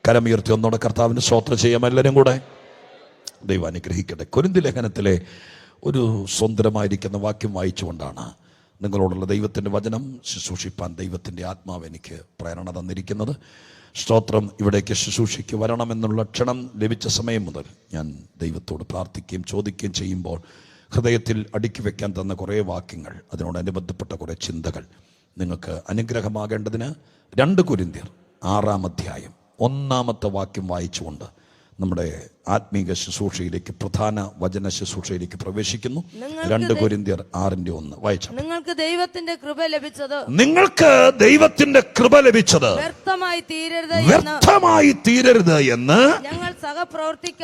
കരമുയർത്തി ഒന്നോടെ കർത്താവിന് സ്തോത്രം ചെയ്യാം എല്ലാവരും കൂടെ. ദൈവം അനുഗ്രഹിക്കട്ടെ. കൊരിന്ഥി ലേഖനത്തിലെ ഒരു സുന്ദരമായിരിക്കുന്ന വാക്യം വായിച്ചുകൊണ്ടാണ് നിങ്ങളോടുള്ള ദൈവത്തിൻ്റെ വചനം ശുശ്രൂഷിപ്പാൻ ദൈവത്തിൻ്റെ ആത്മാവ് എനിക്ക് പ്രേരണ തന്നിരിക്കുന്നത്. സ്തോത്രം. ഇവിടേക്ക് ശുശ്രൂഷയ്ക്ക് വരണമെന്നുള്ള ക്ഷണം ലഭിച്ച സമയം മുതൽ ഞാൻ ദൈവത്തോട് പ്രാർത്ഥിക്കുകയും ചോദിക്കുകയും ചെയ്യുമ്പോൾ ഹൃദയത്തിൽ അടുക്കി വയ്ക്കാൻ തന്ന കുറേ വാക്യങ്ങൾ, അതിനോടനുബന്ധപ്പെട്ട കുറേ ചിന്തകൾ നിങ്ങൾക്ക് അനുഗ്രഹമാകേണ്ടതിന് 2 കൊരിന്ത്യർ 6-ാം അധ്യായം 1-ാമത്തെ വാക്യം വായിച്ചുകൊണ്ട് നമ്മുടെ ആത്മീക ശുശ്രൂഷയിലേക്ക്, പ്രധാന വചന ശുശ്രൂഷയിലേക്ക് പ്രവേശിക്കുന്നു. 2 കൊരിന്ത്യർ 6:1 വായിച്ചു. നിങ്ങൾക്ക് ദൈവത്തിന്റെ കൃപ ലഭിച്ചത് വ്യർത്ഥമായി തീരരുത് എന്ന്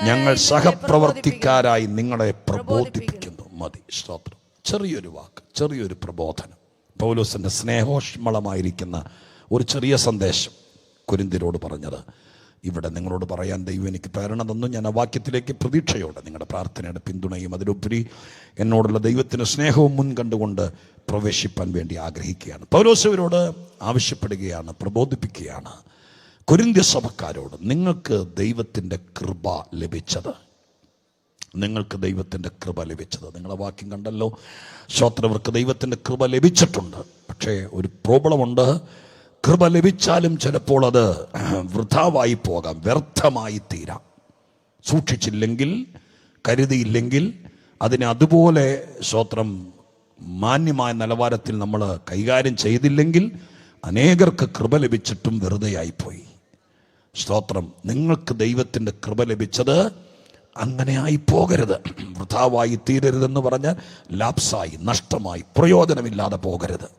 ഞങ്ങൾ സഹപ്രവർത്തിക്കാരായി നിങ്ങളെ പ്രബോധിപ്പിക്കുന്നു. മതി. സ്തോത്രം. ചെറിയൊരു വാക്ക്, ചെറിയൊരു പ്രബോധനം. പൗലോസിന്റെ സ്നേഹോഷ്മളമായിരിക്കുന്ന ഒരു ചെറിയ സന്ദേശം കൊരിന്ത്യരോട് പറഞ്ഞത് ഇവിടെ നിങ്ങളോട് പറയാൻ ദൈവം എനിക്ക് പ്രേരണ തന്നു. ഞാൻ ആ വാക്യത്തിലേക്ക് പ്രതീക്ഷയോടെ നിങ്ങളുടെ പ്രാർത്ഥനയുടെ പിന്തുണയും അതിലുപരി എന്നോടുള്ള ദൈവത്തിൻ്റെ സ്നേഹവും മുൻകണ്ടുകൊണ്ട് പ്രവേശിപ്പാൻ വേണ്ടി ആഗ്രഹിക്കുകയാണ്. പൗലോസ് ഇവരോട് ആവശ്യപ്പെടുകയാണ്, പ്രബോധിപ്പിക്കുകയാണ്. കൊരിന്ത്യ സഭക്കാരോട് നിങ്ങൾക്ക് ദൈവത്തിൻ്റെ കൃപ ലഭിച്ചത്, നിങ്ങൾക്ക് ദൈവത്തിൻ്റെ കൃപ ലഭിച്ചത്. നിങ്ങളെ വാക്യം കണ്ടല്ലോ. ശ്രോത്രവർക്ക് ദൈവത്തിൻ്റെ കൃപ ലഭിച്ചിട്ടുണ്ട്. പക്ഷേ ഒരു പ്രോബ്ലമുണ്ട്. കൃപ ലഭിച്ചാലും ചിലപ്പോൾ അത് വൃഥാവായി പോകാം, വ്യർത്ഥമായി തീരാം. സൂക്ഷിച്ചില്ലെങ്കിൽ, കരുതിയില്ലെങ്കിൽ, അതിനെ അതുപോലെ സ്തോത്രം മാന്യമായ നിലവാരത്തിൽ നമ്മൾ കൈകാര്യം ചെയ്തില്ലെങ്കിൽ അനേകർക്ക് കൃപ ലഭിച്ചിട്ടും വെറുതെയായിപ്പോയി. സ്തോത്രം. നിങ്ങൾക്ക് ദൈവത്തിൻ്റെ കൃപ ലഭിച്ചത് അങ്ങനെ ആയി പോകരുത്, വൃഥാവായി തീരരുതെന്ന് പറഞ്ഞാൽ ലാപ്സായി, നഷ്ടമായി, പ്രയോജനമില്ലാതെ പോകരുത്.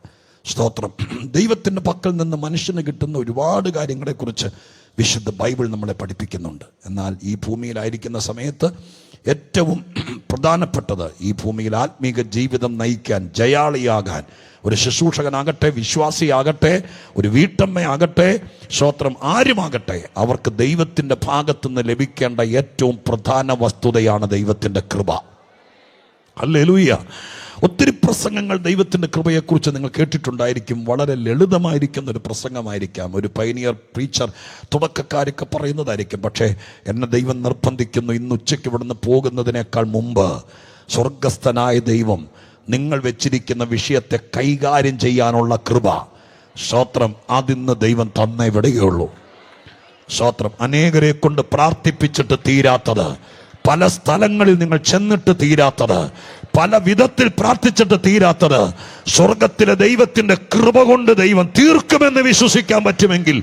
സ്തോത്രം. ദൈവത്തിൻ്റെ പക്കൽ നിന്ന് മനുഷ്യന് കിട്ടുന്ന ഒരുപാട് കാര്യങ്ങളെക്കുറിച്ച് വിശുദ്ധ ബൈബിൾ നമ്മളെ പഠിപ്പിക്കുന്നുണ്ട്. എന്നാൽ ഈ ഭൂമിയിലായിരിക്കുന്ന സമയത്ത് ഏറ്റവും പ്രധാനപ്പെട്ടത്, ഈ ഭൂമിയിൽ ആത്മീക ജീവിതം നയിക്കാൻ, ജയാളിയാകാൻ, ഒരു ശുശ്രൂഷകനാകട്ടെ, വിശ്വാസിയാകട്ടെ, ഒരു വീട്ടമ്മയാകട്ടെ, സ്തോത്രം ആരുമാകട്ടെ, അവർക്ക് ദൈവത്തിൻ്റെ ഭാഗത്തുനിന്ന് ലഭിക്കേണ്ട ഏറ്റവും പ്രധാന വസ്തുതയാണ് ദൈവത്തിൻ്റെ കൃപ. ഹല്ലേലൂയ. ഒത്തിരി പ്രസംഗങ്ങൾ ദൈവത്തിൻ്റെ കൃപയെക്കുറിച്ച് നിങ്ങൾ കേട്ടിട്ടുണ്ടായിരിക്കും. വളരെ ലളിതമായിരിക്കുന്ന ഒരു പ്രസംഗമായിരിക്കാം, ഒരു പൈനിയർ പ്രീച്ചർ തുടക്കക്കാരൊക്കെ പറയുന്നതായിരിക്കും. പക്ഷേ എന്നെ ദൈവം നിർബന്ധിക്കുന്നു, ഇന്ന് ഉച്ചയ്ക്ക് ഇവിടുന്ന് പോകുന്നതിനേക്കാൾ മുമ്പ് സ്വർഗസ്ഥനായ ദൈവം നിങ്ങൾ വെച്ചിരിക്കുന്ന വിഷയത്തെ കൈകാര്യം ചെയ്യാനുള്ള കൃപ, സ്തോത്രം, അതിന്ന് ദൈവം തന്നേ വിടുകയുള്ളൂ. സ്തോത്രം. അനേകരെ കൊണ്ട് പ്രാർത്ഥിപ്പിച്ചിട്ട് തീരാത്തത്, പല സ്ഥലങ്ങളിൽ നിങ്ങൾ ചെന്നിട്ട് തീരാത്തത്, പല വിധത്തിൽ പ്രാർത്ഥിച്ചിട്ട് തീരാത്തത്, സ്വർഗത്തിലെ ദൈവത്തിൻ്റെ കൃപ കൊണ്ട് ദൈവം തീർക്കുമെന്ന് വിശ്വസിക്കാൻ പറ്റുമെങ്കിൽ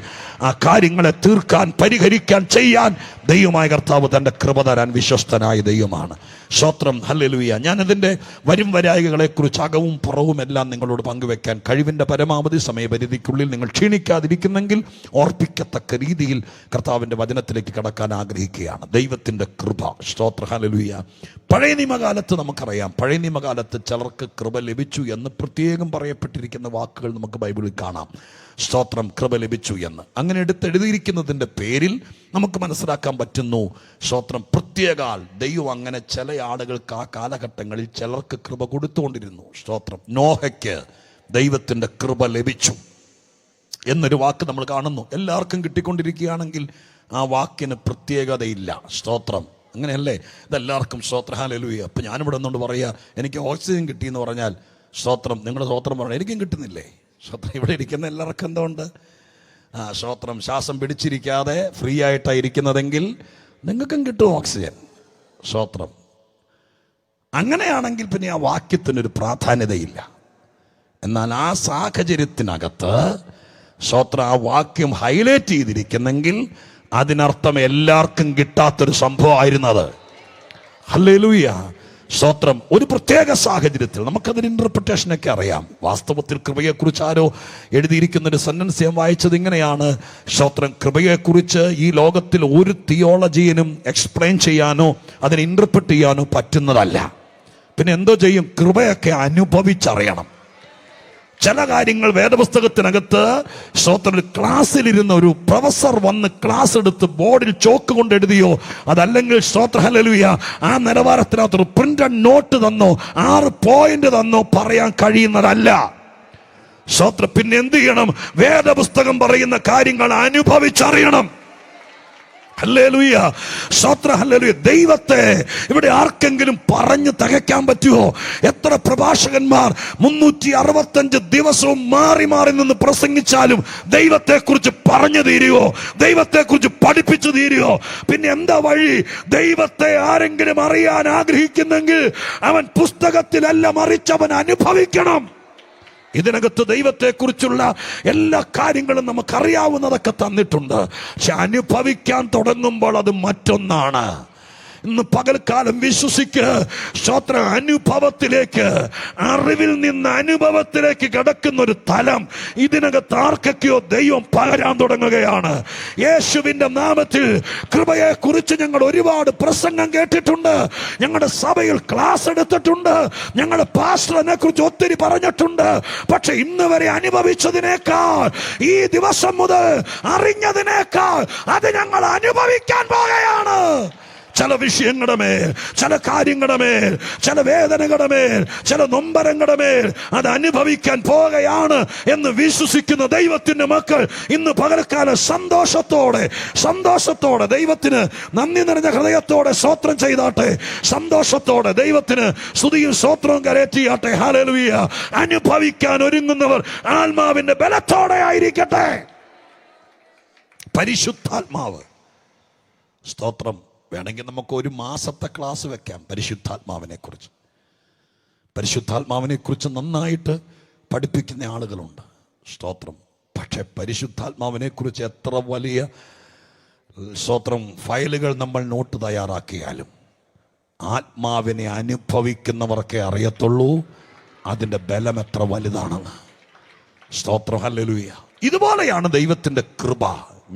ആ കാര്യങ്ങളെ തീർക്കാൻ, പരിഹരിക്കാൻ, ചെയ്യാൻ ദൈവമായ കർത്താവ് തൻ്റെ കൃപ തരാൻ വിശ്വസ്തനായ ദൈവമാണ്. സ്തോത്രം. ഹല്ലേലൂയ. ഞാനതിൻ്റെ വരും വരായികളെക്കുറിച്ച് അകവും പുറവും എല്ലാം നിങ്ങളോട് പങ്കുവെക്കാൻ കഴിവിൻ്റെ പരമാവധി സമയപരിധിക്കുള്ളിൽ നിങ്ങൾ ക്ഷീണിക്കാതിരിക്കുന്നെങ്കിൽ ഓർപ്പിക്കത്തക്ക രീതിയിൽ കർത്താവിൻ്റെ വചനത്തിലേക്ക് കടക്കാൻ ആഗ്രഹിക്കുകയാണ്. ദൈവത്തിൻ്റെ കൃപ. സ്തോത്ര. ഹല്ലേലൂയ. പഴയ നിയമകാലത്ത് നമുക്കറിയാം, പഴയ നിയമകാലത്ത് ചിലർക്ക് കൃപ ലഭിച്ചു എന്ന് പ്രത്യേകം പറയപ്പെട്ടിരിക്കുന്ന വാക്കുകൾ നമുക്ക് ബൈബിളിൽ കാണാം. സ്തോത്രം. കൃപ ലഭിച്ചു എന്ന് അങ്ങനെ എടുത്തെഴുതിയിരിക്കുന്നതിൻ്റെ പേരിൽ നമുക്ക് മനസ്സിലാക്കാൻ പറ്റുന്നു, സ്തോത്രം, പ്രത്യേകാൽ ദൈവം അങ്ങനെ ചില ആളുകൾക്ക് ആ കാലഘട്ടങ്ങളിൽ ചിലർക്ക് കൃപ കൊടുത്തുകൊണ്ടിരുന്നു. സ്തോത്രം. നോഹയ്ക്ക് ദൈവത്തിൻ്റെ കൃപ ലഭിച്ചു എന്നൊരു വാക്ക് നമ്മൾ കാണുന്നു. എല്ലാവർക്കും കിട്ടിക്കൊണ്ടിരിക്കുകയാണെങ്കിൽ ആ വാക്കിന് പ്രത്യേകതയില്ല. സ്തോത്രം. അങ്ങനെയല്ലേ? ഇതെല്ലാവർക്കും സ്തോത്ര. ഹല്ലേലൂയ. അപ്പം ഞാനിവിടെ നിന്നുകൊണ്ട് പറയുക, എനിക്ക് ഓക്സിജൻ കിട്ടിയെന്ന് പറഞ്ഞാൽ സ്തോത്രം, നിങ്ങളുടെ സ്തോത്രം പറഞ്ഞാൽ എനിക്കും കിട്ടുന്നില്ലേ? സ്തോത്രം. ഇവിടെ ഇരിക്കുന്ന എല്ലാവർക്കും എന്തുകൊണ്ട്? സ്തോത്രം. ശ്വാസം പിടിച്ചിരിക്കാതെ ഫ്രീ ആയിട്ടാണ് ഇരിക്കുന്നതെങ്കിൽ നിങ്ങൾക്കും കിട്ടും ഓക്സിജൻ. സ്തോത്രം. അങ്ങനെയാണെങ്കിൽ പിന്നെ ആ വാക്യത്തിനൊരു പ്രാധാന്യതയില്ല. എന്നാൽ ആ സാഹചര്യത്തിനകത്ത് സ്തോത്രം ആ വാക്യം ഹൈലൈറ്റ് ചെയ്തിരിക്കുന്നെങ്കിൽ അതിനർത്ഥം എല്ലാവർക്കും കിട്ടാത്തൊരു സംഭവമായിരുന്നത്. ഹല്ലേലൂയ. സ്തോത്രം. ഒരു പ്രത്യേക സാഹചര്യത്തിൽ നമുക്കതിന് ഇന്റർപ്രിട്ടേഷനൊക്കെ അറിയാം. വാസ്തവത്തിൽ കൃപയെക്കുറിച്ച് ആരോ എഴുതിയിരിക്കുന്നൊരു സെന്റൻസ് ഞാൻ വായിച്ചത് ഇങ്ങനെയാണ്: സ്തോത്രം, കൃപയെക്കുറിച്ച് ഈ ലോകത്തിൽ ഒരു തിയോളജിയനും എക്സ്പ്ലെയിൻ ചെയ്യാനോ അതിനെ ഇന്റർപ്രിറ്റ് ചെയ്യാനോ പറ്റുന്നതല്ല. പിന്നെ എന്തോ ചെയ്യും? കൃപയൊക്കെ അനുഭവിച്ചറിയണം. ചില കാര്യങ്ങൾ വേദപുസ്തകത്തിനകത്ത് സ്തോത്രം ക്ലാസ്സിലിരുന്ന ഒരു പ്രൊഫസർ വന്ന് ക്ലാസ് എടുത്ത് ബോർഡിൽ ചോക്ക് കൊണ്ട് എഴുതിയോ, അതല്ലെങ്കിൽ സ്തോത്ര ഹല്ലേലൂയ ആ നിലവാരത്തിനകത്തൊരു പ്രിന്റഡ് നോട്ട് തന്നോ 6 പോയിന്റ് തന്നോ പറയാൻ കഴിയുന്നതല്ല. സ്തോത്രം. പിന്നെ എന്ത് ചെയ്യണം? വേദപുസ്തകം പറയുന്ന കാര്യങ്ങൾ അനുഭവിച്ചറിയണം. ഹല്ലേലൂയ, സ്തോത്രം, ഹല്ലേലൂയ. ദൈവത്തെ ഇവിടെ ആർക്കെങ്കിലും പറഞ്ഞു തികയ്ക്കാൻ പറ്റുമോ? എത്ര പ്രഭാഷകന്മാർ 365 ദിവസവും മാറി മാറി നിന്ന് പ്രസംഗിച്ചാലും ദൈവത്തെക്കുറിച്ച് പറഞ്ഞു തീരുവോ? ദൈവത്തെക്കുറിച്ച് പഠിപ്പിച്ചു തീരുവോ? പിന്നെ എന്താ വഴി? ദൈവത്തെ ആരെങ്കിലും അറിയാൻ ആഗ്രഹിക്കുന്നെങ്കിൽ അവൻ പുസ്തകത്തിലല്ല, മറിച്ച് അവൻ അനുഭവിക്കണം. ഇതിനകത്ത് ദൈവത്തെക്കുറിച്ചുള്ള എല്ലാ കാര്യങ്ങളും നമുക്കറിയാവുന്നതൊക്കെ തന്നിട്ടുണ്ട്. പക്ഷെ അനുഭവിക്കാൻ തുടങ്ങുമ്പോൾ അത് മറ്റൊന്നാണ്. ഇന്ന് പകൽക്കാലം വിശ്വസിക്ക്, സ്തോത്രം, അനുഭവത്തിലേക്ക്, അറിവിൽ നിന്ന് അനുഭവത്തിലേക്ക് കിടക്കുന്ന ഒരു തലം ഇതിനകത്ത് ആർക്കൊക്കെയോ ദൈവം പകരാൻ തുടങ്ങുകയാണ്. യേശുവിന്റെ നാമത്തിൽ കൃപയെ കുറിച്ച് ഞങ്ങൾ ഒരുപാട് പ്രസംഗം കേട്ടിട്ടുണ്ട്, ഞങ്ങളുടെ സഭയിൽ ക്ലാസ് എടുത്തിട്ടുണ്ട്, ഞങ്ങളുടെ പാസ്റ്ററിനെ കുറിച്ച് ഒത്തിരി പറഞ്ഞിട്ടുണ്ട്. പക്ഷെ ഇന്ന് വരെ അനുഭവിച്ചതിനേക്കാൾ, ഈ ദിവസം മുതൽ അറിഞ്ഞതിനേക്കാൾ അത് ഞങ്ങൾ അനുഭവിക്കാൻ പോകുകയാണ്. ചില വിഷയങ്ങളുടെ മേൽ, ചില കാര്യങ്ങളുടെ മേൽ, ചില വേദനകളുടെ മേൽ, ചില നൊമ്പരങ്ങളുടെ മേൽ അത് അനുഭവിക്കാൻ പോകുകയാണ് എന്ന് വിശ്വസിക്കുന്ന ദൈവത്തിന്റെ മക്കൾ ഇന്ന് പകൽക്കാലം സന്തോഷത്തോടെ ദൈവത്തിന് നന്ദി നിറഞ്ഞ ഹൃദയത്തോടെ സ്തോത്രം ചെയ്താട്ടെ. സന്തോഷത്തോടെ ദൈവത്തിന് സ്തുതിയും സ്തോത്രവും കരേറ്റിയാട്ടെ. ഹല്ലേലൂയ. അനുഭവിക്കാൻ ഒരുങ്ങുന്നവർ ആത്മാവിന്റെ ബലത്തോടെ ആയിരിക്കട്ടെ. പരിശുദ്ധാത്മാവ്, സ്തോത്രം. വേണമെങ്കിൽ നമുക്ക് ഒരു മാസത്തെ ക്ലാസ് വെക്കാം പരിശുദ്ധാത്മാവിനെ കുറിച്ച് നന്നായിട്ട് പഠിപ്പിക്കുന്ന ആളുകളുണ്ട്, സ്തോത്രം. പക്ഷെ പരിശുദ്ധാത്മാവിനെ കുറിച്ച് എത്ര വലിയ, സ്തോത്രം, ഫയലുകൾ നമ്മൾ നോട്ട് തയ്യാറാക്കിയാലും ആത്മാവിനെ അനുഭവിക്കുന്നവർക്കേ അറിയത്തുള്ളൂ അതിൻ്റെ ബലം എത്ര വലുതാണെന്ന്. സ്തോത്രം, ഹല്ലേലൂയ. ഇതുപോലെയാണ് ദൈവത്തിൻ്റെ കൃപ.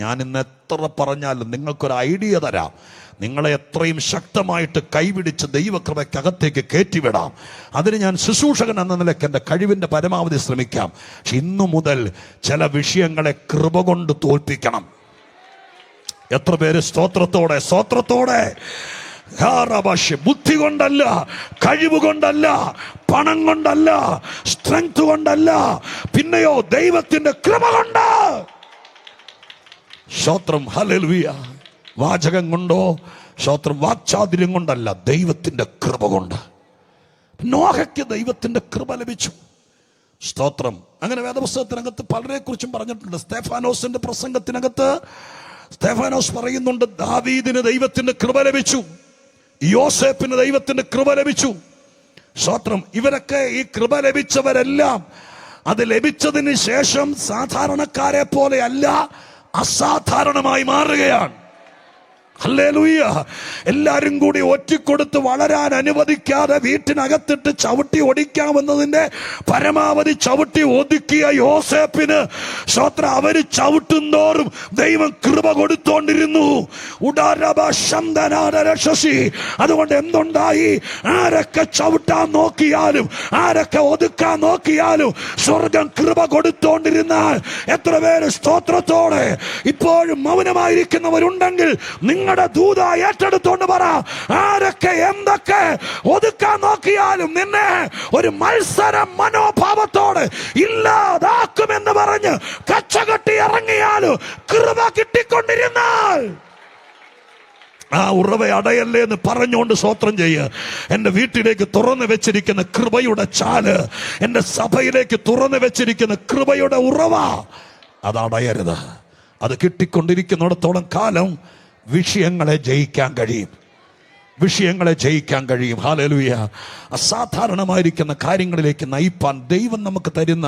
ഞാൻ ഇന്ന് എത്ര പറഞ്ഞാലും നിങ്ങൾക്കൊരു ഐഡിയ തരാം. നിങ്ങളെ എത്രയും ശക്തമായിട്ട് കൈപിടിച്ച് ദൈവകൃപയ്ക്കകത്തേക്ക് കയറ്റിവിടാം. അതിന് ഞാൻ ശുശ്രൂഷകൻ എന്ന നിലയ്ക്ക് എൻ്റെ കഴിവിൻ്റെ പരമാവധി ശ്രമിക്കാം. പക്ഷെ ഇന്നു മുതൽ ചില വിഷയങ്ങളെ കൃപ കൊണ്ട് തോൽപ്പിക്കണം. എത്ര പേര് സ്തോത്രത്തോടെ ബുദ്ധി കൊണ്ടല്ല, കഴിവ് കൊണ്ടല്ല, പണം കൊണ്ടല്ല, സ്ട്രെങ്ത് കൊണ്ടല്ല, പിന്നെയോ ദൈവത്തിന്റെ കൃപ കൊണ്ട്. സ്തോത്രം, ഹല്ലേലൂയ. വാചകം കൊണ്ടോ, സ്തോത്രം, വാക്ചാതുര്യം കൊണ്ടല്ല, ദൈവത്തിന്റെ കൃപ കൊണ്ട്. നോഹയ്ക്ക് ദൈവത്തിന്റെ കൃപ ലഭിച്ചു. സ്തോത്രം. അങ്ങനെ വേദപുസ്തകത്തിനകത്ത് പലരെ കുറിച്ചും പറഞ്ഞിട്ടുണ്ട്. സ്തെഫാനോസിന്റെ പ്രസംഗത്തിനകത്ത് സ്തെഫാനോസ് പറയുന്നുണ്ട്, ദാവീദിന് ദൈവത്തിന്റെ കൃപ ലഭിച്ചു, യോസേപ്പിന് ദൈവത്തിന്റെ കൃപ ലഭിച്ചു. സ്തോത്രം. ഇവരൊക്കെ, ഈ കൃപ ലഭിച്ചവരെല്ലാം അത് ലഭിച്ചതിന് ശേഷം സാധാരണക്കാരെ പോലെ അല്ല, അസാധാരണമായി മാറുകയാണ്. ഹല്ലേലൂയ. എല്ലാരും കൂടി ഒറ്റിക്കൊടുത്ത് വളരാൻ അനുവദിക്കാതെ വീട്ടിനകത്തിട്ട് ചവിട്ടി ഒടിക്കാമെന്നതിന്റെ പരമാവധി ചവിട്ടി ഒതുക്കിയ യോസേപ്പിന്, സ്തോത്രം, അവര് ചവിട്ടുന്തോറും ദൈവം കൃപ കൊടുത്തോണ്ടിരുന്നു. അതുകൊണ്ട് എന്തുണ്ടായി? ആരൊക്കെ ചവിട്ടാൻ നോക്കിയാലും, ആരൊക്കെ ഒതുക്കാൻ നോക്കിയാലും സ്വർഗം കൃപ കൊടുത്തോണ്ടിരുന്നാൽ എത്ര പേര് സ്തോത്രത്തോടെ ഇപ്പോഴും മൗനമായിരിക്കുന്നവരുണ്ടെങ്കിൽ നിങ്ങളുടെ ദൂത ഏറ്റെടുത്തോണ്ട് പറ, ആരൊക്കെ എന്തൊക്കെ ഒതുക്കാൻ നോക്കിയാലും നിന്നെ ഒരു മത്സര മനോഭാവത്തോടെ ഇല്ലാതാക്കുമെന്ന് പറഞ്ഞ് കച്ചകെട്ടി ഇറങ്ങിയാലും കൃപ കിട്ടിക്കൊണ്ടിരുന്നാൽ ആ ഉറവ അടയല്ലേ എന്ന് പറഞ്ഞുകൊണ്ട് സ്തോത്രം ചെയ്യുക. എൻ്റെ വീട്ടിലേക്ക് തുറന്നു വെച്ചിരിക്കുന്ന കൃപയുടെ ചാല്, എൻ്റെ സഭയിലേക്ക് തുറന്നു വെച്ചിരിക്കുന്ന കൃപയുടെ ഉറവ, അത് അടയരുത്. അത് കിട്ടിക്കൊണ്ടിരിക്കുന്നിടത്തോളം കാലം വിഷയങ്ങളെ ജയിക്കാൻ കഴിയും. ഹല്ലേലൂയ. അസാധാരണമായിരിക്കുന്ന കാര്യങ്ങളിലേക്ക് നയിപ്പാൻ ദൈവം നമുക്ക് തരുന്ന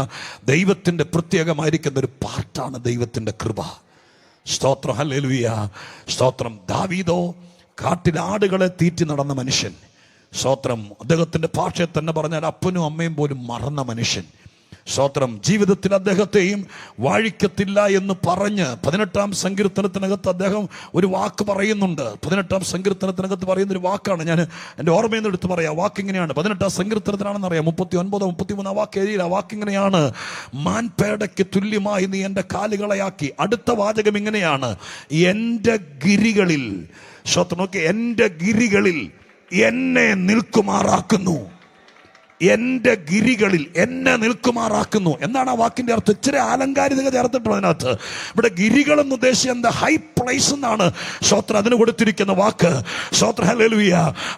ദൈവത്തിൻ്റെ പ്രത്യേകമായിരിക്കുന്ന ഒരു പാർട്ടാണ് ദൈവത്തിൻ്റെ കൃപ. സ്തോത്രം, ഹല്ലേലൂയ. സ്തോത്രം. ദാവീദോ കാട്ടിൽ ആടുകളെ തീറ്റി നടന്ന മനുഷ്യൻ. സ്തോത്രം. അദ്ദേഹത്തിൻ്റെ ഭാഷയിൽ തന്നെ പറഞ്ഞാൽ അപ്പനും അമ്മയും പോലും മറന്ന മനുഷ്യൻ. സ്തോത്രം. ജീവിതത്തിൽ അദ്ദേഹത്തെയും വാഴിക്കത്തില്ല എന്ന് പറഞ്ഞ് 18-ാം സങ്കീർത്തനത്തിനകത്ത് അദ്ദേഹം ഒരു വാക്ക് പറയുന്നുണ്ട്. 18-ാം സങ്കീർത്തനത്തിനകത്ത് പറയുന്നൊരു വാക്കാണ്, ഞാൻ എൻ്റെ ഓർമ്മയിൽ നിന്ന് എടുത്ത് പറയാം. വാക്കിങ്ങനെയാണ്, 18-ാം സങ്കീർത്തനത്തിനാണെന്ന് അറിയാം, 39, 33 വാക്ക് എഴുതിയില്ല. വാക്കിങ്ങനെയാണ്, മാൻപേടയ്ക്ക് തുല്യമായി നീ എൻ്റെ കാലുകളെയാക്കി. അടുത്ത വാചകം ഇങ്ങനെയാണ്, എൻ്റെ ഗിരികളിൽ, സ്തോത്രം, നോക്കി, എൻ്റെ ഗിരികളിൽ എന്നെ നിൽക്കുമാറാക്കുന്നു. എന്റെ ഗിരികളിൽ എന്നെ നിൽക്കുമാറാക്കുന്നു. എന്താണ് ആ വാക്കിന്റെ അർത്ഥം? ഇച്ചിരി ആലങ്കാരികത ചേർത്തിട്ടുണ്ട് അതിനകത്ത്. ഇവിടെ ഗിരികൾ എന്ന് ഉദ്ദേശിച്ച എന്താ? ഹൈ പ്ലേസ് എന്നാണ് സ്തോത്രം അതിന് കൊടുത്തിരിക്കുന്ന വാക്ക്. സ്തോത്രം, ഹല്ലേലൂയ.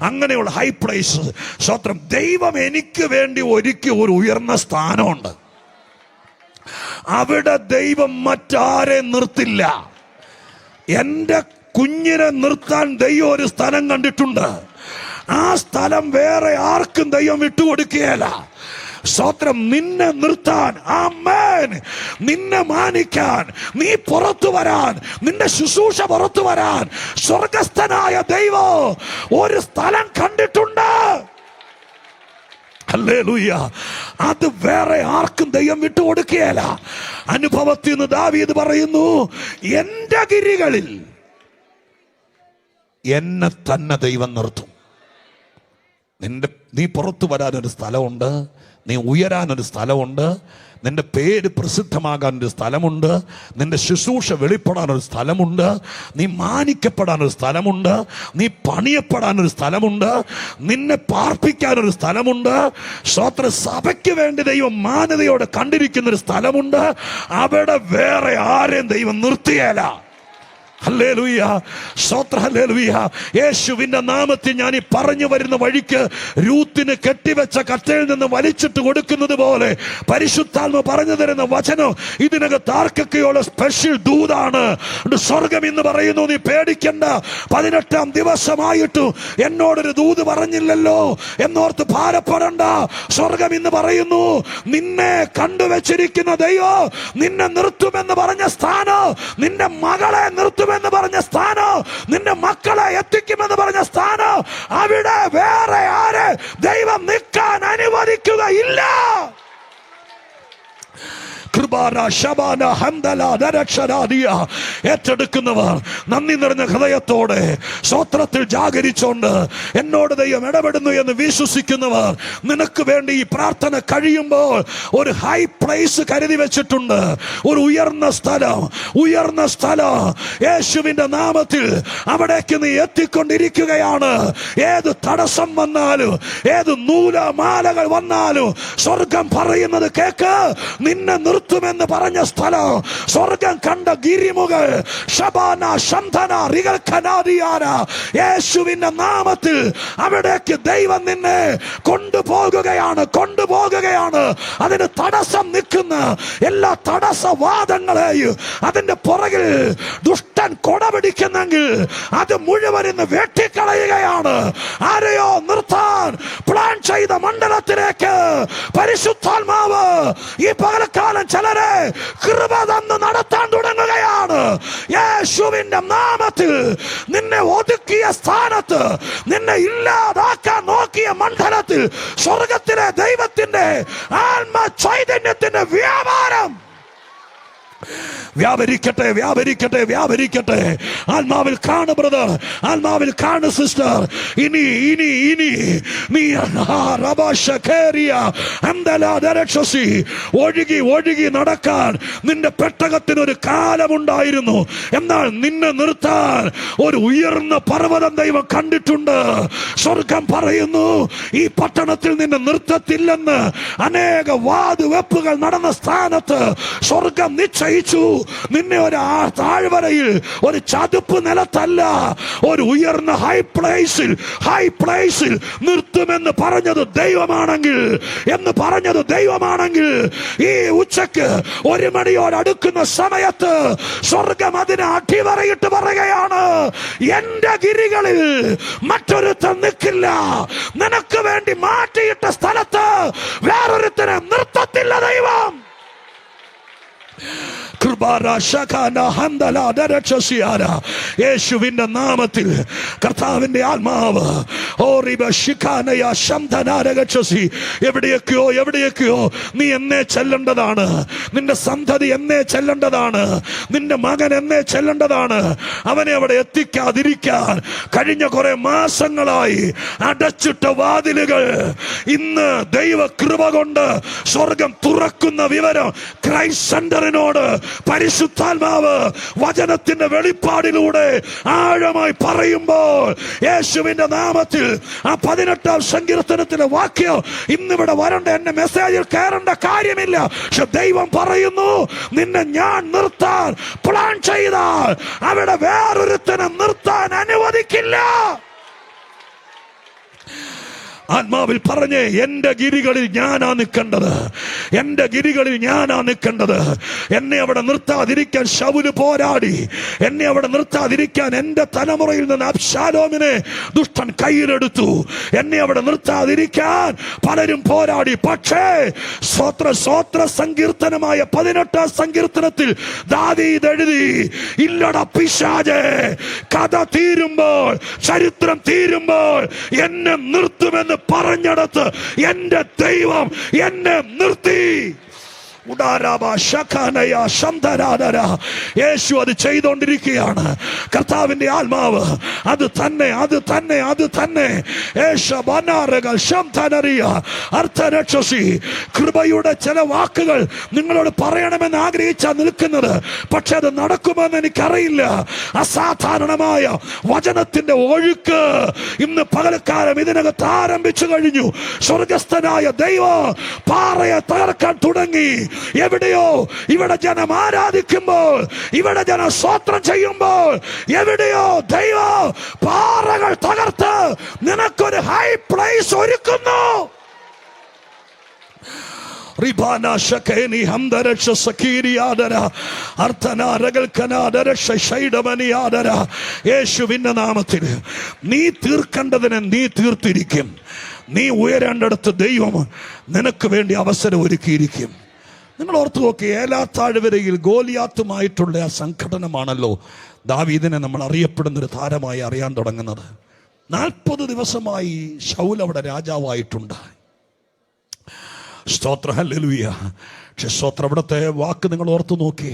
അങ്ങനെയുള്ള ഹൈ പ്ലേസ്. സ്തോത്രം. ദൈവം എനിക്ക് വേണ്ടി ഒരുക്കി ഒരു ഉയർന്ന സ്ഥാനമുണ്ട്. അവിടെ ദൈവം മറ്റാരെ നിർത്തില്ല. എന്റെ കുഞ്ഞിനെ നിർത്താൻ ദൈവം ഒരു സ്ഥലം കണ്ടിട്ടുണ്ട്. ആ സ്ഥലം വേറെ ആർക്കും ദൈവം വിട്ടുകൊടുക്കുകയില്ല. സ്തോത്രം. നിന്നെ നിർത്താൻ, ആമേൻ, നിന്നെ മാനിക്കാൻ, നീ പുറത്തു വരാൻ, നിന്റെ ശുശ്രൂഷ പുറത്തു വരാൻ സ്വർഗസ്ഥനായ ദൈവം ഒരു സ്ഥലം കണ്ടിട്ടുണ്ട്. ഹല്ലേലൂയ. അത് വേറെ ആർക്കും ദൈവം വിട്ടുകൊടുക്കുകയില്ല. അനുഭവത്തിൽ നിന്ന് ദാവീദ് പറയുന്നു, എന്റെ ഗിരികളിൽ എന്നെ തന്നെ ദൈവം നിർത്തും. നീ പുറത്തു വരാനൊരു സ്ഥലമുണ്ട്, നീ ഉയരാനൊരു സ്ഥലമുണ്ട്, നിന്റെ പേര് പ്രസിദ്ധമാകാനൊരു സ്ഥലമുണ്ട്, നിന്റെ ശുശ്രൂഷ വെളിപ്പെടാനൊരു സ്ഥലമുണ്ട്, നീ മാനിക്കപ്പെടാനൊരു സ്ഥലമുണ്ട്, നീ പണിയപ്പെടാനൊരു സ്ഥലമുണ്ട്, നിന്നെ പാർപ്പിക്കാനൊരു സ്ഥലമുണ്ട്. സ്തോത്ര. സഭയ്ക്ക് വേണ്ടി ദൈവം മാന്യതയോടെ കണ്ടിരിക്കുന്നൊരു സ്ഥലമുണ്ട്. അവിടെ വേറെ ആരെയും ദൈവം നിർത്തിയേല. ഹല്ലേലൂയ. സ്തോത്ര. ഹല്ലേലൂയ. യേശുവിന്റെ നാമത്തിൽ ഞാൻ ഈ പറഞ്ഞു വരുന്ന വഴിക്ക് രൂത്തിന് കെട്ടിവെച്ച കറ്റയിൽ നിന്ന് വലിച്ചിട്ട് കൊടുക്കുന്നത് പോലെ പരിശുദ്ധാത്മ പറഞ്ഞു തരുന്ന വചനം ഇതിനകത്ത് ആർക്കൊക്കെയുള്ള സ്പെഷ്യൽ ദൂതാണ്. സ്വർഗം ഇന്ന് പറയുന്നു, നീ പേടിക്കണ്ട. 18-ാം ദിവസമായിട്ടും എന്നോടൊരു ദൂത് പറഞ്ഞില്ലല്ലോ എന്നോർത്ത് ഭാരപ്പെടണ്ട. സ്വർഗം ഇന്ന് പറയുന്നു, നിന്നെ കണ്ടുവച്ചിരിക്കുന്ന ദൈവം നിന്നെ നിർത്തുമെന്ന് പറഞ്ഞ സ്ഥാനം, നിന്റെ മകളെ നിർത്തും എന്ന് പറഞ്ഞ സ്ഥാനം, നിന്റെ മക്കളെ എത്തിക്കുമെന്ന് പറഞ്ഞ സ്ഥാനം, അവിടെ വേറെ ആരെ ദൈവം നിൽക്കാൻ അനുവദിക്കുകയില്ല. ഏറ്റെടുക്കുന്നവർ നന്ദി നിറഞ്ഞ ഹൃദയത്തോടെ സ്തോത്രത്തിൽ ജാഗരിച്ചോണ്ട് എന്നോട് ദൈവം ഇടപെടുന്നു എന്ന് വിശ്വസിക്കുന്നവർ, നിനക്ക് വേണ്ടി ഈ പ്രാർത്ഥന കഴിയുമ്പോൾ ഒരു ഹൈ പ്ലേസ് കരുതി വെച്ചിട്ടുണ്ട്. ഒരു ഉയർന്ന സ്ഥലം, ഉയർന്ന സ്ഥലം യേശുവിന്റെ നാമത്തിൽ അവിടേക്ക് നീ എത്തിക്കൊണ്ടിരിക്കുകയാണ്. ഏത് തടസ്സം വന്നാലും, ഏത് നൂലമാലകൾ വന്നാലും സ്വർഗം പറയുന്നത് കേക്ക്. നിന്നെ നിർത്തുമെന്ന് പറഞ്ഞ സ്ഥലം, സ്വർഗം കണ്ട ഗിരിമുകൾ, ശബാന ശംധന റിഗൽ ഖനാദിയാന, യേശുവിന്റെ നാമത്തിൽ അവിടേക്ക് ദൈവം നിന്നെ കൊണ്ടുപോകുകയാണ്, കൊണ്ടുപോകുകയാണ്. അതിന് തടസ്സം നിൽക്കുന്ന എല്ലാ തടസ്സവാദങ്ങളെയും അതിന്റെ പുറകിൽ ദുഷ്ടൻ കൊടപിടിക്കുന്നെങ്കിൽ അത് മുഴുവൻ ഇന്ന് വെട്ടിക്കളയുകയാണ്. ആരെയോ നിർത്താൻ പ്ലാൻ ചെയ്ത മണ്ഡലത്തിലേക്ക് പരിശുദ്ധാത്മാവ് ഈ പകൽക്കാലം ചിലരെ കൃപ തന്ന് നടത്താൻ തുടങ്ങുകയാണ്. യേശുവിന്റെ നാമത്തിൽ നിന്നെ ഒതുക്കിയ സ്ഥാനത്ത്, നിന്നെ ഇല്ലാതാക്കാൻ നോക്കിയ മണ്ഡലത്തിൽ സ്വർഗത്തിലെ ദൈവത്തിന്റെ ആത്മ ചൈതന്യത്തിന്റെ വ്യാപാരം വ്യാപരിക്കട്ടെ, വ്യാപരിക്കട്ടെ, വ്യാപരിക്കട്ടെ. ആത്മാവിൽ കാണു ബ്രദർ, ആത്മാവിൽ കാണു സിസ്റ്റർ. ഇനി ഇനി ഇനി നീ ഒഴുകി ഒഴുകി നടക്കാൻ നിന്റെ പെട്ടകത്തിനൊരു കാലമുണ്ടായിരുന്നു. എന്നാൽ നിന്നെ നിർത്താൻ ഒരു ഉയർന്ന പർവ്വതം ദൈവം കണ്ടിട്ടുണ്ട്. സ്വർഗം പറയുന്നു, ഈ പട്ടണത്തിൽ നിന്നെ നിർത്തത്തില്ലെന്ന്. അനേക വാതുവെപ്പുകൾ നടന്ന സ്ഥാനത്ത് സ്വർഗം നിശ്ചയിച്ചു. നിന്നെ ഒരു താഴ്വരയിൽ, ഒരു ചതുപ്പ് നിലത്തല്ല, ഒരു ഉയർന്ന ഹൈ പ്ലേസിൽ നിർത്തുമെന്ന് പറഞ്ഞത് ദൈവമാണെങ്കിൽ, എന്ന് പറഞ്ഞത് ദൈവമാണെങ്കിൽ, ഈ ഉച്ചക്ക് 1 മണിയോട് അടുക്കുന്ന സമയത്ത് സ്വർഗം അതിനെ അടിവരയിട്ട് പറയുകയാണ്, എന്റെ ഗിരികളിൽ മറ്റൊരുത്തൻ നിൽക്കില്ല. നിനക്ക് വേണ്ടി മാറ്റിയിട്ട സ്ഥലത്ത് വേറൊരുത്തനെ നിർത്തത്തില്ല ദൈവം. യേശുവിന്റെ നാമത്തിൽ കർത്താവിന്റെ ആത്മാവ് എവിടെയൊക്കെയോ നീ എന്നെ ചെല്ലേണ്ടതാണ്, നിന്റെ സന്തതി എന്നെ ചെല്ലേണ്ടതാണ്, നിന്റെ മകൻ എന്നെ ചെല്ലേണ്ടതാണ്. അവനെ അവിടെ എത്തിക്കാതിരിക്കാൻ കഴിഞ്ഞ കുറെ മാസങ്ങളായി അടച്ചിട്ട വാതിലുകൾ ഇന്ന് ദൈവ കൃപ കൊണ്ട് സ്വർഗം തുറക്കുന്ന വിവരം ക്രൈസ്റ്റ് സെന്ററിൽ ഷൗലിനോട് പരിശുദ്ധാത്മാവ് വചനത്തിന്റെ വെളിപ്പാടിലൂടെ ആഴമായി പറയുമ്പോൾ യേശുവിന്റെ നാമത്തിൽ ആ 18-ാം സങ്കീർത്തനത്തിലെ വാക്യം ഇന്നിവിടെ വരണ്ട, എന്നെ മെസ്സേജിൽ കയറേണ്ട കാര്യമില്ല. പക്ഷെ ദൈവം പറയുന്നു, നിന്നെ ഞാൻ നിർത്താൻ പ്ലാൻ ചെയ്താൽ അവിടെ വേറൊരുത്തനെ നിർത്താൻ അനുവദിക്കില്ല. ആത്മാവിൽ പറഞ്ഞേ, എന്റെ ഗിരികളിൽ ഞാനാ നിൽക്കേണ്ടത്, എന്റെ ഗിരികളിൽ ഞാനാ നിൽക്കേണ്ടത്. എന്നെ അവിടെ നിർത്താതിരിക്കാൻ ശൗല് പോരാടി. എന്നെ അവിടെ നിർത്താതിരിക്കാൻ എന്റെ തലമുറയിൽ നിന്ന് അബ്ശാലോമിനെ ദുഷ്ടൻ കയ്യിലെടുത്തു. എന്നെ അവിടെ നിർത്താതിരിക്കാൻ പലരും പോരാടി. പക്ഷേ സ്വോത്ര സങ്കീർത്തനമായ 18-ാം സങ്കീർത്തനത്തിൽ ദാവീദ് എഴുതി, ഇല്ലട പിശാചേ, കഥ തീരുമ്പോൾ, ചരിത്രം തീരുമ്പോൾ എന്നെ നിർത്തുമെന്ന് പറഞ്ഞിടത്ത് എന്റെ ദൈവം എന്നെ നിർത്തി. യേശു അത് ചെയ്തുകൊണ്ടിരിക്കുകയാണ്. കർത്താവിന്റെ ആത്മാവ് അത് തന്നെ കൃപയുടെ ചില വാക്കുകൾ നിങ്ങളോട് പറയണമെന്ന് ആഗ്രഹിച്ചാ നിൽക്കുന്നത്. പക്ഷെ അത് നടക്കുമെന്ന് എനിക്കറിയില്ല. അസാധാരണമായ വചനത്തിന്റെ ഒഴുക്ക് ഇന്ന് പകൽക്കാലം ഇതിനകത്ത് ആരംഭിച്ചു കഴിഞ്ഞു. സ്വർഗസ്ഥനായ ദൈവം പാറയെ തകർക്കാൻ തുടങ്ങി. എവിടെയോ ഇവിടെ ജനം ആരാധിക്കുമ്പോൾ, ഇവിടെ ജനം സ്തോത്രം ചെയ്യുമ്പോൾ, എവിടെയോ ദൈവം പാറകൾ തകർത്ത് നിനക്കൊരു ഹൈ പ്ലേസ് ഒരുക്കുന്നു. യേശുവിന്റെ നാമത്തിൽ നീ തീർക്കേണ്ടതിനെ നീ തീർത്തിരിക്കും. നീ ഉയരേണ്ടടുത്ത് ദൈവം നിനക്ക് വേണ്ടി അവസരം ഒരുക്കിയിരിക്കും. നിങ്ങൾ ഓർത്തു നോക്കി, ഏലാ താഴ്വരയിൽ ഗോലിയാത്തുമായിട്ടുള്ള ആ സംഘടനമാണല്ലോ ദാവീദിനെ നമ്മൾ അറിയപ്പെടുന്നൊരു താരമായി അറിയാൻ തുടങ്ങുന്നത്. 40 ദിവസമായി ശൗൽ അവിടെ രാജാവായിട്ടുണ്ട്. സ്തോത്രം, ഹല്ലേലൂയ. പക്ഷെ സ്തോത്രം, അവിടുത്തെ വാക്ക് നിങ്ങൾ ഓർത്തു നോക്കി,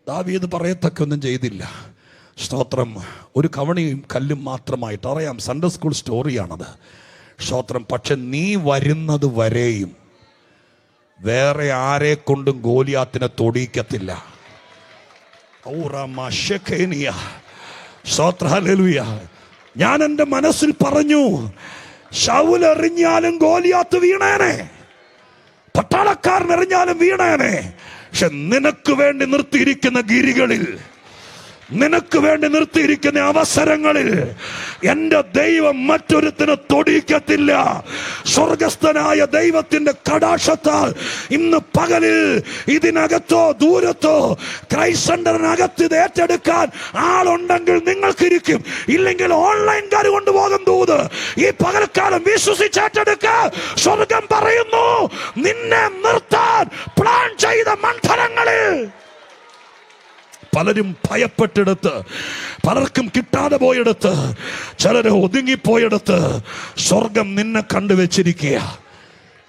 ദാവീദ് പറയത്തക്കൊന്നും ചെയ്തില്ല. സ്തോത്രം, ഒരു കവണിയും കല്ലും മാത്രമായിട്ട്. അറിയാം, സൺഡേ സ്കൂൾ സ്റ്റോറിയാണത്. സ്തോത്രം, പക്ഷെ നീ വരുന്നത് വരെയും വേറെ ആരെ കൊണ്ടും ഗോലിയാത്തിനെ തൊടിക്കത്തില്ല. ഞാൻ എൻ്റെ മനസ്സിൽ പറഞ്ഞു, ശൗൽ എറിഞ്ഞാലും ഗോലിയാത്ത് വീണേനെ, പട്ടാളക്കാരൻ എറിഞ്ഞാലും വീണേനെ. പക്ഷെ നിനക്ക് വേണ്ടി നിർത്തിയിരിക്കുന്ന ഗിരികളിൽ, നിനക്ക് വേണ്ടി നിർത്തിയിരിക്കുന്ന അവസരങ്ങളിൽ എന്റെ ദൈവം മറ്റൊരുത്തിനെ തൊടിക്കത്തില്ല. സ്വർഗസ്ഥനായ ദൈവത്തിന്റെ കടാക്ഷത്താൽ ഇന്ന് പകലിൽ ഇതിനകത്തോ ദൂരത്തോ ക്രൈസ്റ്റ് സെന്ററിനകത്ത് ഇത് ഏറ്റെടുക്കാൻ ആളുണ്ടെങ്കിൽ നിങ്ങൾക്കിരിക്കും. ഇല്ലെങ്കിൽ ഓൺലൈൻകാർ കൊണ്ടുപോകും ദൂത്. ഈ പകൽക്കാലം വിശ്വസിച്ചേറ്റെടുക്ക. സ്വർഗം പറയുന്നു, നിന്നെ നിർത്താൻ പ്ലാൻ ചെയ്ത മണ്ഡലങ്ങളിൽ പലരും ഭയപ്പെട്ടെടുത്ത്, പലർക്കും കിട്ടാതെ പോയെടുത്ത്, ചിലര് ഒതുങ്ങിപ്പോയെടുത്ത് സ്വർഗം നിന്നെ കണ്ടുവച്ചിരിക്കുക.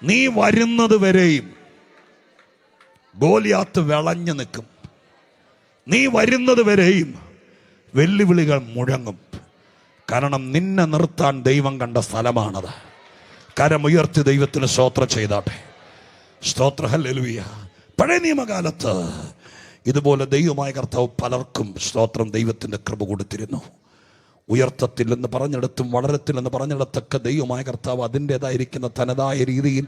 നീ വരുന്നത് വരെയും ഗോലിയാത്ത് വിളഞ്ഞു നിൽക്കും. നീ വരുന്നത് വരെയും വെല്ലുവിളികൾ മുഴങ്ങും. കാരണം നിന്നെ നിർത്താൻ ദൈവം കണ്ട സ്ഥലമാണത്. കരമുയർത്തി ദൈവത്തിന് സ്തോത്രം ചെയ്താട്ടെ. സ്തോത്രം, ഹല്ലേലൂയ. പഴയ നിയമകാലത്ത് ഇതുപോലെ ദൈവമായ കർത്താവ് പലർക്കും സ്തോത്രം ദൈവത്തിൻ്റെ കൃപ കൊടുത്തിരുന്നു. ഉയർത്തത്തില്ലെന്ന് പറഞ്ഞിടത്തും വളരത്തില്ലെന്ന് പറഞ്ഞിടത്തൊക്കെ ദൈവമായ കർത്താവ് അതിൻ്റെതായിരിക്കുന്ന തനതായ രീതിയിൽ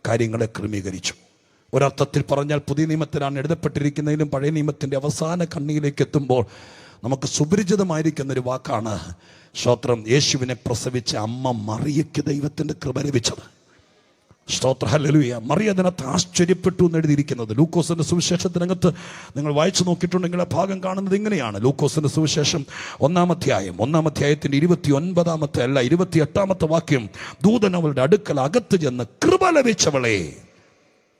കാര്യങ്ങളെ ക്രമീകരിച്ചു. ഒരർത്ഥത്തിൽ പറഞ്ഞാൽ പുതിയ നിയമത്തിലാണ് എഴുതപ്പെട്ടിരിക്കുന്നതിലും പഴയ നിയമത്തിൻ്റെ അവസാന കണ്ണിയിലേക്ക് എത്തുമ്പോൾ നമുക്ക് സുപരിചിതമായിരിക്കുന്നൊരു വാക്കാണ് സ്തോത്രം, യേശുവിനെ പ്രസവിച്ച അമ്മ മറിയയ്ക്ക് ദൈവത്തിൻ്റെ കൃപ ലഭിച്ചത്. സ്തോത്രം, ഹല്ലേലൂയ. മറിയ അതിനകത്ത് ആശ്ചര്യപ്പെട്ടു എന്ന് എഴുതിയിരിക്കുന്നത്. ലൂക്കോസിന്റെ സുവിശേഷത്തിനകത്ത് നിങ്ങൾ വായിച്ചു നോക്കിയിട്ടുണ്ടെങ്കിൽ ആ ഭാഗം കാണുന്നത് ഇങ്ങനെയാണ്. ലൂക്കോസിന്റെ സുവിശേഷം 1-ാം അധ്യായത്തിന്റെ 28-ാമത്തെ വാക്യം. ദൂതൻ അവളുടെ അടുക്കൽ അകത്ത് ചെന്ന്, കൃപ ലഭിച്ചവളെ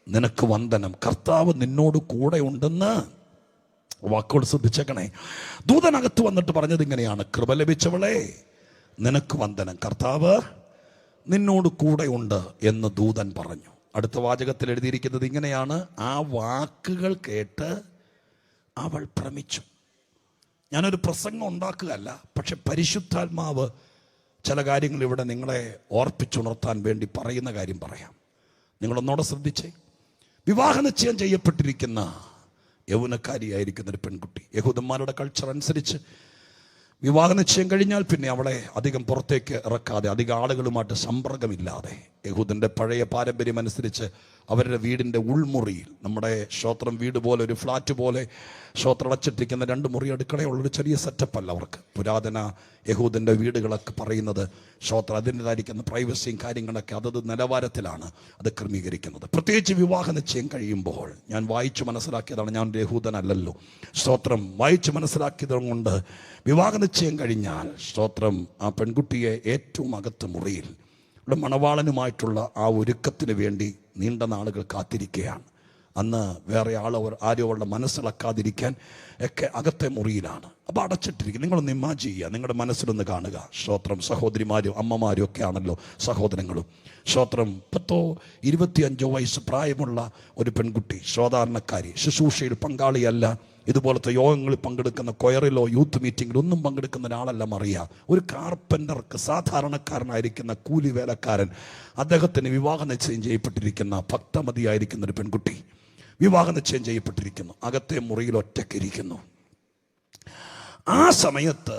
നിനക്ക് വന്ദനം, കർത്താവ് നിന്നോട് കൂടെ ഉണ്ടെന്ന്. വാക്കോട് ശ്രദ്ധിച്ചേക്കണേ. ദൂതനകത്ത് വന്നിട്ട് പറഞ്ഞത് ഇങ്ങനെയാണ്, കൃപ ലഭിച്ചവളെ നിനക്ക് വന്ദനം, കർത്താവ് നിന്നോട് കൂടെ ഉണ്ട് എന്ന് ദൂതൻ പറഞ്ഞു. അടുത്ത വാചകത്തിൽ എഴുതിയിരിക്കുന്നത് ഇങ്ങനെയാണ്, ആ വാക്കുകൾ കേട്ട് അവൾ ഭ്രമിച്ചു. ഞാനൊരു പ്രസംഗം ഉണ്ടാക്കുകയല്ല, പക്ഷെ പരിശുദ്ധാത്മാവ് ചില കാര്യങ്ങൾ ഇവിടെ നിങ്ങളെ ഓർപ്പിച്ചുണർത്താൻ വേണ്ടി പറയുന്ന കാര്യം പറയാം. നിങ്ങളൊന്നോടെ ശ്രദ്ധിച്ചേ. വിവാഹ നിശ്ചയം ചെയ്യപ്പെട്ടിരിക്കുന്ന യൗവനക്കാരിയായിരിക്കുന്നൊരു പെൺകുട്ടി. യഹൂദന്മാരുടെ കൾച്ചർ അനുസരിച്ച് വിവാഹ നിശ്ചയം കഴിഞ്ഞാൽ പിന്നെ അവളെ അധികം പുറത്തേക്ക് ഇറക്കാതെ, അധികം ആളുകളുമായിട്ട് സമ്പർക്കമില്ലാതെ, യഹൂദൻ്റെ പഴയ പാരമ്പര്യം അനുസരിച്ച് അവരുടെ വീടിൻ്റെ ഉൾമുറിയിൽ, നമ്മുടെ ശ്രോത്രം വീട് പോലെ ഒരു ഫ്ലാറ്റ് പോലെ ശ്രോത്രം അടച്ചിട്ടിരിക്കുന്ന 2 മുറി അടുക്കളയുള്ളൊരു ചെറിയ സെറ്റപ്പല്ല അവർക്ക്. പുരാതന യഹൂദൻ്റെ വീടുകളൊക്കെ പറയുന്നത് ശ്രോത്രം അതിൻ്റെതായിരിക്കുന്ന പ്രൈവസിയും കാര്യങ്ങളൊക്കെ അതത് നിലവാരത്തിലാണ് അത് ക്രമീകരിക്കുന്നത്. പ്രത്യേകിച്ച് വിവാഹ നിശ്ചയം കഴിയുമ്പോൾ ഞാൻ വായിച്ചു മനസ്സിലാക്കിയതാണ്, ഞാൻ യഹൂദനല്ലല്ലോ. സ്തോത്രം, വായിച്ചു മനസ്സിലാക്കിയത് കൊണ്ട് വിവാഹ നിശ്ചയം കഴിഞ്ഞാൽ സ്തോത്രം ആ പെൺകുട്ടിയെ ഏറ്റവും അകത്ത് മുറിയിൽ മണവാളനുമായിട്ടുള്ള ആ ഒരുക്കത്തിന് വേണ്ടി നീണ്ട നാളുകൾ കാത്തിരിക്കുകയാണ്. അന്ന് വേറെ ആരും അവളുടെ മനസ്സിളക്കാതിരിക്കാൻ ഒക്കെ അകത്തെ മുറിയിലാണ്. അപ്പോൾ അടച്ചിട്ടിരിക്കും. നിങ്ങളൊന്ന് ഇമാജിൻ ചെയ്യുക, നിങ്ങളുടെ മനസ്സിലൊന്ന് കാണുക. സ്തോത്രം, സഹോദരിമാരും അമ്മമാരും ഒക്കെ ആണല്ലോ സഹോദരങ്ങളും. സ്തോത്രം, 10-25 വയസ്സ് പ്രായമുള്ള ഒരു പെൺകുട്ടി, സാധാരണക്കാരി, ശുശ്രൂഷയിൽ പങ്കാളിയല്ല, ഇതുപോലത്തെ യോഗങ്ങളിൽ പങ്കെടുക്കുന്ന, കൊയറിലോ യൂത്ത് മീറ്റിങ്ങിലോ ഒന്നും പങ്കെടുക്കുന്ന ഒരാളല്ല മറിയ. ഒരു കാർപ്പൻ്റർക്ക്, സാധാരണക്കാരനായിരിക്കുന്ന കൂലി വേലക്കാരൻ, അദ്ദേഹത്തിന് വിവാഹ നിശ്ചയം ചെയ്യപ്പെട്ടിരിക്കുന്ന ഭക്തമതിയായിരിക്കുന്ന ഒരു പെൺകുട്ടി വിവാഹ നിശ്ചയം ചെയ്യപ്പെട്ടിരിക്കുന്നു. അകത്തെ മുറിയിൽ ഒറ്റയ്ക്കിരിക്കുന്നു. ആ സമയത്ത്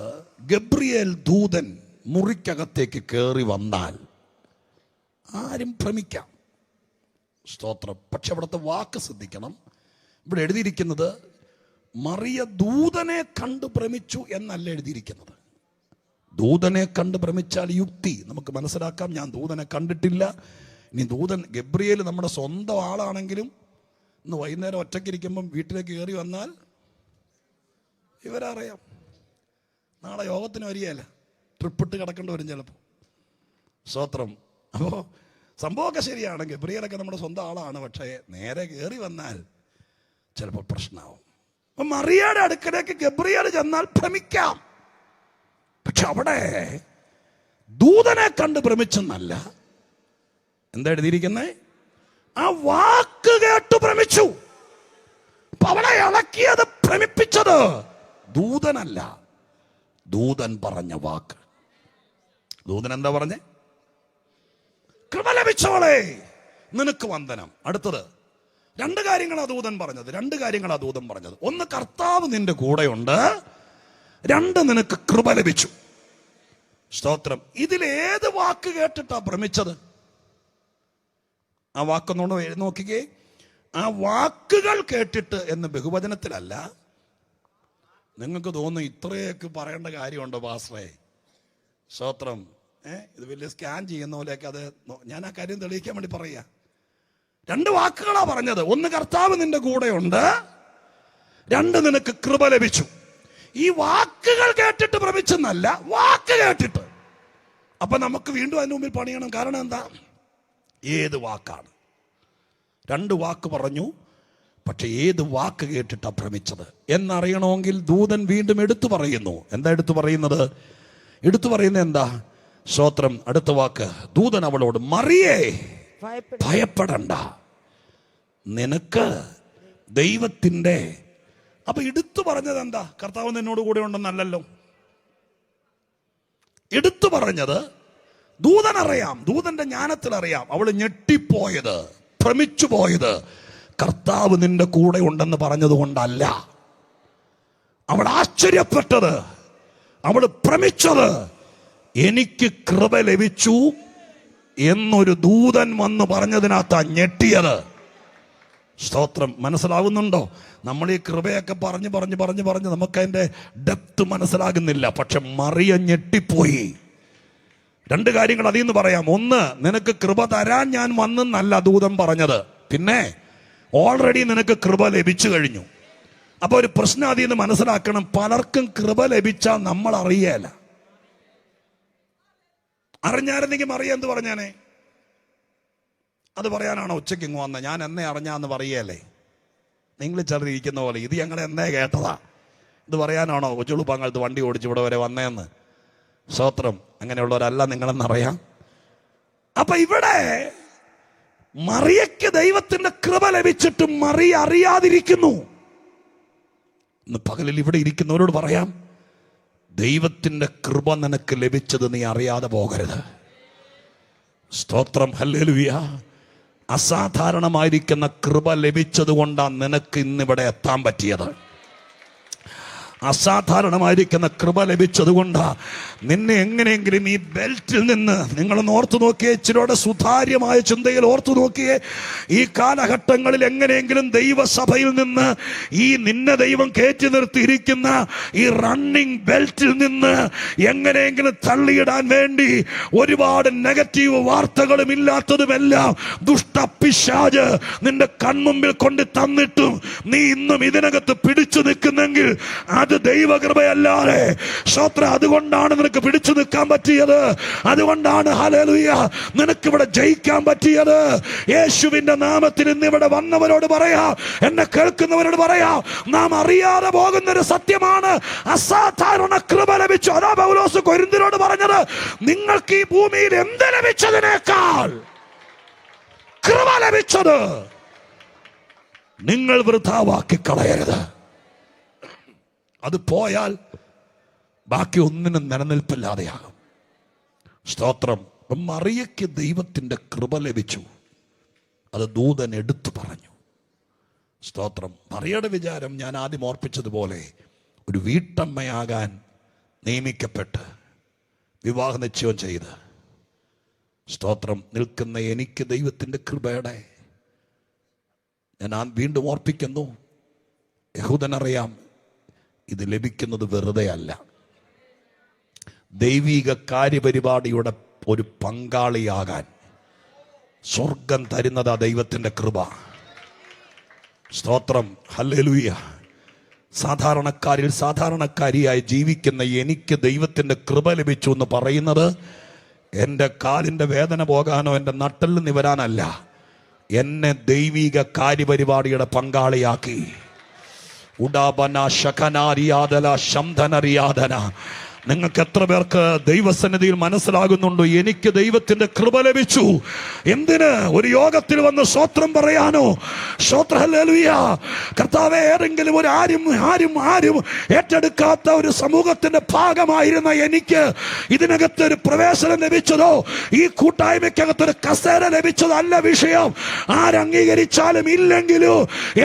ഗബ്രിയേൽ ദൂതൻ മുറിക്കകത്തേക്ക് കയറി വന്നാൽ ആരും ഭ്രമിക്കാം. സ്തോത്രം. പക്ഷെ അവിടുത്തെ വാക്ക് ശ്രദ്ധിക്കണം. ഇവിടെ എഴുതിയിരിക്കുന്നത് മറിയ ദൂതനെ കണ്ട് ഭ്രമിച്ചു എന്നല്ല എഴുതിയിരിക്കുന്നത്. ദൂതനെ കണ്ട് ഭ്രമിച്ചാൽ യുക്തി നമുക്ക് മനസ്സിലാക്കാം. ഞാൻ ദൂതനെ കണ്ടിട്ടില്ല. ഇനി ദൂതൻ ഗബ്രിയേൽ നമ്മുടെ സ്വന്തം ആളാണെങ്കിലും ഇന്ന് വൈകുന്നേരം ഒറ്റയ്ക്കിരിക്കുമ്പം വീട്ടിലേക്ക് കയറി വന്നാൽ ഇവരറിയാം, നാളെ യോഗത്തിന് വരികയല്ല, ട്രിപ്പിട്ട് കിടക്കേണ്ടി വരും ചിലപ്പോൾ. സ്തോത്രം. അപ്പോൾ സംഭവമൊക്കെ ശരിയാണ്, ഗബ്രിയേലൊക്കെ നമ്മുടെ സ്വന്തം ആളാണ്. പക്ഷേ നേരെ കയറി വന്നാൽ ചിലപ്പോൾ പ്രശ്നമാവും. അപ്പം മറിയയുടെ അടുക്കലേക്ക് ഗബ്രിയേൽ ചെന്നാൽ ഭ്രമിക്കാം. പക്ഷെ അവിടെ ദൂതനെ കണ്ട് ഭ്രമിച്ചെന്നല്ല. എന്താ എഴുതിയിരിക്കുന്നത്? ആ വാക്ക് കേട്ട് ഭ്രമിച്ചു. അവളെ ഇളക്കിയത്, ഭ്രമിപ്പിച്ചത് ദൂതനല്ല, ദൂതൻ പറഞ്ഞ വാക്ക്. ദൂതൻ എന്താ പറഞ്ഞേ? കൃപ ലഭിച്ചവളെ നിനക്ക് വന്ദനം. അടുത്തത് 2 കാര്യങ്ങളാ ദൂതൻ പറഞ്ഞത്. 1, കർത്താവ് നിന്റെ കൂടെയുണ്ട്. 2, നിനക്ക് കൃപ ലഭിച്ചു. സ്തോത്രം. ഇതിലേത് വാക്ക് കേട്ടിട്ടാ ഭ്രമിച്ചത്? ആ വാക്കൊന്നോട് നോക്കിക്കേ. ആ വാക്കുകൾ കേട്ടിട്ട് എന്ന് ബഹുവചനത്തിലല്ല. നിങ്ങൾക്ക് തോന്നുന്നു ഇത്രയൊക്കെ പറയേണ്ട കാര്യമുണ്ടോ പാസ്റ്ററേ? സ്തോത്രം. ഇത് വലിയ സ്കാൻ ചെയ്യുന്ന പോലെയൊക്കെ അത് ഞാൻ ആ കാര്യം തെളിയിക്കാൻ വേണ്ടി പറയുക. 2 വാക്കുകളാ പറഞ്ഞത്. 1, കർത്താവ് നിന്റെ കൂടെയുണ്ട്. 2, നിനക്ക് കൃപ ലഭിച്ചു. ഈ വാക്കുകൾ കേട്ടിട്ട് ഭ്രമിച്ചെന്നല്ല, വാക്ക് കേട്ടിട്ട്. അപ്പൊ നമുക്ക് വീണ്ടും അതിന് മുമ്പിൽ പണിയണം. കാരണം എന്താ? ഏത് വാക്കാണ്? 2 വാക്ക് പറഞ്ഞു, പക്ഷെ ഏത് വാക്ക് കേട്ടിട്ടാ ഭ്രമിച്ചത് എന്നറിയണമെങ്കിൽ ദൂതൻ വീണ്ടും എടുത്തു പറയുന്നു. എന്താ എടുത്തു പറയുന്നത്? എന്താ? സ്തോത്രം. അടുത്ത വാക്ക്, ദൂതൻ അവളോട്, മറിയേ ഭയപ്പെടണ്ട, നിനക്ക് ദൈവത്തിൻ്റെ. അപ്പൊ എടുത്തു പറഞ്ഞത് എന്താ? കർത്താവ് നിന്നോട് കൂടെ ഉണ്ടെന്നല്ലല്ലോ. എടുത്തു പറഞ്ഞത് ദൂതനറിയാം, ദൂതന്റെ ജ്ഞാനത്തിൽ അറിയാം. അവള് ഞെട്ടിപ്പോയത്, ഭ്രമിച്ചു പോയത് കർത്താവ് നിന്റെ കൂടെ ഉണ്ടെന്ന് പറഞ്ഞത് കൊണ്ടല്ല. അവൾ ആശ്ചര്യപ്പെട്ടത്, അവൾ ഭ്രമിച്ചത്, എനിക്ക് കൃപ ലഭിച്ചു എന്നൊരു ദൂതൻ വന്ന് പറഞ്ഞതിനകത്താ ഞെട്ടിയത്. സ്തോത്രം. മനസ്സിലാവുന്നുണ്ടോ? നമ്മൾ ഈ കൃപയൊക്കെ പറഞ്ഞ് നമുക്കതിൻ്റെ ഡെപ്ത് മനസ്സിലാകുന്നില്ല. പക്ഷെ മറിയ ഞെട്ടിപ്പോയി. 2 കാര്യങ്ങൾ അതിൽ നിന്ന് പറയാം. 1, നിനക്ക് കൃപ തരാൻ ഞാൻ വന്നെന്നല്ല ദൂതൻ പറഞ്ഞത്. പിന്നെ ഓൾറെഡി നിനക്ക് കൃപ ലഭിച്ചു കഴിഞ്ഞു. അപ്പൊ ഒരു പ്രശ്നം അതിൽ നിന്ന് മനസ്സിലാക്കണം. പലർക്കും കൃപ ലഭിച്ചാൽ നമ്മൾ അറിയേല. അറിഞ്ഞായിരുന്നെങ്കിൽ മറിയ എന്ത് പറഞ്ഞാനേ? അത് പറയാനാണോ ഉച്ചയ്ക്ക് ഇങ്ങ് വന്നത്? ഞാൻ എന്നെ അറിഞ്ഞാന്ന് പറയല്ലേ? നിങ്ങൾ ചെറിയിരിക്കുന്ന പോലെ ഇത് ഞങ്ങൾ എന്നേ കേട്ടതാ. ഇത് പറയാനാണോ കൊച്ചുളുപ്പാങ്ങാലത്ത് വണ്ടി ഓടിച്ച് ഇവിടെ വരെ വന്നേന്ന്? സ്തോത്രം. അങ്ങനെയുള്ളവരല്ല നിങ്ങളെന്നറിയാം. അപ്പൊ ഇവിടെ മറിയയ്ക്ക് ദൈവത്തിന്റെ കൃപ ലഭിച്ചിട്ടും മറിയ അറിയാതിരിക്കുന്നു. ഇന്ന് പകലിൽ ഇവിടെ ഇരിക്കുന്നവരോട് പറയാം, ദൈവത്തിന്റെ കൃപ നിനക്ക് ലഭിച്ചത് നീ അറിയാതെ പോകരുത്. സ്തോത്രം. ഹല്ലേലൂയ. അസാധാരണമായിരിക്കുന്ന കൃപ ലഭിച്ചത് കൊണ്ടാണ് നിനക്ക് ഇന്നിവിടെ എത്താൻ പറ്റിയത്. അസാധാരണമായിരിക്കുന്ന കൃപ ലഭിച്ചതുകൊണ്ടാ നിന്നെ എങ്ങനെയെങ്കിലും ഈ ബെൽറ്റിൽ നിന്ന്, നിങ്ങളൊന്ന് ഓർത്തു നോക്കിയേ, ഇച്ചിരിയുടെ സുതാര്യമായ ചിന്തയിൽ ഓർത്തു നോക്കിയേ, ഈ കാലഘട്ടങ്ങളിൽ എങ്ങനെയെങ്കിലും ദൈവസഭയിൽ നിന്ന് ഈ നിന്നെ ദൈവം കയറ്റി നിർത്തിയിരിക്കുന്ന ഈ റണ്ണിങ് ബെൽറ്റിൽ നിന്ന് എങ്ങനെയെങ്കിലും തള്ളിയിടാൻ വേണ്ടി ഒരുപാട് നെഗറ്റീവ് വാർത്തകളും ഇല്ലാത്തതുമെല്ലാം ദുഷ്ടപിശാച് നിന്റെ കൺമുമ്പിൽ കൊണ്ട് തന്നിട്ടും നീ ഇന്നും ഇതിനകത്ത് പിടിച്ചു നിൽക്കുന്നെങ്കിൽ അത് ദൈവകൃപയല്ലാതെ സ്തോത്രം. അതുകൊണ്ടാണ് നിനക്ക് പിടിച്ചു നിൽക്കാൻ പറ്റിയത്. അതുകൊണ്ടാണ് ഹല്ലേലൂയ നിനക്കിവിടെ ജയിക്കാൻ പറ്റിയത്. യേശുവിന്റെ നാമത്തിൽ ഇന്നിവിടെ വന്നവരോട് പറയാ, എന്നെ കേൾക്കുന്നവരോട് പറയാ, നാം അറിയാതെ പോകുന്നൊരു സത്യമാണ് അസാധാരണ കൃപ ലഭിച്ചു. അതാ പൗലോസ് കൊരിന്ത്യരോട് പറഞ്ഞത്, നിങ്ങൾക്ക് ഈ ഭൂമിയിൽ എന്ത് ലഭിച്ചതിനേക്കാൾ കൃപ ലഭിച്ചത് നിങ്ങൾ വൃഥാവാക്കി കളയരുത്. അത് പോയാൽ ബാക്കി ഒന്നിനും നിലനിൽപ്പില്ലാതെയാകും. സ്തോത്രം. മറിയയ്ക്ക് ദൈവത്തിൻ്റെ കൃപ ലഭിച്ചു. അത് ദൂതൻ എടുത്തു പറഞ്ഞു. സ്തോത്രം. മറിയയുടെ വിചാരം ഞാൻ ആദ്യം ഓർപ്പിച്ചതുപോലെ ഒരു വീട്ടമ്മയാകാൻ നിയമിക്കപ്പെട്ട് വിവാഹ നിശ്ചയം ചെയ്ത് സ്തോത്രം നിൽക്കുന്ന എനിക്ക് ദൈവത്തിൻ്റെ കൃപയുടെ, ഞാൻ വീണ്ടും ഓർപ്പിക്കുന്നു, യഹൂദനറിയാം ഇത് ലഭിക്കുന്നത് വെറുതെ അല്ല. ദൈവിക കാര്യപരിപാടിയുടെ ഒരു പങ്കാളിയാകാൻ സ്വർഗം തരുന്നതാ ദൈവത്തിൻ്റെ കൃപ. സ്തോത്രം. ഹല്ലേലൂയ. സാധാരണക്കാരിൽ സാധാരണക്കാരിയായി ജീവിക്കുന്ന എനിക്ക് ദൈവത്തിൻ്റെ കൃപ ലഭിച്ചു എന്ന് പറയുന്നത് എൻ്റെ കാലിൻ്റെ വേദന പോകാനോ എൻ്റെ നട്ടെല്ല് നിവരാനല്ല, എന്നെ ദൈവിക കാര്യപരിപാടിയുടെ പങ്കാളിയാക്കി. ഉടാബന ശകനാരിയാദല ശംധനറിയാദന. നിങ്ങൾക്ക് എത്ര പേർക്ക് ദൈവസന്നിധിയിൽ മനസ്സിലാകുന്നുണ്ടോ എനിക്ക് ദൈവത്തിന്റെ കൃപ ലഭിച്ചു? എന്തിന്? ഒരു യോഗത്തിൽ വന്ന് സ്തോത്രം പറയാനോ? സ്തോത്രം. ഹല്ലേലൂയ. കർത്താവേ, ഏതെങ്കിലും ഒരു ആരും ഏറ്റെടുക്കാത്ത ഒരു സമൂഹത്തിന്റെ ഭാഗമായിരുന്ന എനിക്ക് ഇതിനകത്ത് ഒരു പ്രവേശനം ലഭിച്ചതോ ഈ കൂട്ടായ്മയ്ക്കകത്തൊരു കസേര ലഭിച്ചതോ അല്ല വിഷയം. ആരംഗീകരിച്ചാലും ഇല്ലെങ്കിലും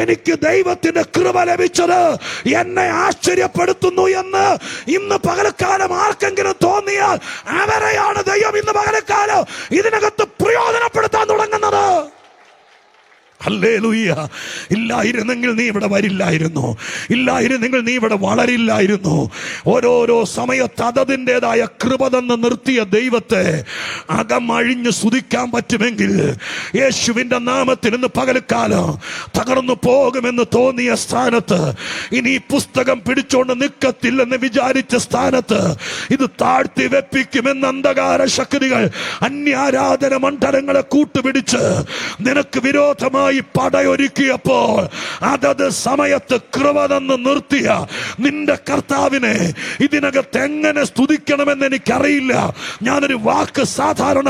എനിക്ക് ദൈവത്തിന്റെ കൃപ ലഭിച്ചത് എന്നെ ആശ്ചര്യപ്പെടുത്തുന്നു എന്ന് ഇന്ന് പകൽക്കാലം ആർക്കെങ്കിലും തോന്നിയാൽ അവരെയാണ് ദൈവം ഇന്ന് പകൽക്കാലം ഇതിനകത്ത് പ്രയോജനപ്പെടുത്താൻ തുടങ്ങുന്നത്. ഹല്ലേലൂയ. ഇല്ലായിരുന്നെങ്കിൽ നീ ഇവിടെ വരില്ലായിരുന്നു. ഇല്ലായിരുന്നെങ്കിൽ നീ ഇവിടെ വളരില്ലായിരുന്നു. ഓരോരോ സമയത്ത് അതതിൻ്റെതായ കൃപ തന്ന് നിർത്തിയ ദൈവത്തെ അകമഴിഞ്ഞ് സ്തുതിക്കാൻ പറ്റുമെങ്കിൽ യേശുവിൻ്റെ നാമത്തിൽ ഇന്ന് പകൽക്കാലം തകർന്നു പോകുമെന്ന് തോന്നിയ സ്ഥാനത്ത്, ഇനി ഈ പുസ്തകം പിടിച്ചോണ്ട് നിൽക്കത്തില്ലെന്ന് വിചാരിച്ച സ്ഥാനത്ത് ഇത് താഴ്ത്തി വെപ്പിക്കുമെന്ന് അന്ധകാര ശക്തികൾ, അന്യാരാധന മണ്ഡലങ്ങളെ കൂട്ടുപിടിച്ച് നിനക്ക് വിരോധമായി പടയൊരുക്കിയപ്പോൾ അതത് സമയത്ത് കൃപ തന്ന് നിർത്തിയ നിന്റെ കർത്താവിനെ ഇതിനകത്ത് എങ്ങനെ സ്തുതിക്കണമെന്ന് എനിക്കറിയില്ല. ഞാനൊരു വാക്ക് സാധാരണ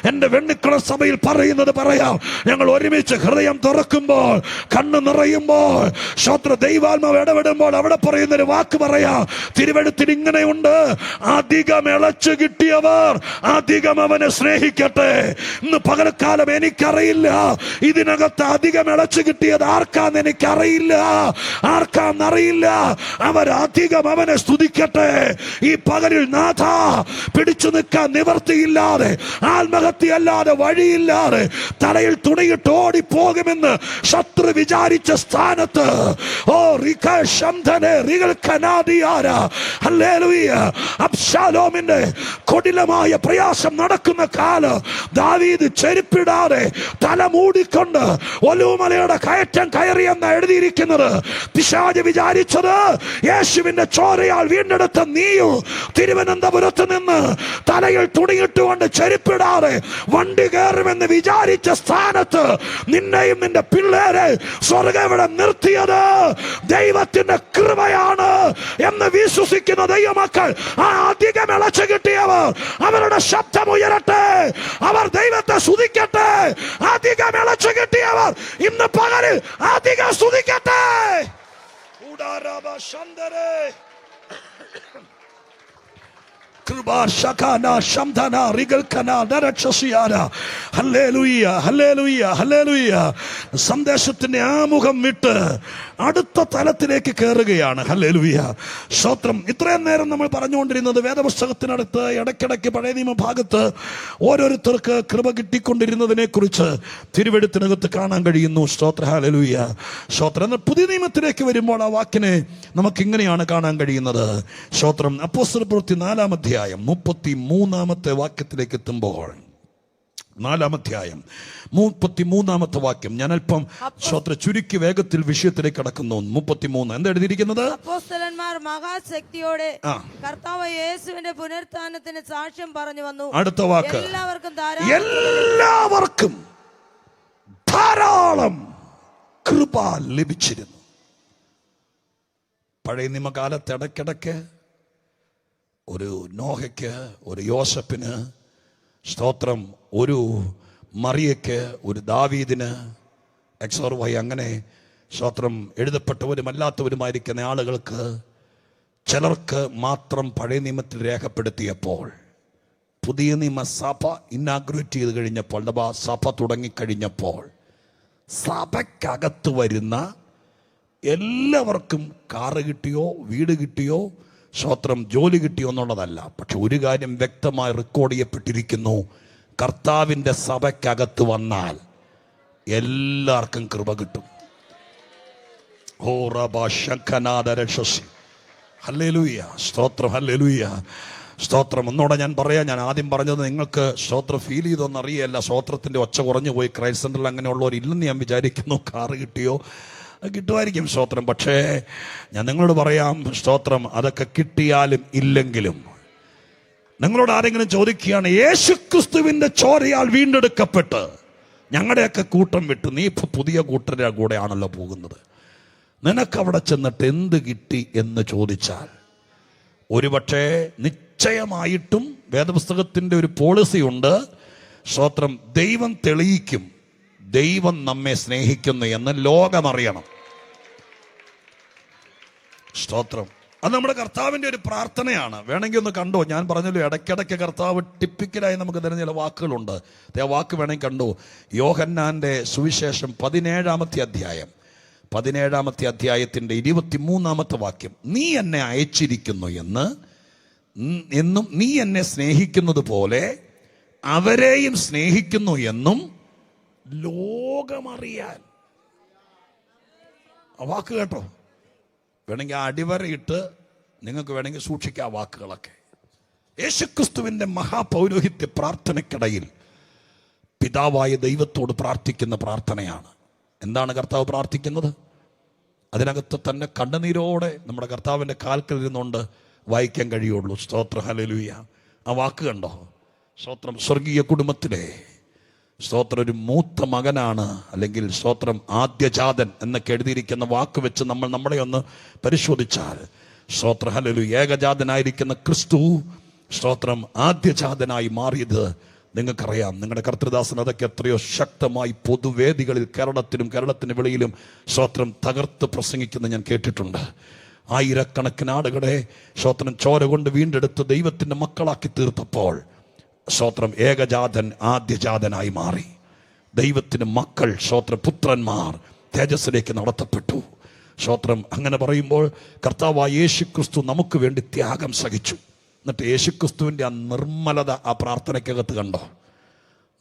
എൻ്റെ വെണ്ണിക്കുള സഭയിൽ പറയുന്നത് പറയാം. ഞങ്ങൾ ഒരുമിച്ച് ഹൃദയം തുറക്കുമ്പോൾ, കണ്ണ് നിറയുമ്പോൾ, ശ്രോത്ര ദൈവാത്മാവ് ഇടപെടുമ്പോൾ അവിടെ പറയുന്നൊരു വാക്ക് പറയാം. തിരുവെഴുത്തിൽ ഇങ്ങനെയുണ്ട്, അധികം ഇളച്ചു കിട്ടിയവർ അധികം അവനെ സ്നേഹിക്കട്ടെ. ഇന്ന് പകൽക്കാലം എനിക്കറിയില്ല ഇതിനകത്ത് അധികം ഇളച്ചു കിട്ടിയത് ആർക്കാന്ന് എനിക്കറിയില്ല, ആർക്കാന്നറിയില്ല. അവരധികം അവനെ സ്തുതിക്കട്ടെ. ഈ പകലിൽ നാഥ, പിടിച്ചു നിൽക്കാൻ നിവർത്തിയില്ലാതെ, ആത്മഹത്യയല്ലാതെ വഴിയില്ലാതെ തലയിൽ തുണിയിട്ട് ഓടിപ്പോകുമെന്ന് ശത്രു വിചാരിച്ച സ്ഥാനത്ത് അബ്ശാലോമിന്റെ കൊടിലമായ പ്രയാസം നടക്കുന്ന കാലം ദാവീദ് ചെരുപ്പിടാതെ തല മൂടിക്കൊണ്ട് ഒലൂമലയുടെ കയറ്റം കയറിയെന്ന് എഴുതിയിരിക്കുന്നത്. പിശാച് വിചാരിച്ചത് യേശുവിന്റെ ചോരയാൽ വീണ്ടെടുത്ത നീയു തിരുവനന്തപുരത്ത് നിന്ന് തലയിൽ തുണിയിട്ടുകൊണ്ട് ചെരുപ്പിടാതെ വണ്ടി കയറുമെന്ന് വിചാരിച്ച സ്ഥാനത്ത് നിന്നെയും നിന്റെ പിള്ളേരെ സ്വർഗ്ഗം ഇവിടെ നിർത്തിയത് ദൈവത്തിന്റെ കൃപയാണ് എന്ന് വിശ്വസിക്കുന്ന ദൈവമക്കൾ, ആ അധികം ഇളച്ചു കിട്ടിയവർ അവരുടെ ശബ്ദം ഉയരട്ടെ, അവർ ദൈവത്തെ സ്തുതിക്കട്ടെ. അധികം ഇളച്ചു കിട്ടിയവർ ഇന്ന് പകലിൽ അധികം സ്തുതിക്കട്ടെ. സന്ദേശത്തിന്റെ ആമുഖം വിട്ട് അടുത്ത തലത്തിലേക്ക് കയറുകയാണ്. ഹല്ലേലൂയ, സ്തോത്രം. ഇത്രയും നേരം നമ്മൾ പറഞ്ഞുകൊണ്ടിരുന്നത് വേദപുസ്തകത്തിനടുത്ത് ഇടയ്ക്കിടയ്ക്ക് പഴയ നിയമ ഭാഗത്ത് ഓരോരുത്തർക്ക് കൃപ കിട്ടിക്കൊണ്ടിരുന്നതിനെ കുറിച്ച് തിരുവെഴുത്തിനകത്ത് കാണാൻ കഴിയുന്നു. സ്തോത്ര, ഹല്ലേലൂയ, സ്തോത്രം. എന്നാൽ പുതിയ നിയമത്തിലേക്ക് വരുമ്പോൾ ആ വാക്കിനെ നമുക്ക് ഇങ്ങനെയാണ് കാണാൻ കഴിയുന്നത്. സ്തോത്രം. അപ്പോസ്തലപ്രവൃത്തി 4-ാം അധ്യായം 33-ാമത്തെ വാക്യത്തിലേക്ക് എത്തുമ്പോൾ, 4-ാം അധ്യായം 33-ാമത്തെ വാക്യം, ഞാൻ അല്പം സ്തോത്ര ചുരുക്കി വേഗത്തിൽ വിഷയത്തിലേക്ക് കടക്കുന്നു. 33 എന്താ എഴുതിയിരിക്കുന്നത്? അപ്പോസ്തലന്മാർ മഹാശക്തിയോടെ കർത്താവ് യേശുവിന്റെ പുനരുത്ഥാനത്തിന് സാക്ഷ്യം പറഞ്ഞു വന്നു. അടുത്ത വാക്ക്, എല്ലാവർക്കും ധാരാളം കൃപ ലഭിച്ചിരുന്നു. പഴയ നിയമകാലത്ത് ഇടയ്ക്കിടയ്ക്ക് ഒരു നോഹയ്ക്ക്, ഒരു യോസഫിന്, സ്തോത്രം, ഒരു മറിയയ്ക്ക്, ഒരു ദാവീദിന്, XY അങ്ങനെ സ്തോത്രം എഴുതപ്പെട്ടവരും അല്ലാത്തവരുമായിരിക്കുന്ന ആളുകൾക്ക് ചിലർക്ക് മാത്രം പഴയ നിയമത്തിൽ രേഖപ്പെടുത്തിയപ്പോൾ, പുതിയ നിയമസഭ ഇന്നാഗ്രേറ്റ് ചെയ്ത് കഴിഞ്ഞപ്പോൾ, സഭ തുടങ്ങിക്കഴിഞ്ഞപ്പോൾ സഭയ്ക്കകത്ത് വരുന്ന എല്ലാവർക്കും കാറ് കിട്ടിയോ, വീട് കിട്ടിയോ, സ്തോത്രം, ജോലി കിട്ടിയോ എന്നുള്ളതല്ല. പക്ഷെ ഒരു കാര്യം വ്യക്തമായി റെക്കോർഡ് ചെയ്യപ്പെട്ടിരിക്കുന്നു: കർത്താവിൻ്റെ സഭയ്ക്കകത്ത് വന്നാൽ എല്ലാവർക്കും കൃപ കിട്ടും. ഓ റബാ ശംഖനാദ രക്ഷസി. ഹല്ലേലൂയ, സ്തോത്രം, ഹല്ലേലൂയ, സ്തോത്രം. ഒന്നോടെ ഞാൻ പറയാം, ഞാൻ ആദ്യം പറഞ്ഞത് നിങ്ങൾക്ക് സ്തോത്രം ഫീൽ ചെയ്തോന്നറിയല്ല. സ്തോത്രത്തിൻ്റെ ഒച്ച കുറഞ്ഞു പോയി. ക്രൈസ്റ്റ് സെൻ്ററിൽ അങ്ങനെയുള്ളവരില്ലെന്ന് ഞാൻ വിചാരിക്കുന്നു. കാറ് കിട്ടിയോ? കിട്ടുമായിരിക്കും, സ്തോത്രം. പക്ഷേ ഞാൻ നിങ്ങളോട് പറയാം, സ്തോത്രം, അതൊക്കെ കിട്ടിയാലും ഇല്ലെങ്കിലും നിങ്ങളോട് ആരെങ്കിലും ചോദിക്കുകയാണ്, യേശുക്രിസ്തുവിന്റെ ചോരയാൽ വീണ്ടെടുക്കപ്പെട്ട് ഞങ്ങളുടെയൊക്കെ കൂട്ടം വിട്ട് നീ ഇപ്പൊ പുതിയ കൂട്ടരുടെ കൂടെയാണല്ലോ പോകുന്നത്, നിനക്കവിടെ ചെന്നിട്ട് എന്ത് കിട്ടി എന്ന് ചോദിച്ചാൽ, ഒരുപക്ഷെ നിശ്ചയമായിട്ടും വേദപുസ്തകത്തിന്റെ ഒരു പോളിസി ഉണ്ട്. സ്തോത്രം, ദൈവം തെളിയിക്കും ദൈവം നമ്മെ സ്നേഹിക്കുന്നു എന്ന് ലോകമറിയണം. സ്തോത്രം. അത് നമ്മുടെ കർത്താവിൻ്റെ ഒരു പ്രാർത്ഥനയാണ്. വേണമെങ്കിൽ ഒന്ന് കണ്ടോ, ഞാൻ പറഞ്ഞല്ലോ ഇടയ്ക്കിടയ്ക്ക് കർത്താവ് ടിപ്പിക്കലായി നമുക്ക് തരുന്ന ചില വാക്കുകളുണ്ട്. ആ വാക്ക് വേണമെങ്കിൽ കണ്ടോ. യോഹന്നാന്റെ സുവിശേഷം 17-ാമത്തെ അധ്യായം 17-ാമത്തെ അധ്യായത്തിൻ്റെ 23-ാമത്തെ വാക്യം, നീ എന്നെ അയച്ചിരിക്കുന്നു എന്നും നീ എന്നെ സ്നേഹിക്കുന്നത് പോലെ അവരെയും സ്നേഹിക്കുന്നു എന്നും ലോകമറിയാൻ. ആ വാക്ക് കേട്ടോ. വേണമെങ്കിൽ അടിവരയിട്ട് നിങ്ങൾക്ക് വേണമെങ്കിൽ സൂക്ഷിക്കാം വാക്കുകളൊക്കെ. യേശുക്രിസ്തുവിന്റെ മഹാപൗരോഹിത്യ പ്രാർത്ഥനയ്ക്കിടയിൽ പിതാവായ ദൈവത്തോട് പ്രാർത്ഥിക്കുന്ന പ്രാർത്ഥനയാണ്. എന്താണ് കർത്താവ് പ്രാർത്ഥിക്കുന്നത്? അതിനകത്ത് തന്നെ കണ്ണുനീരോടെ നമ്മുടെ കർത്താവിൻ്റെ കാൽക്കൽ ഇരുന്നുകൊണ്ട് വായിക്കാൻ കഴിയുള്ളൂ. സ്തോത്ര, ഹല്ലേലൂയ. ആ വാക്ക് കണ്ടോ. സ്തോത്രം. സ്വർഗീയ കുടുംബത്തിലെ സ്തോത്രം ഒരു മൂത്ത മകനാണ്, അല്ലെങ്കിൽ സ്തോത്രം ആദ്യജാതൻ എന്നൊക്കെ എഴുതിയിരിക്കുന്ന വാക്ക് വെച്ച് നമ്മൾ നമ്മളെ ഒന്ന് പരിശോധിച്ചാൽ, സ്തോത്ര, ഹല്ലേലൂയ, ഏകജാതനായിരിക്കുന്ന ക്രിസ്തു സ്തോത്രം ആദ്യജാതനായി മാറിയത് നിങ്ങൾക്കറിയാം. നിങ്ങളുടെ കർത്തൃദാസൻ അതൊക്കെ എത്രയോ ശക്തമായി പൊതുവേദികളിൽ കേരളത്തിന് വെളിയിലും സ്തോത്രം തകർത്ത് പ്രസംഗിക്കുന്ന ഞാൻ കേട്ടിട്ടുണ്ട്. ആയിരക്കണക്കിന് ആളുകളെ സ്തോത്രം ചോര കൊണ്ട് വീണ്ടെടുത്ത് ദൈവത്തിൻ്റെ മക്കളാക്കി തീർത്തപ്പോൾ സ്തോത്രം ഏകജാതൻ ആദ്യജാതനായി മാറി. ദൈവത്തിന് മക്കൾ സ്തോത്ര പുത്രന്മാർ തേജസ്സിലേക്ക് നടത്തപ്പെട്ടു. സ്തോത്രം. അങ്ങനെ പറയുമ്പോൾ കർത്താവായ യേശുക്രിസ്തു നമുക്ക് വേണ്ടി ത്യാഗം സഹിച്ചു. എന്നിട്ട് യേശുക്രിസ്തുവിൻ്റെ ആ നിർമ്മലത ആ പ്രാർത്ഥനയ്ക്കകത്ത് കണ്ടോ.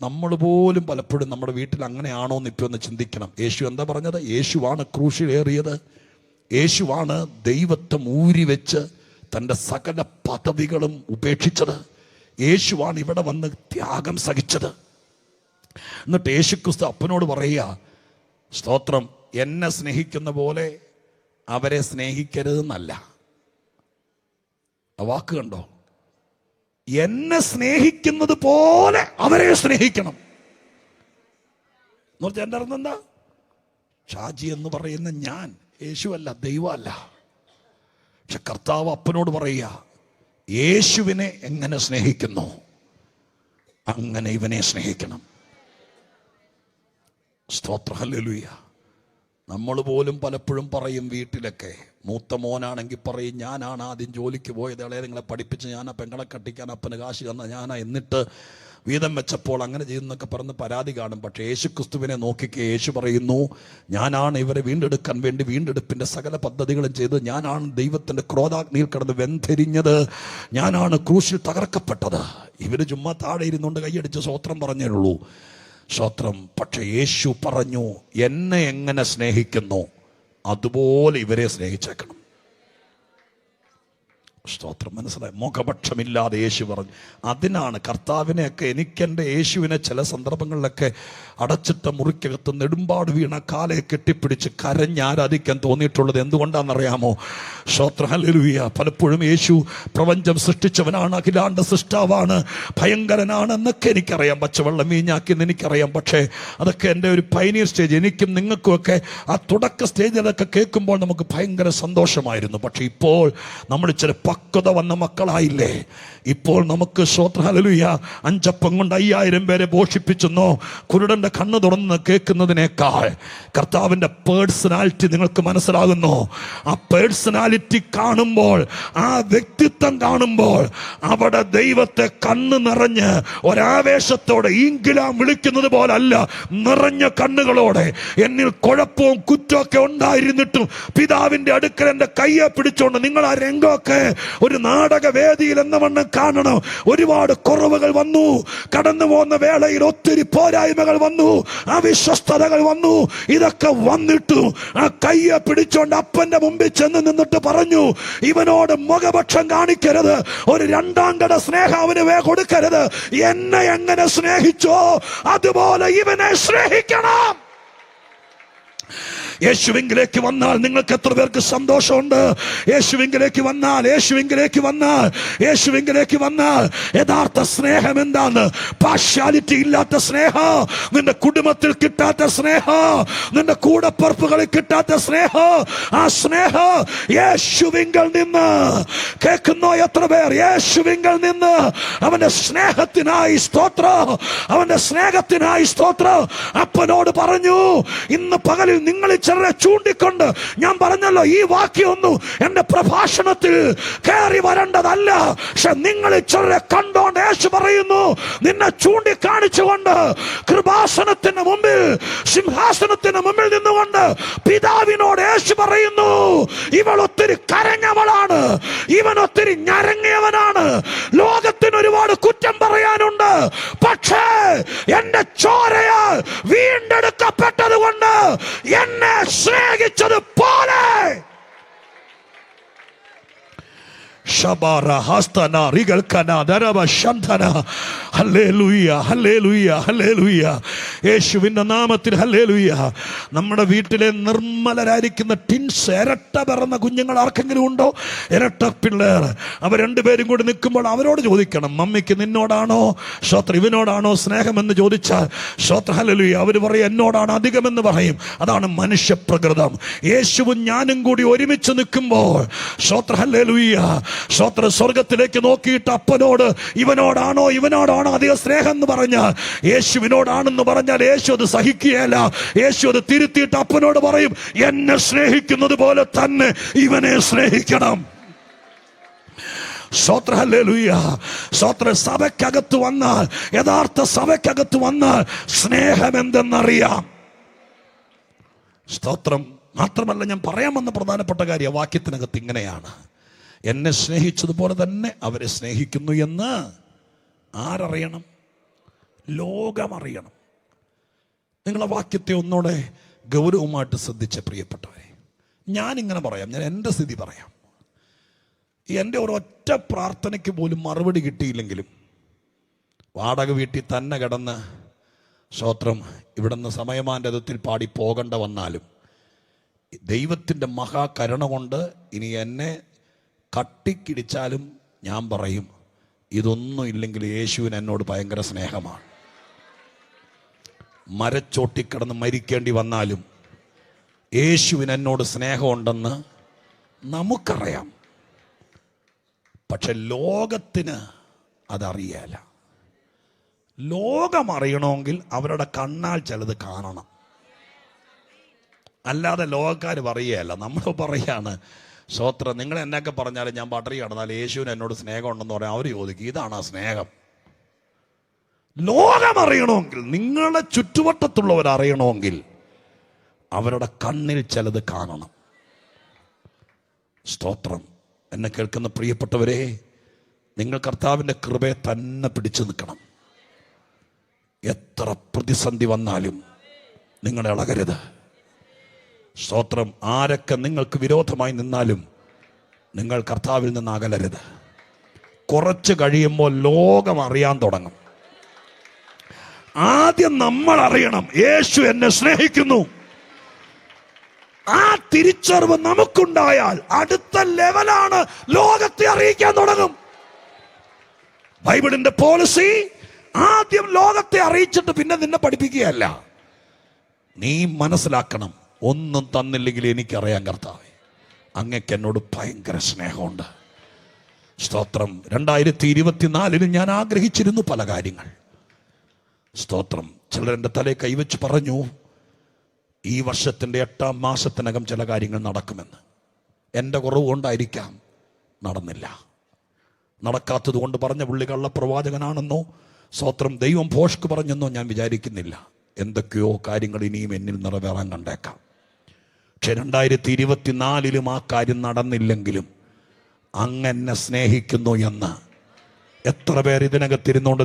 നമ്മൾ പോലും പലപ്പോഴും നമ്മുടെ വീട്ടിൽ അങ്ങനെയാണോ എന്ന് ഇപ്പോൾ ഒന്ന് ചിന്തിക്കണം. യേശു എന്താ പറഞ്ഞത്? യേശുവാണ് ക്രൂശിലേറിയത്. യേശുവാണ് ദൈവത്തെ ഊരി വെച്ച് തൻ്റെ സകല പദവികളും ഉപേക്ഷിച്ചത്. യേശുവാണ് ഇവിടെ വന്ന് ത്യാഗം സഹിച്ചത്. എന്നിട്ട് യേശുക്രിസ്തു അപ്പനോട് പറയുക, സ്തോത്രം, എന്നെ സ്നേഹിക്കുന്ന പോലെ അവരെ സ്നേഹിക്കരുതെന്നല്ല. ആ വാക്ക് കണ്ടോ. എന്നെ സ്നേഹിക്കുന്നത് പോലെ അവരെ സ്നേഹിക്കണം എന്ന് പറഞ്ഞാൽ എൻ്റെ അർത്ഥം എന്താ? ഷാജി എന്ന് പറയുന്ന ഞാൻ യേശുവല്ല, ദൈവമല്ല. പക്ഷെ കർത്താവ് അപ്പനോട് പറയുക, യേശുവിനെ എങ്ങനെ സ്നേഹിക്കുന്നു അങ്ങനെ ഇവനെ സ്നേഹിക്കണം. സ്തോത്ര, ഹല്ലേലൂയ. നമ്മൾ പോലും പലപ്പോഴും പറയും വീട്ടിലൊക്കെ, മൂത്ത മോനാണെങ്കിൽ പറയും ഞാനാണ് ആദ്യം ജോലിക്ക് പോയത്, ഇളയ നിങ്ങളെ പഠിപ്പിച്ച് ഞാനാ, പെങ്ങളെ കട്ടിക്കാൻ അപ്പന് കാശ് തന്ന ഞാനാ, എന്നിട്ട് വീതം വെച്ചപ്പോൾ അങ്ങനെ ചെയ്യുന്നൊക്കെ പറഞ്ഞ് പരാതി കാണും. പക്ഷേ യേശു ക്രിസ്തുവിനെ നോക്കിക്കേ, യേശു പറയുന്നു ഞാനാണ് ഇവരെ വീണ്ടെടുക്കാൻ വേണ്ടി വീണ്ടെടുപ്പിൻ്റെ സകല പദ്ധതികളും ചെയ്ത്, ഞാനാണ് ദൈവത്തിൻ്റെ ക്രോധാഗ്നിയിൽ കിടന്ന് വെന്തിരിഞ്ഞത്, ഞാനാണ് ക്രൂശിൽ തകർക്കപ്പെട്ടത്. ഇവർ ചുമ്മാ താഴെ ഇരുന്നുകൊണ്ട് കൈയടിച്ച് സ്തോത്രം പറഞ്ഞേ ഉള്ളൂ, സ്തോത്രം. പക്ഷെ യേശു പറഞ്ഞു എന്നെ എങ്ങനെ സ്നേഹിക്കുന്നു അതുപോലെ ഇവരെ സ്നേഹിച്ചേക്കണം. സ്തോത്രം. മനസ്സിലായി? മുഖപക്ഷമില്ലാതെ യേശു പറഞ്ഞു. അതിനാണ് കർത്താവിനെയൊക്കെ, എനിക്കെൻ്റെ യേശുവിനെ ചില സന്ദർഭങ്ങളിലൊക്കെ അടച്ചിട്ട മുറിക്കകത്ത് നെടുമ്പാട് വീണ കാലെ കെട്ടിപ്പിടിച്ച് കരഞ്ഞാരാധിക്കാൻ തോന്നിയിട്ടുള്ളത് എന്തുകൊണ്ടാണെന്നറിയാമോ? സ്തോത്രം. ഹല്ലേലൂയ. പലപ്പോഴും യേശു പ്രപഞ്ചം സൃഷ്ടിച്ചവനാണ്, അഖിലാണ്ട സൃഷ്ടാവാണ്, ഭയങ്കരനാണ് എന്നൊക്കെ എനിക്കറിയാം, പച്ചവെള്ളം വീഞ്ഞാക്കിയെന്ന് എനിക്കറിയാം. പക്ഷേ അതൊക്കെ എൻ്റെ ഒരു പൈനിയർ സ്റ്റേജ്, എനിക്കും നിങ്ങൾക്കുമൊക്കെ ആ തുടക്ക സ്റ്റേജിലൊക്കെ കേൾക്കുമ്പോൾ നമുക്ക് ഭയങ്കര സന്തോഷമായിരുന്നു. പക്ഷെ ഇപ്പോൾ നമ്മൾ ചില പക്വത വന്ന മക്കളായില്ലേ? ഇപ്പോൾ നമുക്ക് സ്തോത്രം ഹല്ലേലൂയ 5 അപ്പം കൊണ്ട് 5000 പേരെ പോഷിപ്പിച്ചെന്നോ കുരുടന്റെ കണ്ണ് തുറന്ന് കേൾക്കുന്നതിനേക്കാൾ കർത്താവിൻ്റെ പേഴ്സണാലിറ്റി നിങ്ങൾക്ക് മനസ്സിലാകുന്നു. ആ പേഴ്സണാലിറ്റി കാണുമ്പോൾ, ആ വ്യക്തിത്വം കാണുമ്പോൾ, അവിടെ ദൈവത്തെ കണ്ണ് നിറഞ്ഞ് ഒരാവേശത്തോടെ ഈങ്കിലാം വിളിക്കുന്നത് പോലല്ല, നിറഞ്ഞ കണ്ണുകളോടെ, എന്നിൽ കുഴപ്പവും കുറ്റമൊക്കെ ഉണ്ടായിരുന്നിട്ടും പിതാവിൻ്റെ അടുക്കൽ എൻ്റെ കയ്യെ പിടിച്ചോണ്ട്, നിങ്ങൾ ആ രംഗമൊക്കെ ഒരു നാടകവേദിയിൽ എന്ന വണ്ണം കാണണം. ഒരുപാട് കുറവുകൾ വന്നു, കടന്നു പോകുന്ന വേളയിൽ ഒത്തിരി പോരായ്മകൾ വന്നു, അവിശ്വസ്തതകൾ വന്നു. ഇതൊക്കെ വന്നിട്ടു ആ കയ്യെ പിടിച്ചോണ്ട് അപ്പന്റെ മുമ്പിൽ ചെന്ന് നിന്നിട്ട് പറഞ്ഞു, ഇവനോട് മുഖപക്ഷം കാണിക്കരുത്, ഒരു രണ്ടാം കട സ്നേഹം അവന് കൊടുക്കരുത്. എന്നെ എങ്ങനെ സ്നേഹിച്ചോ അതുപോലെ ഇവനെ സ്നേഹിക്കണം. യേശുവിങ്കിലേക്ക് വന്നാൽ നിങ്ങൾക്ക് എത്ര പേർക്ക് സന്തോഷമുണ്ട്? യേശുവിങ്കിലേക്ക് വന്നാൽ, യേശുവിങ്കിലേക്ക് വന്നാൽ, യേശുവിങ്കിലേക്ക് വന്നാൽ യഥാർത്ഥ സ്നേഹം എന്താണ്? പാർഷ്യാലിറ്റി ഇല്ലാത്ത സ്നേഹം, നിന്റെ കുടുംബത്തിൽ കിട്ടാത്ത സ്നേഹം, നിന്റെ കൂടപ്പറപ്പുകളിൽ കിട്ടാത്ത സ്നേഹം, ആ സ്നേഹം യേശുവിങ്കിൽ നിന്ന്. കേൾക്കുന്നോ എത്ര പേർ? യേശുവിങ്കിൽ നിന്ന് അവന്റെ സ്നേഹത്തിനായി സ്തോത്രം, അവന്റെ സ്നേഹത്തിനായി സ്തോത്രം. അപ്പനോട് പറഞ്ഞു, ഇന്ന് പകലിൽ നിങ്ങളിൽ ചിലരെ ചൂണ്ടിക്കൊണ്ട് ഞാൻ പറഞ്ഞല്ലോ, ഈ വാക്യമൊന്നും എന്റെ പ്രഭാഷണത്തിൽ കയറി വരേണ്ടതല്ല. പക്ഷെ നിങ്ങൾ ചിലരെ കണ്ടോണ്ട് യേശു പറയുന്നു, നിന്നെ ചൂണ്ടിക്കാണിച്ചുകൊണ്ട് കൃപാസനത്തിന് മുമ്പിൽ, സിംഹാസനത്തിന് മുമ്പിൽ നിന്നുകൊണ്ട് പിതാവിനോട് യേശു പറയുന്നു, ഇവൾ ഒത്തിരി കരഞ്ഞവളാണ്, ഇവൻ ഒത്തിരി ഞരങ്ങിയവനാണ്, ലോകത്തിന് ഒരുപാട് കുറ്റം പറയാനുണ്ട്, പക്ഷേ എന്റെ ചോരയാൽ വീണ്ടെടുക്കപ്പെട്ടത് കൊണ്ട് എന്നെ സ്നേഹിച്ചത് പോലെ യേശുവിന്റെ നാമത്തിൽ ഹല്ലേലൂയ. നമ്മുടെ വീട്ടിലെ നിർമ്മലരായിരിക്കുന്ന ടിൻസ്, ഇരട്ട പിറന്ന കുഞ്ഞുങ്ങൾ ആർക്കെങ്കിലും ഉണ്ടോ? ഇരട്ട പിള്ളേർ, അവർ രണ്ടുപേരും കൂടി നിൽക്കുമ്പോൾ അവരോട് ചോദിക്കണം, മമ്മിക്ക് നിന്നോടാണോ സ്തോത്രം ഇവനോടാണോ സ്നേഹമെന്ന് ചോദിച്ചാൽ സ്തോത്രം ഹല്ലേലൂയ അവർ പറയും എന്നോടാണ് അധികമെന്ന് പറയും. അതാണ് മനുഷ്യപ്രകൃതം. യേശുവും ഞാനും കൂടി ഒരുമിച്ച് നിൽക്കുമ്പോൾ സ്തോത്രം ഹല്ലേലൂയ സ്തോത്രം സ്വർഗത്തിലേക്ക് നോക്കിയിട്ട് അപ്പനോട് ഇവനോടാണോ അധിക സ്നേഹം എന്ന് പറഞ്ഞാൽ, യേശുവിനോടാണെന്ന് പറഞ്ഞാൽ യേശു അത് സഹിക്കുകയല്ല. യേശു അത് തിരുത്തിയിട്ട് അപ്പനോട് പറയും, എന്നെ സ്നേഹിക്കുന്നത് പോലെ തന്നെ ഇവനെ സ്നേഹിക്കണം. സ്തോത്രം ഹല്ലേലൂയ. സ്തോത്രം. സഭയ്ക്കകത്ത് വന്നാൽ, യഥാർത്ഥ സഭയ്ക്കകത്ത് വന്നാൽ സ്നേഹം എന്തെന്നറിയാം. സ്തോത്രം. മാത്രമല്ല, ഞാൻ പറയാൻ വന്ന പ്രധാനപ്പെട്ട കാര്യം വാക്യത്തിനകത്ത് ഇങ്ങനെയാണ്, എന്നെ സ്നേഹിച്ചതുപോലെ തന്നെ അവരെ സ്നേഹിക്കുന്നു എന്ന് ആരറിയണം? ലോകമറിയണം. നിങ്ങളെ വാക്യത്തെ ഒന്നുകൂടെ ഗൗരവമായിട്ട് ശ്രദ്ധിച്ച പ്രിയപ്പെട്ടവരെ, ഞാനിങ്ങനെ പറയാം, ഞാൻ എൻ്റെ സ്ഥിതി പറയാം. എൻ്റെ ഒരൊറ്റ പ്രാർത്ഥനയ്ക്ക് പോലും മറുപടി കിട്ടിയില്ലെങ്കിലും, വാടക വീട്ടിൽ തന്നെ കിടന്ന് സ്തോത്രം ഇവിടുന്ന് സമയമാനത്തിൽ പാടി പോകേണ്ട വന്നാലും, ദൈവത്തിൻ്റെ മഹാകരുണ കൊണ്ട് ഇനി എന്നെ കട്ടിക്കിടിച്ചാലും ഞാൻ പറയും, ഇതൊന്നും ഇല്ലെങ്കിൽ യേശുവിന് എന്നോട് ഭയങ്കര സ്നേഹമാണ്. മരച്ചോട്ടിക്കിടന്ന് മരിക്കേണ്ടി വന്നാലും യേശുവിന് എന്നോട് സ്നേഹമുണ്ടെന്ന് നമുക്കറിയാം. പക്ഷെ ലോകത്തിന് അതറിയാല. ലോകം അറിയണമെങ്കിൽ അവരുടെ കണ്ണാൽ ചിലത് കാണണം. അല്ലാതെ ലോകക്കാർ പറയുകയല്ല, നമ്മൾ പറയാണ്. സ്തോത്രം. നിങ്ങൾ എന്നൊക്കെ പറഞ്ഞാലും ഞാൻ പട്ടറി കടന്നാൽ യേശുവിന് എന്നോട് സ്നേഹം ഉണ്ടെന്ന് പറയാൻ അവർ ചോദിക്കും, ഇതാണ് ആ സ്നേഹം. ലോകം അറിയണമെങ്കിൽ, നിങ്ങളുടെ ചുറ്റുവട്ടത്തുള്ളവർ അറിയണമെങ്കിൽ അവരുടെ കണ്ണിൽ ചിലത് കാണണം. സ്തോത്രം. എന്നെ കേൾക്കുന്ന പ്രിയപ്പെട്ടവരെ, നിങ്ങൾ കർത്താവിൻ്റെ കൃപയെ തന്നെ പിടിച്ചു നിൽക്കണം. എത്ര പ്രതിസന്ധി വന്നാലും നിങ്ങൾ ഇളകരുത്. സ്തോത്രം. ആരൊക്കെ നിങ്ങൾക്ക് വിരോധമായി നിന്നാലും നിങ്ങൾ കർത്താവിൽ നിന്ന് അകലരുത്. കുറച്ച് കഴിയുമ്പോൾ ലോകം അറിയാൻ തുടങ്ങും. ആദ്യം നമ്മൾ അറിയണം, യേശു എന്നെ സ്നേഹിക്കുന്നു. ആ തിരിച്ചറിവ് നമുക്കുണ്ടായാൽ അടുത്ത ലെവലാണ് ലോകത്തെ അറിയിക്കാൻ തുടങ്ങും. ബൈബിളിന്റെ പോളിസി ആദ്യം ലോകത്തെ അറിയിച്ചിട്ട് പിന്നെ നിന്നെ പഠിപ്പിക്കുകയല്ല. നീ മനസ്സിലാക്കണം, ഒന്നും തന്നില്ലെങ്കിൽ എനിക്കറിയാം കർത്താവേ, അങ്ങക്ക് എന്നോട് ഭയങ്കര സ്നേഹമുണ്ട്. സ്തോത്രം. 2024 ഞാൻ ആഗ്രഹിച്ചിരുന്നു പല കാര്യങ്ങൾ. സ്തോത്രം. ചിലരെൻ്റെ തലയെ കൈവച്ച് പറഞ്ഞു, ഈ വർഷത്തിൻ്റെ 8ാം മാസത്തിനകം ചില കാര്യങ്ങൾ നടക്കുമെന്ന്. എൻ്റെ കുറവ് കൊണ്ടായിരിക്കാം നടന്നില്ല. നടക്കാത്തത് കൊണ്ട് പറഞ്ഞ പുള്ളി കള്ളപ്രവാചകനാണെന്നോ സ്തോത്രം ദൈവം ഭോഷ്ക്ക് പറഞ്ഞെന്നോ ഞാൻ വിചാരിക്കുന്നില്ല. എന്തൊക്കെയോ കാര്യങ്ങൾ ഇനിയും എന്നിൽ നിറവേറാൻ കണ്ടേക്കാം. പക്ഷെ 2024 ആ കാര്യം നടന്നില്ലെങ്കിലും അങ്ങനെ സ്നേഹിക്കുന്നു എന്ന് എത്ര പേർ ഇതിനകത്തിരുന്നുകൊണ്ട്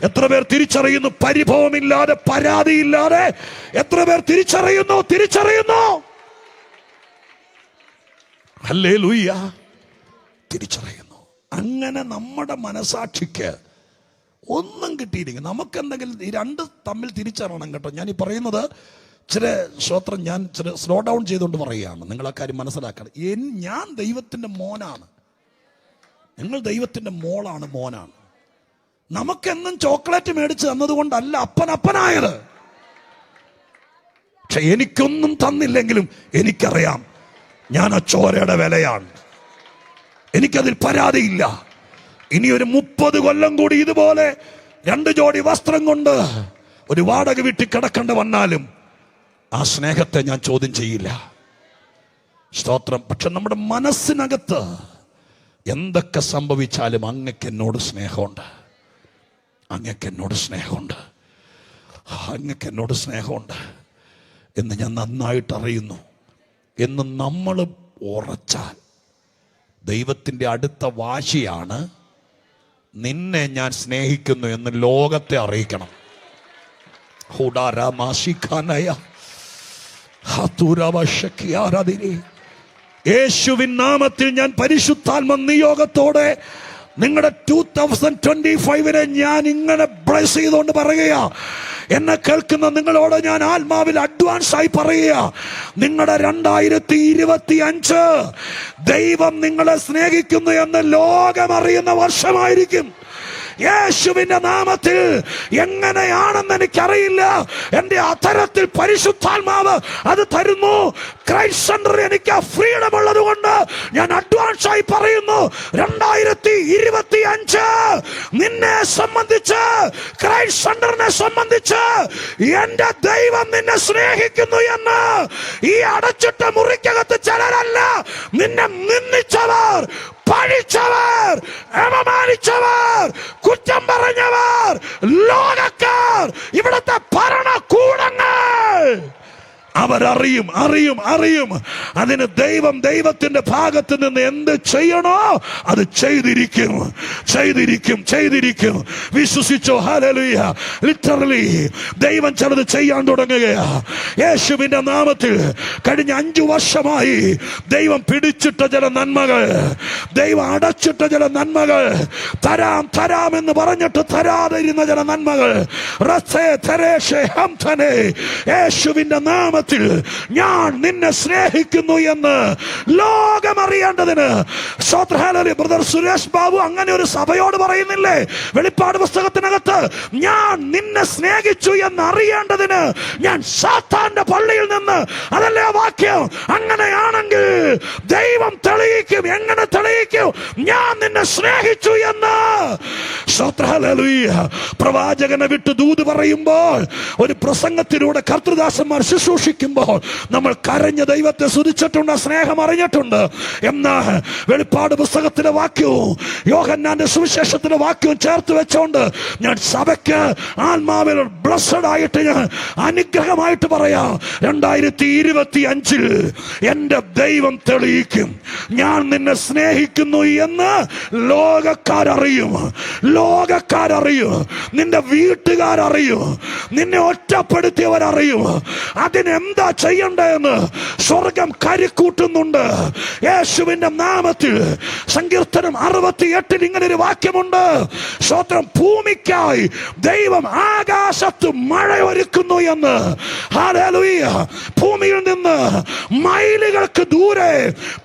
എത്ര പേർ തിരിച്ചറിയുന്നു? പരിഭവമില്ലാതെ, പരാതിയില്ലാതെ എത്ര പേർ തിരിച്ചറിയുന്നു? ഹല്ലേലൂയ. തിരിച്ചറിയുന്നു. അങ്ങനെ നമ്മുടെ മനസാക്ഷിക്ക് ഒന്നും കിട്ടിയില്ലെങ്കിൽ നമുക്കെന്തെങ്കിലും ഈ രണ്ട് തമ്മിൽ തിരിച്ചറിയണം കേട്ടോ. ഞാൻ ഈ പറയുന്നത് ഇച്ചിരി സ്തോത്രം, ഞാൻ ഇച്ചിരി സ്ലോ ഡൗൺ ചെയ്തുകൊണ്ട് പറയുകയാണ്. നിങ്ങൾ ആ കാര്യം മനസ്സിലാക്കണം. ഞാൻ ദൈവത്തിൻ്റെ മോനാണ്, നിങ്ങൾ ദൈവത്തിൻ്റെ മോനാണ്. നമുക്കെന്നും ചോക്ലേറ്റ് മേടിച്ച് തന്നതുകൊണ്ടല്ല അപ്പനായത്. പക്ഷെ എനിക്കൊന്നും തന്നില്ലെങ്കിലും എനിക്കറിയാം ഞാൻ ആ ചോരയുടെ വിലയാണ്. എനിക്കതിൽ പരാതിയില്ല. ഇനി ഒരു 30 കൊല്ലം കൂടി ഇതുപോലെ 2 ജോഡി വസ്ത്രം കൊണ്ട് ഒരു വാടക വീട്ടിൽ കിടക്കേണ്ടി വന്നാലും ആ സ്നേഹത്തെ ഞാൻ ചോദ്യം ചെയ്യില്ല. സ്തോത്രം. പക്ഷെ നമ്മുടെ മനസ്സിനകത്ത് എന്തൊക്കെ സംഭവിച്ചാലും അങ്ങക്ക് എന്നോട് സ്നേഹമുണ്ട്, അങ്ങക്ക് എന്നോട് സ്നേഹമുണ്ട് എന്ന് ഞാൻ നന്നായിട്ട് അറിയുന്നു എന്ന് നമ്മൾ ഉറച്ചാൽ, ദൈവത്തിൻ്റെ അടുത്ത വാശിയാണ് നിന്നെ ഞാൻ സ്നേഹിക്കുന്നു എന്ന് ലോകത്തെ അറിയിക്കണം. യേശുവിൻ നാമത്തിൽ ഞാൻ പരിശുദ്ധാത്മ നിയോഗത്തോടെ നിങ്ങളുടെ 2025 ഞാൻ ഇങ്ങനെ ബ്ലെസ് ചെയ്തുകൊണ്ട് പറയുക. എന്നെ കേൾക്കുന്ന നിങ്ങളോട് ഞാൻ ആത്മാവിൽ അഡ്വാൻസ് ആയി പറയുക, നിങ്ങളുടെ 2025 ദൈവം നിങ്ങളെ സ്നേഹിക്കുന്നു എന്ന് ലോകം അറിയുന്ന വർഷമായിരിക്കും. യേശുവിന്റെ നാമത്തിൽ എങ്ങനെയാണെന്ന് എനിക്കറിയില്ല, എന്റെ അധരത്തിൽ പരിശുദ്ധാത്മാവ് അത് തരുന്നു. ക്രൈസ്റ്റ് സെന്ററിൽ എനിക്ക് ഫ്രീഡം ഉള്ളത് കൊണ്ട് ഞാൻ അഡ്വാൻസ് ആയി പറയുന്നു, 2025 നിന്നെ സംബന്ധിച്ച്, ക്രൈസ്റ്റ് സെന്ററിനെ സംബന്ധിച്ച് എന്റെ ദൈവം നിന്നെ സ്നേഹിക്കുന്നു എന്ന് ഈ അടച്ചിട്ട മുറിക്കകത്ത് ചിലരല്ല, നിന്നെ നിന്ദിച്ചവർ, പഴിച്ചവർ, അപമാനിച്ചവർ, കുറ്റം പറഞ്ഞവർ, ലോകക്കാർ, ഇവിടുത്തെ ഭരണകൂടങ്ങൾ അവരറിയും. അതിന് ദൈവത്തിന്റെ ഭാഗത്ത് നിന്ന് എന്ത് ചെയ്യണോ അത് ചെയ്തിരിക്കും. വിശ്വസിച്ചോ? ഹല്ലേലൂയ. ലിറ്ററലി ദൈവം ചിലത് ചെയ്യാൻ തുടങ്ങുകയാ. യേശുവിന്റെ നാമത്തിൽ കഴിഞ്ഞ 5 വർഷമായി ദൈവം പിടിച്ചിട്ട ചില നന്മകൾ, ദൈവം അടച്ചിട്ട ചില നന്മകൾ, തരാം എന്ന് പറഞ്ഞിട്ട് തരാതെ ഇരുന്ന ചില നന്മകൾ, യേശുവിന്റെ നാമത്തിൽ നാമത്തിൽ ഞാൻ നിന്നെ സ്നേഹിക്കുന്നു എന്ന് ലോകം അറിയേണ്ടതിന്. ബ്രദർ സുരേഷ് ബാബു അങ്ങനെ ഒരു സഭയോട് പറയുന്നില്ലേ വെളിപ്പാട് പുസ്തകത്തിനകത്ത്? ഞാൻ നിന്നെ സ്നേഹിച്ചു എന്ന് അറിയേണ്ടതിന് ഞാൻ സാത്താന്റെ പള്ളിയിൽ നിന്ന്, അതല്ലേ വാക്യം? അങ്ങനെയാണെങ്കിൽ ദൈവം തെളിയിക്കും. എങ്ങനെ തെളിയിക്കും? ഞാൻ നിന്നെ സ്നേഹിച്ചു എന്ന്. പ്രവാചകനെ വിട്ട് ദൂത് പറയുമ്പോൾ, ഒരു പ്രസംഗത്തിലൂടെ കർത്തൃദാസന്മാർ ശുശ്രൂഷിക്കുമ്പോൾ നമ്മൾ കരഞ്ഞ ദൈവത്തെ സ്തുതിച്ചിട്ടുണ്ട്, സ്നേഹം അറിഞ്ഞിട്ടുണ്ട്. എന്നാൽ വെളിപ്പാട് പുസ്തകത്തിലെ വാക്യവും യോഹന്നാന്റെ സുവിശേഷത്തിലെ വാക്യവും ചേർത്ത് വെച്ചോണ്ട് ഞാൻ സഭയ്ക്ക് ആത്മാവിൽ ബ്ലസ്സഡ് ആയിട്ട് ഞാൻ അനുഗ്രഹമായിട്ട് പറയാം, 2025 എന്റെ ദൈവം തെളിയിക്കും ഞാൻ നിന്നെ സ്നേഹിക്കുന്നു എന്ന്. ലോകക്കാരറിയും, ലോകക്കാരറിയും, നിന്റെ വീട്ടുകാരറിയും, നിന്നെ ഒറ്റപ്പെടുത്തിയവരറിയും. അതിനെന്താ ചെയ്യണ്ടെന്ന് സ്വർഗം കരുക്കൂട്ടുന്നുണ്ട് യേശുവിന്റെ നാമത്തിൽ. സങ്കീർത്തനം 68 ഇങ്ങനെ ഒരു വാക്യമുണ്ട്, സ്തോത്രം, ഭൂമിക്കായി ദൈവം ആകാശത്ത് മഴ ഒരുക്കുന്നു എന്ന്. ഹല്ലേലൂയ. ഭൂമിയിൽ നിന്ന് മൈലുകൾക്ക് ദൂരെ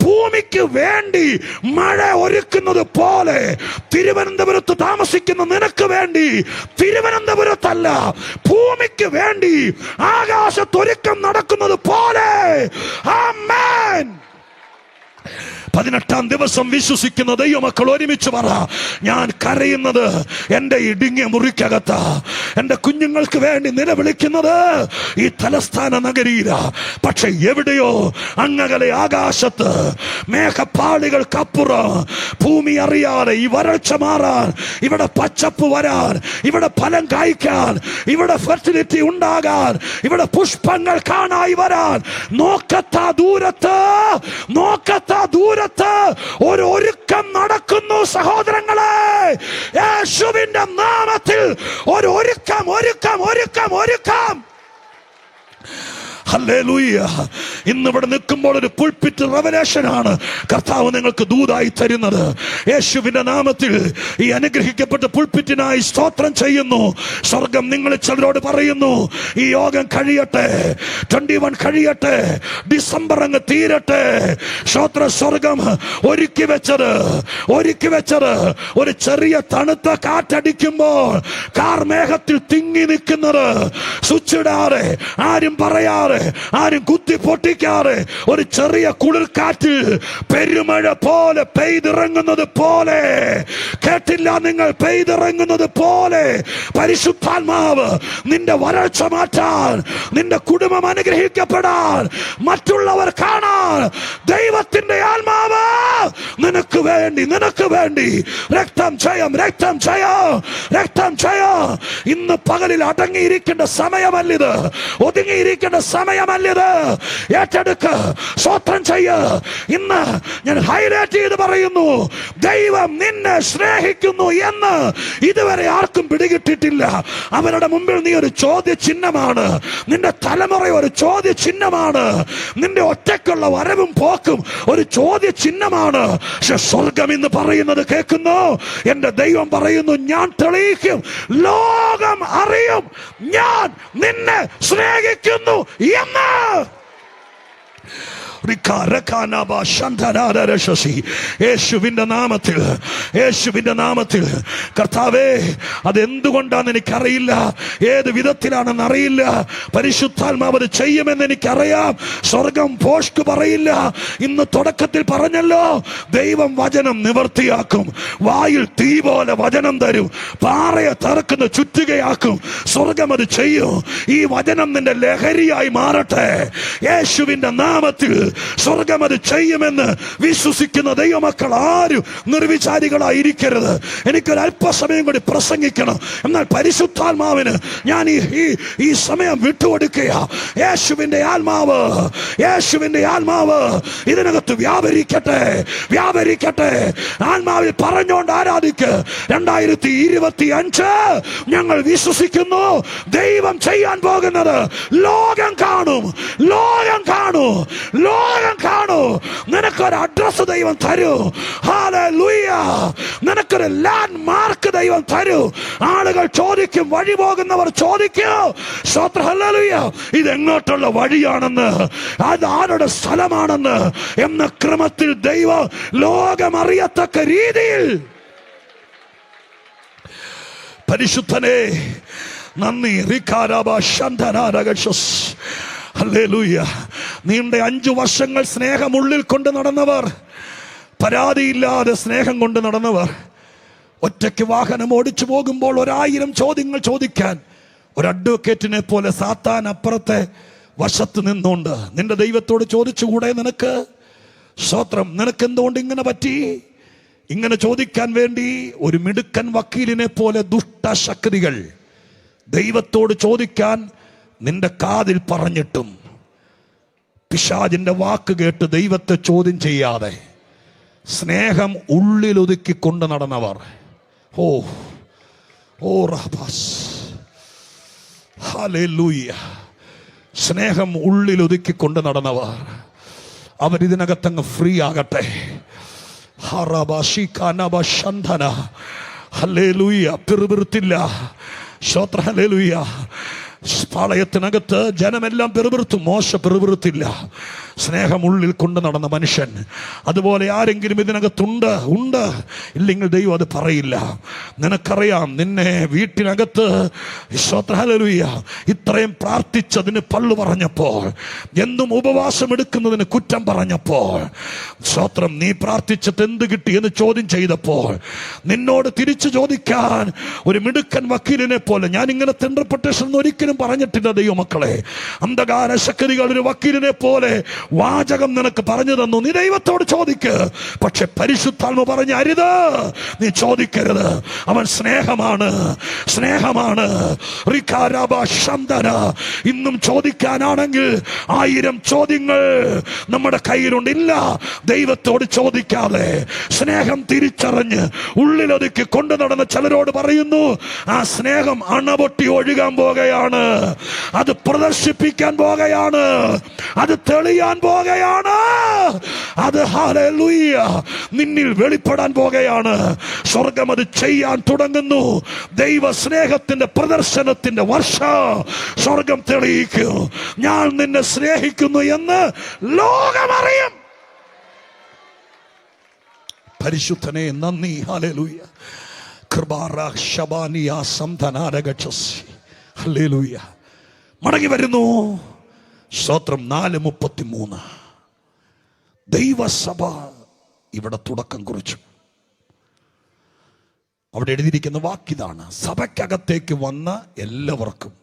ഭൂമിക്ക് വേണ്ടി മഴ ഒരുക്കുന്നത് പോലെ തിരുവനന്തപുരത്ത് താമസിക്കുന്ന നിനക്ക് വേണ്ടി, തിരുവനന്തപുരത്തല്ല ഭൂമിക്ക് വേണ്ടി ആകാശത്തൊരുക്കം നടക്കുന്നത് പോലെ. ആമേൻ. 18-ാം ദിവസം വിശ്വസിക്കുന്ന ദൈവമക്കൾ ഒരുമിച്ച് പറ, ഞാൻ കരയുന്നത് എന്റെ ഇടുങ്ങിയ മുറിക്കകത്താ. എന്റെ കുഞ്ഞുങ്ങൾക്ക് വേണ്ടി നിലവിളിക്കുന്നത് ഈ തലസ്ഥാന നഗരിയില. പക്ഷെ എവിടെയോ അങ്ങകലെ ആകാശത്ത് മേഘപ്പാളികൾക്കപ്പുറം ഭൂമി അറിയാതെ ഈ വരൾച്ച മാറാൻ, ഇവിടെ പച്ചപ്പ് വരാൻ, ഇവിടെ ഫലം കായ്ക്കാൻ, ഇവിടെ ഫെർട്ടിലിറ്റി ഉണ്ടാകാൻ, ഇവിടെ പുഷ്പങ്ങൾ കാണായി വരാൻ നോക്കത്താ ദൂരത്ത്, നോക്കത്താ ദൂരത്ത് ഒരു ഒരുക്കം നടക്കുന്നു സഹോദരങ്ങളെ. യേശുവിന്റെ നാമത്തിൽ ഒരു ഒരുക്കം, ഒരുക്കം, ഒരുക്കം, ഒരുക്കം. ഹല്ലേലൂയ. ഇന്നിവിടെ നിൽക്കുമ്പോൾ ഒരു പുൾപിറ്റ് റെവലേഷനാണ് കർത്താവ് നിങ്ങൾക്ക് ദൂതായി തരുന്നത്. യേശുവിന്റെ നാമത്തിൽ ഈ അനുഗ്രഹിക്കപ്പെട്ട പുൾപിറ്റിനായി സ്തോത്രം ചെയ്യുന്നു. സ്വർഗം നിങ്ങൾ ചിലരോട് പറയുന്നു, ഈ യോഗം കഴിയട്ടെ, 21 കഴിയട്ടെ, ഡിസംബർ അങ്ങ് തീരട്ടെ. സ്വർഗം ഒരുക്കി വെച്ചത് ഒരു ചെറിയ തണുത്ത കാറ്റടിക്കുമ്പോൾ കാർമേഘത്തിൽ തിങ്ങി നിൽക്കുന്നത്, സ്വിച്ചിടാതെ, ആരും പറയാതെ, ആരും കുത്തി പൊട്ടിക്കാതെ, ഒരു ചെറിയ കുളിർക്കാറ്റ് പെരുമഴ പോലെ പെയ്തിറങ്ങുന്നത് പോലെ, കേട്ടില്ല നിങ്ങൾ, പെയ്തിറങ്ങുന്നത് പോലെ പരിശുദ്ധാത്മാവ് നിന്റെ വരൾച്ച മാറ്റാൻ, നിന്റെ കുടുംബം അനുഗ്രഹിക്കപ്പെടാൻ, മറ്റുള്ളവർ കാണാൻ ദൈവത്തിന്റെ ആത്മാവ് നിനക്ക് വേണ്ടി രക്തം ജയം, രക്തം ജയം, രക്തം ജയം. ഇന്ന് പകലിൽ അടങ്ങിയിരിക്കേണ്ട സമയമല്ലിത്, ഒതുങ്ങിയിരിക്കേണ്ട സമയമല്ലിത്. ഏറ്റെടുക്ക്, സ്വത്രം ചെയ്യ. ഇന്ന് ഞാൻ ഹൈലൈറ്റ് ചെയ്ത് പറയുന്നു, ദൈവം നിന്നെ സ്നേഹിക്കുന്നു എന്ന് ഇതുവരെ ആർക്കും പിടികിട്ടിട്ടില്ല. അവരുടെ മുമ്പിൽ നീ ഒരു ചോദ്യചിഹ്നമാണ്, നിന്റെ തലമുറ ഒരു ചോദ്യചിഹ്നമാണ്, നിന്റെ ഒറ്റയ്ക്കുള്ള വരവും പോക്കും ഒരു ചോദ്യചിഹ്നമാണ്. പക്ഷെ സ്വർഗം ഇന്ന് പറയുന്നത് കേൾക്കുന്നു. എന്റെ ദൈവം പറയുന്നു, ഞാൻ തെളിയിക്കും, ലോകം അറിയും ഞാൻ നിന്നെ സ്നേഹിക്കുന്നു എന്ന്. യേശുവിന്റെ നാമത്തിൽ കർത്താവേ, അതെന്തുകൊണ്ടാന്ന് എനിക്കറിയില്ല, ഏത് വിധത്തിലാണെന്ന് അറിയില്ല. പരിശുദ്ധാത്മാവ് അത് ചെയ്യുമെന്ന് എനിക്കറിയാം. സ്വർഗം പോഷ്ക്ക് പറയില്ല. ഇന്ന് തുടക്കത്തിൽ പറഞ്ഞല്ലോ, ദൈവം വചനം നിവർത്തിയാക്കും. വായിൽ തീ പോലെ വചനം തരും, പാറയെ തറക്കുന്ന ചുറ്റുകയാക്കും. സ്വർഗം അത് ചെയ്യും. ഈ വചനം നിന്റെ ലഹരിയായി മാറട്ടെ. യേശുവിന്റെ നാമത്തിൽ സ്വർഗം അത് ചെയ്യുമെന്ന് വിശ്വസിക്കുന്ന ദൈവമക്കൾ ആരും നിർവിചാരികളായിരിക്കരുത്. എനിക്കൊരു അല്പസമയം കൂടി പ്രസംഗിക്കണം. എന്നാൽ പരിശുദ്ധാത്മാവിന് ഞാൻ ഈ സമയം വിട്ടുകൊടുക്കുക. യേശുവിന്റെ ആത്മാവ് ഇതിനകത്ത് വ്യാപരിക്കട്ടെ. ആത്മാവിൽ പറഞ്ഞുകൊണ്ട് ആരാധിക്ക്. 2025 ഞങ്ങൾ വിശ്വസിക്കുന്നു, ദൈവം ചെയ്യാൻ പോകുന്നത് ലോകം കാണും. നിനക്കൊരു അഡ്രസ് ദൈവം തരൂ. ഹല്ലേലൂയ. ഹല്ലേലൂയ. നിനക്കൊരു ലാൻഡ് മാർക്ക് ദൈവം തരൂ. ആളുകൾ ചോദിക്കും, വഴി പോകുന്നവർ ചോദിക്കും, സ്തോത്രം, ഹല്ലേലൂയ, ഇത് എങ്ങോട്ടുള്ള വഴിയാണെന്ന്, അത് ആരുടെ സ്ഥലമാണെന്ന് എന്ന ക്രമത്തിൽ ദൈവം ലോകമറിയത്തക്ക രീതിയിൽ. പരിശുദ്ധനെ നന്ദി. ഹല്ലേലൂയ. നീണ്ട 5 വർഷങ്ങൾ സ്നേഹമുള്ളിൽ കൊണ്ട് നടന്നവർ, പരാതിയില്ലാതെ സ്നേഹം കൊണ്ട് നടന്നവർ, ഒറ്റയ്ക്ക് വാഹനം ഓടിച്ചു പോകുമ്പോൾ 1000 ചോദ്യങ്ങൾ ചോദിക്കാൻ ഒരു അഡ്വക്കേറ്റിനെ പോലെ സാത്താൻ അപ്പുറത്തെ വശത്ത് നിന്നുകൊണ്ട് നിന്റെ ദൈവത്തോട് ചോദിച്ചുകൂടെ? നിനക്ക് സ്തോത്രം, നിനക്ക് എന്തുകൊണ്ട് ഇങ്ങനെ പറ്റി? ഇങ്ങനെ ചോദിക്കാൻ വേണ്ടി ഒരു മിടുക്കൻ വക്കീലിനെ പോലെ ദുഷ്ടശക്തികൾ ദൈവത്തോട് ചോദിക്കാൻ നിന്റെ കാതിൽ പറഞ്ഞിട്ടും പിശാചിന്റെ വാക്ക് കേട്ട് ദൈവത്തെ ചോദ്യം ചെയ്യാതെ സ്നേഹം ഉള്ളിലൊതുക്കിക്കൊണ്ട് നടന്നവർ. ഓ ഓ റഹബാസ്, ഹല്ലേലൂയ. സ്നേഹം ഉള്ളിലൊതുക്കിക്കൊണ്ട് നടന്നവർ, അവരിതിനകത്തങ്ങ് ഫ്രീ ആകട്ടെ. ഹല്ലേലൂയ. പിറുപിറുത്തില്ല. സ്തോത്രം, ഹല്ലേലൂയ. പാളയത്തിനകത്ത് ജനമെല്ലാം പിറുപിറുത്തു, മോശ പിറുപിറുത്തില്ല. സ്നേഹമുള്ളിൽ കൊണ്ട് നടന്ന മനുഷ്യൻ. അതുപോലെ ആരെങ്കിലും ഇതിനകത്തുണ്ട് ഉണ്ട് ഇല്ലെങ്കിൽ ദൈവം അത് പറയില്ല. നിനക്കറിയാം, നിന്നെ വീട്ടിനകത്ത് സ്തോത്രം, ഹല്ലേലൂയ, ഇത്രയും പ്രാർത്ഥിച്ചതിന് പള്ളു പറഞ്ഞപ്പോൾ, എന്നും ഉപവാസം എടുക്കുന്നതിന് കുറ്റം പറഞ്ഞപ്പോൾ, സ്തോത്രം, നീ പ്രാർത്ഥിച്ചിട്ട് എന്ത് കിട്ടി എന്ന് ചോദ്യം ചെയ്തപ്പോൾ, നിന്നോട് തിരിച്ചു ചോദിക്കാൻ ഒരു മിടുക്കൻ വക്കീലിനെ പോലെ, ഞാൻ ഇങ്ങനത്തെ ഇന്റർപ്രിട്ടേഷൻ ഒരിക്കലും പറഞ്ഞിട്ടില്ല ദൈവമക്കളെ. അന്ധകാര ശക്തികൾ ഒരു വക്കീലിനെ പോലെ വാചകം നിനക്ക് പറഞ്ഞു തന്നു, നീ ദൈവത്തോട് ചോദിക്ക്. പക്ഷെ പരിശുദ്ധാത്മ പറഞ്ഞ അരുത്, നീ ചോദിക്കരുത്. അവൻ സ്നേഹമാണ്, സ്നേഹമാണ്. ഇന്നും ചോദിക്കാനാണെങ്കിൽ 1000 ചോദ്യങ്ങൾ നമ്മുടെ കയ്യിലുണ്ട്. ഇല്ല, ദൈവത്തോട് ചോദിക്കാതെ സ്നേഹം തിരിച്ചറിഞ്ഞ് ഉള്ളിലൊതുക്കി കൊണ്ടു നടന്ന ചിലരോട് പറയുന്നു, ആ സ്നേഹം അണപൊട്ടി ഒഴുകാൻ പോകുകയാണ്, അത് പ്രദർശിപ്പിക്കാൻ പോകുകയാണ്, അത് തെളിയാൻ പോകുകയാണ്, അത് ഹല്ലേലൂയ നിന്നിൽ വെളിപ്പെടാൻ പോകുകയാണ്. സ്വർഗം അത് ചെയ്യാൻ തുടങ്ങുന്നു. ദൈവ സ്നേഹത്തിന്റെ പ്രദർശനത്തിന്റെ വർഷം സ്വർഗം തെളിയിക്കും. ഞാൻ നിന്നെ സ്നേഹിക്കുന്നു എന്ന് ലോകമറിയും. പരിശുദ്ധനെ നന്ദി. ഹല്ലേലൂയ. ഹല്ലേലൂയ. മടങ്ങി വരുന്നു. സ്തോത്രം. 4:33 ദൈവസഭ ഇവിടെ തുടക്കം കുറിച്ചു. അവിടെ എഴുതിയിരിക്കുന്ന വാക്കിതാണ്, സഭയ്ക്കകത്തേക്ക് വന്ന എല്ലാവർക്കും.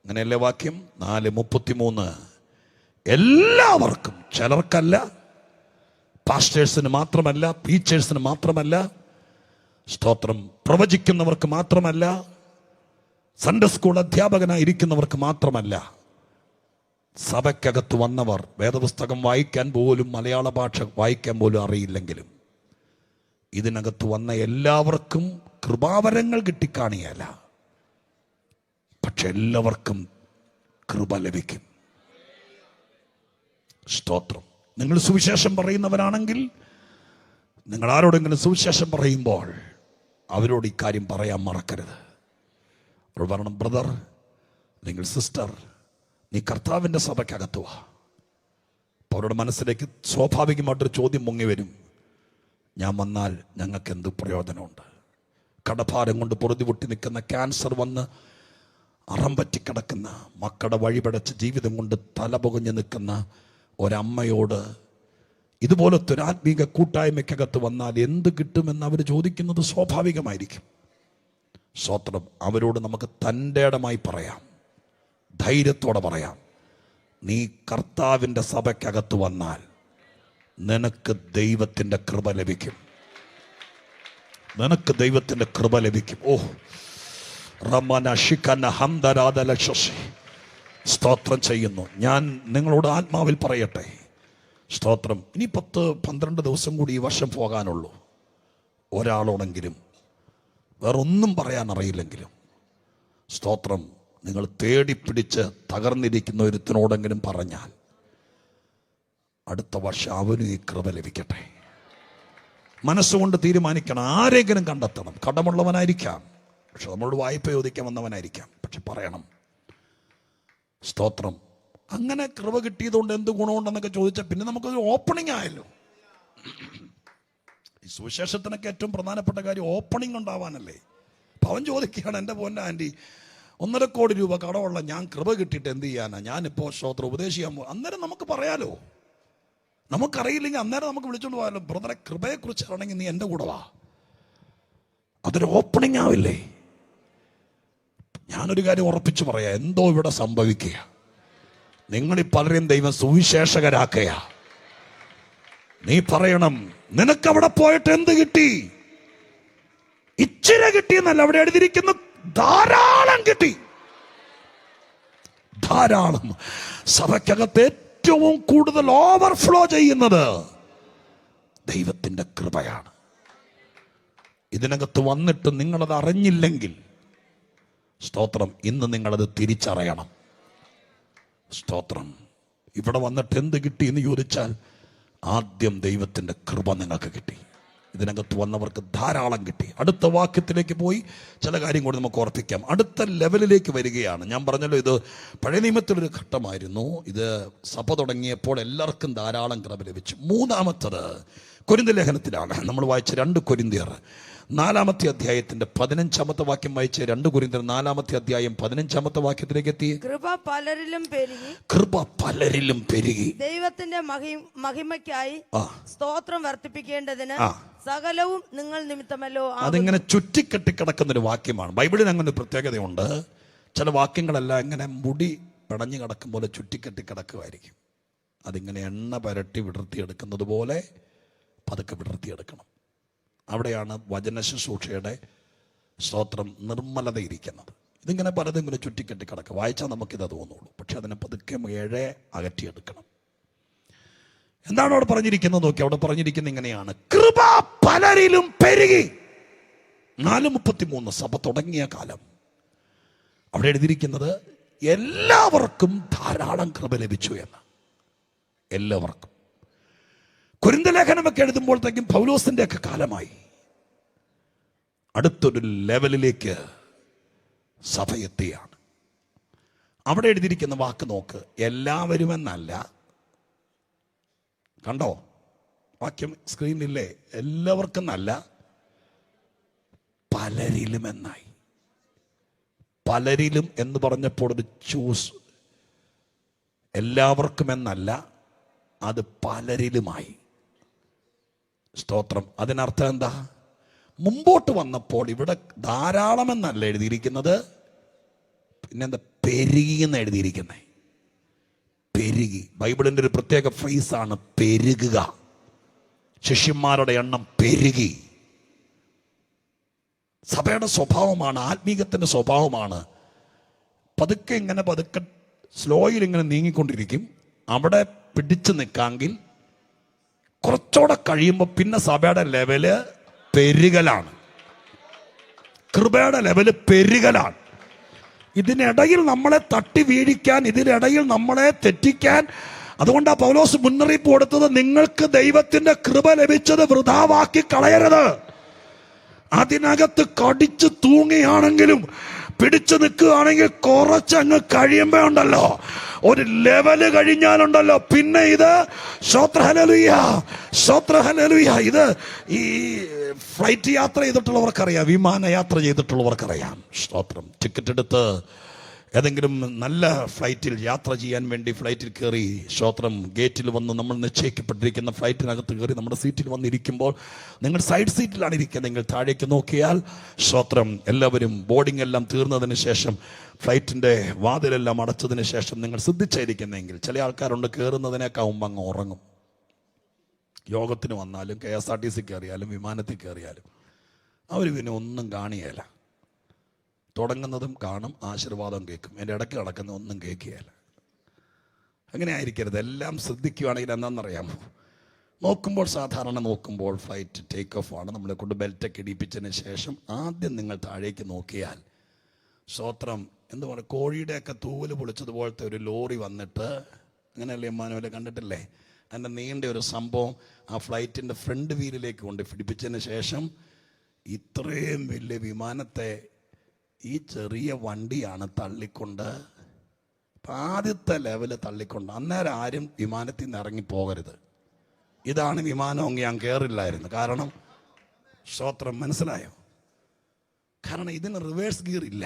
അങ്ങനെയല്ലേ വാക്യം? 4:33 എല്ലാവർക്കും, ചിലർക്കല്ല, പാസ്റ്റേഴ്സിന് മാത്രമല്ല, ടീച്ചേഴ്സിന് മാത്രമല്ല, സ്തോത്രം, പ്രവചിക്കുന്നവർക്ക് മാത്രമല്ല, സൺഡേ സ്കൂൾ അധ്യാപകനായിരിക്കുന്നവർക്ക് മാത്രമല്ല, സഭയ്ക്കകത്ത് വന്നവർ, വേദപുസ്തകം വായിക്കാൻ പോലും, മലയാള ഭാഷ വായിക്കാൻ പോലും അറിയില്ലെങ്കിലും ഇതിനകത്ത് വന്ന എല്ലാവർക്കും കൃപാവരങ്ങൾ കിട്ടിക്കാണിയല്ല, പക്ഷെ എല്ലാവർക്കും കൃപ ലഭിക്കും. സ്തോത്രം. നിങ്ങൾ സുവിശേഷം പറയുന്നവരാണെങ്കിൽ, നിങ്ങൾ ആരോടെങ്കിലും സുവിശേഷം പറയുമ്പോൾ അവരോട് ഇക്കാര്യം പറയാൻ മറക്കരുത്. അവർ പറയണം, ബ്രദർ, നിങ്ങൾ സിസ്റ്റർ, നീ കർത്താവിൻ്റെ സഭയ്ക്കകത്ത് വാ. അപ്പോൾ അവരുടെ മനസ്സിലേക്ക് സ്വാഭാവികമായിട്ടൊരു ചോദ്യം പൊങ്ങി വരും, ഞാൻ വന്നാൽ ഞങ്ങൾക്ക് എന്ത് പ്രയോജനമുണ്ട്? കടഭാരം കൊണ്ട് പൊറുതിപൊട്ടി നിൽക്കുന്ന, ക്യാൻസർ വന്ന് അറം പറ്റി കിടക്കുന്ന, മക്കളുടെ വഴിപടച്ച് ജീവിതം കൊണ്ട് തലപുകഞ്ഞ് നിൽക്കുന്ന ഒരമ്മയോട് ഇതുപോലത്തെ ഒരു ആത്മീക കൂട്ടായ്മയ്ക്കകത്ത് വന്നാൽ എന്ത് കിട്ടുമെന്ന് അവർ ചോദിക്കുന്നത് സ്വാഭാവികമായിരിക്കും. സ്തോത്രം. അവരോട് നമുക്ക് തൻ്റെ ഇടമായി പറയാം, ധൈര്യത്തോടെ പറയാം, നീ കർത്താവിൻ്റെ സഭയ്ക്കകത്ത് വന്നാൽ നിനക്ക് ദൈവത്തിൻ്റെ കൃപ ലഭിക്കും. നിനക്ക് ദൈവത്തിൻ്റെ കൃപ ലഭിക്കും. ഓ റമന ഷിക്കന ഹംദരാദല ശശി. സ്തോത്രം ചെയ്യുന്നു. ഞാൻ നിങ്ങളോട് ആത്മാവിൽ പറയട്ടെ, സ്തോത്രം, ഇനി 10-12 ദിവസം കൂടി ഈ വർഷം പോകാനുള്ളൂ. ഒരാളോടെങ്കിലും, വേറൊന്നും പറയാൻ അറിയില്ലെങ്കിലും, സ്തോത്രം, നിങ്ങൾ തേടിപ്പിടിച്ച് തകർന്നിരിക്കുന്ന ഒരുത്തിനോടെങ്കിലും പറഞ്ഞാൽ അടുത്ത വർഷം അവനും ഈ കൃപ ലഭിക്കട്ടെ. മനസ്സുകൊണ്ട് തീരുമാനിക്കണം. ആരെങ്കിലും കണ്ടെത്തണം. കടമുള്ളവനായിരിക്കാം, പക്ഷെ നമ്മളോട് വായ്പ ചോദിക്കാൻ വന്നവനായിരിക്കാം, പക്ഷെ പറയണം സ്തോത്രം. അങ്ങനെ കൃപ കിട്ടിയതുകൊണ്ട് എന്ത് ഗുണമുണ്ടെന്നൊക്കെ ചോദിച്ചാൽ പിന്നെ നമുക്കൊരു ഓപ്പണിംഗ് ആയല്ലോ. ഈ സുവിശേഷത്തിനൊക്കെ ഏറ്റവും പ്രധാനപ്പെട്ട കാര്യം ഓപ്പണിംഗ് ഉണ്ടാവാനല്ലേ. അപ്പം അവൻ ചോദിക്കുകയാണ്, എൻ്റെ പൊന്ന ആൻറ്റി, 1.5 കോടി രൂപ കടമുള്ള ഞാൻ കൃപ കിട്ടിയിട്ട് എന്ത് ചെയ്യാനാ, ഞാനിപ്പോൾ സ്തോത്രം ഉപദേശിക്കാൻ പോകും. അന്നേരം നമുക്ക് പറയാലോ, നമുക്കറിയില്ലെങ്കിൽ അന്നേരം നമുക്ക് വിളിച്ചോണ്ട് പോകാമല്ലോ, ബ്രദറെ കൃപയെക്കുറിച്ച് അറിയണമെങ്കിൽ നീ എൻ്റെ കൂടെ വാ. അതൊരു ഓപ്പണിംഗ് ആവില്ലേ? ഞാനൊരു കാര്യം ഉറപ്പിച്ചു പറയാം, എന്തോ ഇവിടെ സംഭവിക്കുക. നിങ്ങളീ പലരെയും ദൈവം സുവിശേഷകരാക്കുക. നീ പറയണം, നിനക്കവിടെ പോയിട്ട് എന്ത് കിട്ടി? ഇച്ചിരി കിട്ടിയെന്നല്ല, അവിടെ എഴുതിയിരിക്കുന്നു ധാരാളം കിട്ടി. ധാരാളം. സഭയ്ക്കകത്ത് ഏറ്റവും കൂടുതൽ ഓവർഫ്ലോ ചെയ്യുന്നത് ദൈവത്തിന്റെ കൃപയാണ്. ഇതിനകത്ത് വന്നിട്ട് നിങ്ങളത് അറിഞ്ഞില്ലെങ്കിൽ സ്തോത്രം, ഇന്ന് നിങ്ങളത് തിരിച്ചറിയണം. സ്തോത്രം. ഇവിടെ വന്നിട്ട് എന്ത് കിട്ടി എന്ന് ചോദിച്ചാൽ ആദ്യം ദൈവത്തിന്റെ കൃപ നിങ്ങൾക്ക് കിട്ടി. ഇതിനകത്ത് വന്നവർക്ക് ധാരാളം കിട്ടി. അടുത്ത വാക്യത്തിലേക്ക് പോയി ചില കാര്യം കൂടി നമുക്ക് ഓർപ്പിക്കാം. അടുത്ത ലെവലിലേക്ക് വരികയാണ്. ഞാൻ പറഞ്ഞല്ലോ, ഇത് പഴയ നിയമത്തിലൊരു ഘട്ടമായിരുന്നു. ഇത് സഭ തുടങ്ങിയപ്പോൾ എല്ലാവർക്കും ധാരാളം കൃപ ലഭിച്ചു. മൂന്നാമത്തത് കൊരിന്ത്യർ ലേഖനത്തിലാണ്. നമ്മൾ വായിച്ച 2 കൊരിന്ത്യർ 4-ാമത്തെ അധ്യായത്തിന്റെ 15-ാമത്തെ വാക്യം വായിച്ച് 2 കൊരിന്ത്യർ 4-ാമത്തെ അധ്യായം 15-ാമത്തെ വാക്യത്തിലേക്ക് എത്തി. കൃപ പലരിലും പെരുകി, കൃപ പലരിലും പെരുകി, ദൈവത്തിന്റെ മഹിമയ്ക്കായി സ്തോത്രം വർദ്ധിപ്പിക്കേണ്ടതിന് സകലവും നിങ്ങൾ നിമിത്തമല്ലോ. അതിങ്ങനെ ചുറ്റിക്കെട്ടി കിടക്കുന്നൊരു വാക്യമാണ്. ബൈബിളിന് അങ്ങനെ ഒരു പ്രത്യേകതയുണ്ട്. ചില വാക്യങ്ങളെല്ലാം ഇങ്ങനെ മുടി പിടഞ്ഞു കിടക്കും പോലെ ചുറ്റിക്കെട്ടി കിടക്കുമായിരിക്കും. അതിങ്ങനെ എണ്ണ പരട്ടി വിടർത്തിയെടുക്കുന്നത് പോലെ പതുക്കെ വിടർത്തിയെടുക്കണം. അവിടെയാണ് വചന ശുശ്രൂഷയുടെ സ്തോത്രം നിർമ്മലത ഇരിക്കുന്നത്. ഇതിങ്ങനെ പലതും ഇങ്ങനെ ചുറ്റിക്കെട്ടി കിടക്കുക. വായിച്ചാൽ നമുക്കിത് തോന്നുള്ളൂ, പക്ഷെ അതിനെ പതുക്കെ അകറ്റിയെടുക്കണം. എന്താണ് അവിടെ പറഞ്ഞിരിക്കുന്നത് നോക്കി. അവിടെ പറഞ്ഞിരിക്കുന്നത് ഇങ്ങനെയാണ്, കൃപ പലരിലും പെരുകി. 4:33 സഭ തുടങ്ങിയ കാലം. അവിടെ എഴുതിയിരിക്കുന്നത് എല്ലാവർക്കും ധാരാളം കൃപ ലഭിച്ചു എന്ന്. എല്ലാവർക്കും. കൊരിന്ത്യർ ലേഖനമൊക്കെ എഴുതുമ്പോഴത്തേക്കും പൗലോസിന്റെ ഒക്കെ കാലമായി. അടുത്തൊരു ലെവലിലേക്ക് സഭ എത്തിയാണ്. അവിടെ എഴുതിയിരിക്കുന്ന വാക്ക് നോക്ക്, എല്ലാവരും എന്നല്ല. കണ്ടോ വാക്യം സ്ക്രീനിലില്ലേ? എല്ലാവർക്കും എന്നല്ല, പലരിലും എന്നായി. പലരിലും എന്ന് പറഞ്ഞപ്പോൾ ഒരു ചൂസ്. എല്ലാവർക്കും എന്നല്ല, അത് പലരിലുമായി. സ്തോത്രം. അതിനർത്ഥം എന്താ? മുമ്പോട്ട് വന്നപ്പോൾ ഇവിടെ ധാരാളം എന്നല്ല എഴുതിയിരിക്കുന്നത്, പിന്നെന്താ, പെരുകി എന്ന് എഴുതിയിരിക്കുന്നത്. പെരുകി. ബൈബിളിന്റെ ഒരു പ്രത്യേക ഫ്രേസാണ് പെരുകുക. ശിഷ്യന്മാരുടെ എണ്ണം പെരുകി. സഭയുടെ സ്വഭാവമാണ്, ആത്മീകത്തിന്റെ സ്വഭാവമാണ്. പതുക്കെ ഇങ്ങനെ പതുക്കെ സ്ലോയിൽ ഇങ്ങനെ നീങ്ങിക്കൊണ്ടിരിക്കും. അവിടെ പിടിച്ചു നിൽക്കാമെങ്കിൽ കുറച്ചുകൂടെ കഴിയുമ്പോൾ പിന്നെ സഭയുടെ ലെവല് പെരുകലാണ്, കൃപയുടെ ലെവല് പെരുകലാണ്. ഇതിനിടയിൽ നമ്മളെ തട്ടി വീഴിക്കാൻ, ഇതിനിടയിൽ നമ്മളെ തെറ്റിക്കാൻ. അതുകൊണ്ടാണ് പൗലോസ് മുന്നറിയിപ്പ് കൊടുത്തത്, നിങ്ങൾക്ക് ദൈവത്തിന്റെ കൃപ ലഭിച്ചത് വൃഥാവാക്കി കളയരുത്. അതിനകത്ത് കടിച്ചു തൂങ്ങിയാണെങ്കിലും പിടിച്ചു നിൽക്കുകയാണെങ്കിൽ കുറച്ചങ്ങ് കഴിയുമ്പോ ഉണ്ടല്ലോ, ഒരു ലെവല് കഴിഞ്ഞാലുണ്ടല്ലോ, പിന്നെ ഇത് ഹല്ലേലൂയ. ഇത് ഈ ഫ്ലൈറ്റ് യാത്ര ചെയ്തിട്ടുള്ളവർക്കറിയാം, വിമാനയാത്ര ചെയ്തിട്ടുള്ളവർക്കറിയാം. സ്തോത്രം. ടിക്കറ്റ് എടുത്ത് ഏതെങ്കിലും നല്ല ഫ്ലൈറ്റിൽ യാത്ര ചെയ്യാൻ വേണ്ടി ഫ്ലൈറ്റിൽ കയറി, സ്തോത്രം, ഗേറ്റിൽ വന്ന് നമ്മൾ നിശ്ചയിക്കപ്പെട്ടിരിക്കുന്ന ഫ്ലൈറ്റിനകത്ത് കയറി നമ്മുടെ സീറ്റിൽ വന്നിരിക്കുമ്പോൾ, നിങ്ങൾ സൈഡ് സീറ്റിലാണ് ഇരിക്കുന്നത്, നിങ്ങൾ താഴേക്ക് നോക്കിയാൽ സ്തോത്രം, എല്ലാവരും ബോർഡിംഗ് എല്ലാം തീർന്നതിന് ശേഷം, ഫ്ലൈറ്റിൻ്റെ വാതിലെല്ലാം അടച്ചതിന് ശേഷം നിങ്ങൾ ശ്രദ്ധിച്ചായിരിക്കുന്നെങ്കിൽ ചില ആൾക്കാരുണ്ട് കയറുന്നതിനേക്കാൾ മുമ്പ് അങ്ങ് ഉറങ്ങും. യോഗത്തിന് വന്നാലും KSRTC കയറിയാലും വിമാനത്തിൽ കയറിയാലും അവർ പിന്നെ ഒന്നും കാണിയല്ല. തുടങ്ങുന്നതും കാണും, ആശീർവാദം കേൾക്കും, എൻ്റെ ഇടയ്ക്ക് നടക്കുന്ന ഒന്നും കേൾക്കുകയല്ല. അങ്ങനെ ആയിരിക്കരുത്. എല്ലാം ശ്രദ്ധിക്കുകയാണെങ്കിൽ എന്താണെന്നറിയാമോ? സാധാരണ നോക്കുമ്പോൾ ഫ്ലൈറ്റ് ടേക്ക് ഓഫ് ആണ്. നമ്മളെ കൊണ്ട് ബെൽറ്റൊക്കെ ഇടിപ്പിച്ചതിന് ശേഷം ആദ്യം നിങ്ങൾ താഴേക്ക് നോക്കിയാൽ, സ്തോത്രം, എന്താ പറയുക, കോഴിയുടെയൊക്കെ തൂവല് പൊളിച്ചതുപോലത്തെ ഒരു ലോറി വന്നിട്ട്, അങ്ങനെയല്ലേ എമ്മാനുവലെ കണ്ടിട്ടില്ലേ? അതിൻ്റെ നീണ്ട ഒരു സംഭവം ആ ഫ്ലൈറ്റിൻ്റെ ഫ്രണ്ട് വീലിലേക്ക് കൊണ്ട് പിടിപ്പിച്ചതിന് ശേഷം ഇത്രയും വലിയ വിമാനത്തെ ഈ ചെറിയ വണ്ടിയാണ് തള്ളിക്കൊണ്ട് ആദ്യത്തെ ലെവല് തള്ളിക്കൊണ്ട്. അന്നേരം ആരും വിമാനത്തിൽ നിന്ന് ഇറങ്ങി പോകരുത്. ഇതാണ് വിമാനമെങ്കിൽ ഞാൻ കയറില്ലായിരുന്നു. കാരണം സ്തോത്രം, മനസ്സിലായോ? കാരണം ഇതിന് റിവേഴ്സ് ഗിയർ ഇല്ല.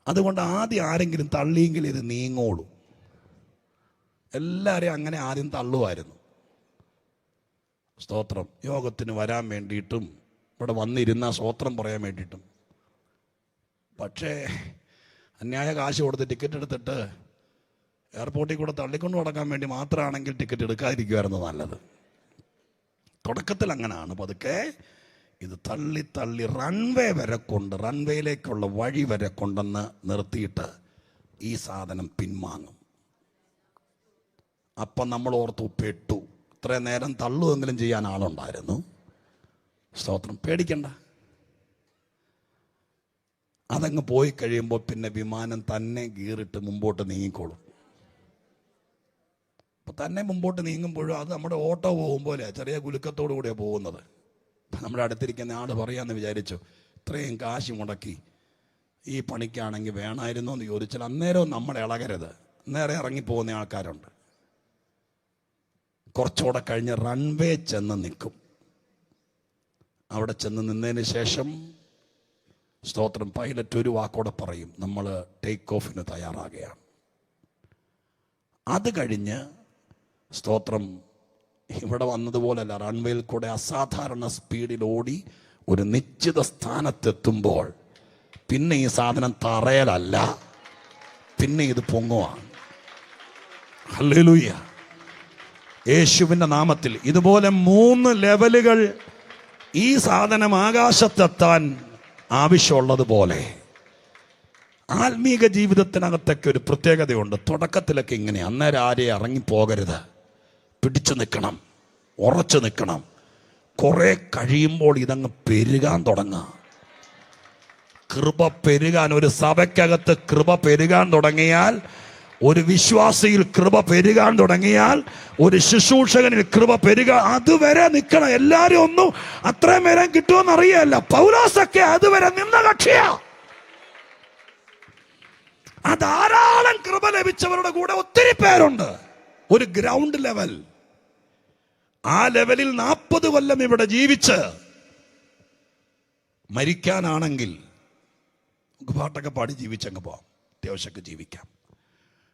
അതുകൊണ്ട് ആദ്യം ആരെങ്കിലും തള്ളിയെങ്കിൽ ഇത് നീങ്ങോളൂ. എല്ലാവരെയും അങ്ങനെ ആദ്യം തള്ളുമായിരുന്നു. സ്തോത്രം, യോഗത്തിന് വരാൻ വേണ്ടിയിട്ടും ഇവിടെ വന്നിരുന്ന സ്തോത്രം പറയാൻ വേണ്ടിയിട്ടും. പക്ഷേ അന്യായ കാശ് കൊടുത്ത് ടിക്കറ്റ് എടുത്തിട്ട് എയർപോർട്ടിൽ കൂടെ തള്ളിക്കൊണ്ട് നടക്കാൻ വേണ്ടി മാത്രമാണെങ്കിൽ ടിക്കറ്റ് എടുക്കാതിരിക്കുമായിരുന്നു നല്ലത്. തുടക്കത്തിൽ അങ്ങനെയാണ്. പതുക്കെ ഇത് തള്ളി തള്ളി റൺവേ വരെ കൊണ്ട്, റൺവേയിലേക്കുള്ള വഴി വരെ കൊണ്ടെന്ന് നിർത്തിയിട്ട് ഈ സാധനം പിൻവാങ്ങും. അപ്പം നമ്മൾ ഓർത്തു പെട്ടു. ഇത്രയും നേരം തള്ളുവെങ്കിലും ചെയ്യാൻ ആളുണ്ടായിരുന്നു. സ്തോത്രം, പേടിക്കണ്ട. അതങ്ങ് പോയി കഴിയുമ്പോൾ പിന്നെ വിമാനം തന്നെ ഗീറിട്ട് മുമ്പോട്ട് നീങ്ങിക്കോളും. അപ്പം തന്നെ മുമ്പോട്ട് നീങ്ങുമ്പോഴും അത് നമ്മുടെ ഓട്ടോ പോകുമ്പോലെ ചെറിയ കുലുക്കത്തോടു കൂടിയാണ് പോകുന്നത്. നമ്മുടെ അടുത്തിരിക്കുന്ന ആൾ പറയാമെന്ന് വിചാരിച്ചു, ഇത്രയും കാശ് മുടക്കി ഈ പണിക്കാണെങ്കിൽ വേണമായിരുന്നോ എന്ന് ചോദിച്ചാൽ അന്നേരവും നമ്മൾ ഇളകരുത്. നേരെ ഇറങ്ങിപ്പോകുന്ന ആൾക്കാരുണ്ട്. കുറച്ചുകൂടെ കഴിഞ്ഞ് റൺവേ ചെന്ന് നിൽക്കും. അവിടെ ചെന്ന് നിന്നതിന് ശേഷം സ്തോത്രം, പൈലറ്റ് ഒരു വാക്കോടെ പറയും, നമ്മൾ ടേക്ക് ഓഫിന് തയ്യാറാകുകയാണ്. അത് കഴിഞ്ഞ് സ്തോത്രം, ഇവിടെ വന്നതുപോലല്ല, റൺവേയിൽ കൂടെ അസാധാരണ സ്പീഡിൽ ഓടി ഒരു നിശ്ചിത സ്ഥാനത്തെത്തുമ്പോൾ പിന്നെ ഈ സാധനം തറയലല്ല, പിന്നെ ഇത് പൊങ്ങുവാണ്. ഹല്ലേലൂയ, യേശുവിൻ്റെ നാമത്തിൽ. ഇതുപോലെ 3 ലെവലുകൾ ഈ സാധനം ആകാശത്തെത്താൻ ആവശ്യമുള്ളതുപോലെ ആത്മീക ജീവിതത്തിനകത്തൊക്കെ ഒരു പ്രത്യേകതയുണ്ട്. തുടക്കത്തിലൊക്കെ ഇങ്ങനെ, അന്നേരം ആരെയും ഇറങ്ങിപ്പോകരുത്, പിടിച്ചു നിൽക്കണം, ഉറച്ചു നിൽക്കണം. കുറെ കഴിയുമ്പോൾ ഇതങ്ങ് പെരുകാൻ തുടങ്ങുക. കൃപ പെരുകാൻ, ഒരു സഭയ്ക്കകത്ത് കൃപ പെരുകാൻ തുടങ്ങിയാൽ, ഒരു വിശ്വാസിയിൽ കൃപ പെരുകാൻ തുടങ്ങിയാൽ, ഒരു ശുശ്രൂഷകനിൽ കൃപ പെരുകാൻ, അതുവരെ നിൽക്കണം. എല്ലാവരും ഒന്നും അത്രയും വരെ കിട്ടുമെന്ന് അറിയല്ല. പൗലോസൊക്കെ അതുവരെ നിന്ന കക്ഷിയാ. ആ ധാരാളം കൃപ ലഭിച്ചവരുടെ കൂടെ ഒത്തിരി പേരുണ്ട്. ഒരു ഗ്രൗണ്ട് ലെവൽ, ആ ലെവലിൽ 40 കൊല്ലം ഇവിടെ ജീവിച്ച് മരിക്കാനാണെങ്കിൽ പാട്ടൊക്കെ പാടി ജീവിച്ചങ്ങ് പോവാം, അത്യാവശ്യമൊക്കെ ജീവിക്കാം.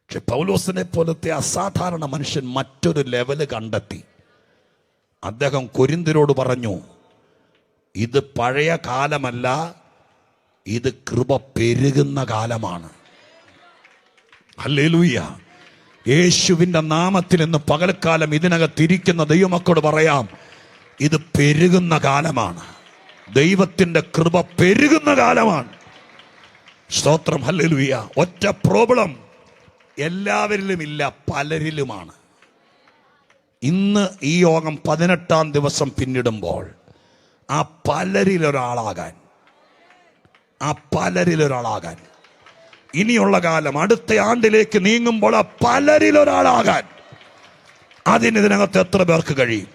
പക്ഷെ പൗലോസിനെ പോലത്തെ അസാധാരണ മനുഷ്യൻ മറ്റൊരു ലെവല് കണ്ടെത്തി. അദ്ദേഹം കൊരിന്ത്യരോട് പറഞ്ഞു, ഇത് പഴയ കാലമല്ല, ഇത് കൃപ പെരുകുന്ന കാലമാണ്. ഹല്ലേലൂയ, യേശുവിൻ്റെ നാമത്തിൽ ഇന്ന് പകൽക്കാലം ഇതിനകത്തിരിക്കുന്ന ദൈവമക്കളോട് പറയാം, ഇത് പെരുകുന്ന കാലമാണ്. ദൈവത്തിൻ്റെ കൃപ പെരുകുന്ന കാലമാണ്. സ്തോത്രം, ഹല്ലേലൂയ. ഒറ്റ പ്രോബ്ലം എല്ലാവരിലും ഇല്ല, പലരിലുമാണ്. ഇന്ന് ഈ യോഗം 18-ാം ദിവസം പിന്നിടുമ്പോൾ ആ പലരിലൊരാളാകാൻ, ഇനിയുള്ള കാലം അടുത്ത ആണ്ടിലേക്ക് നീങ്ങുമ്പോൾ ആ പലരിലൊരാളാകാൻ, ഇതിനകത്ത് എത്ര പേർക്ക് കഴിയും?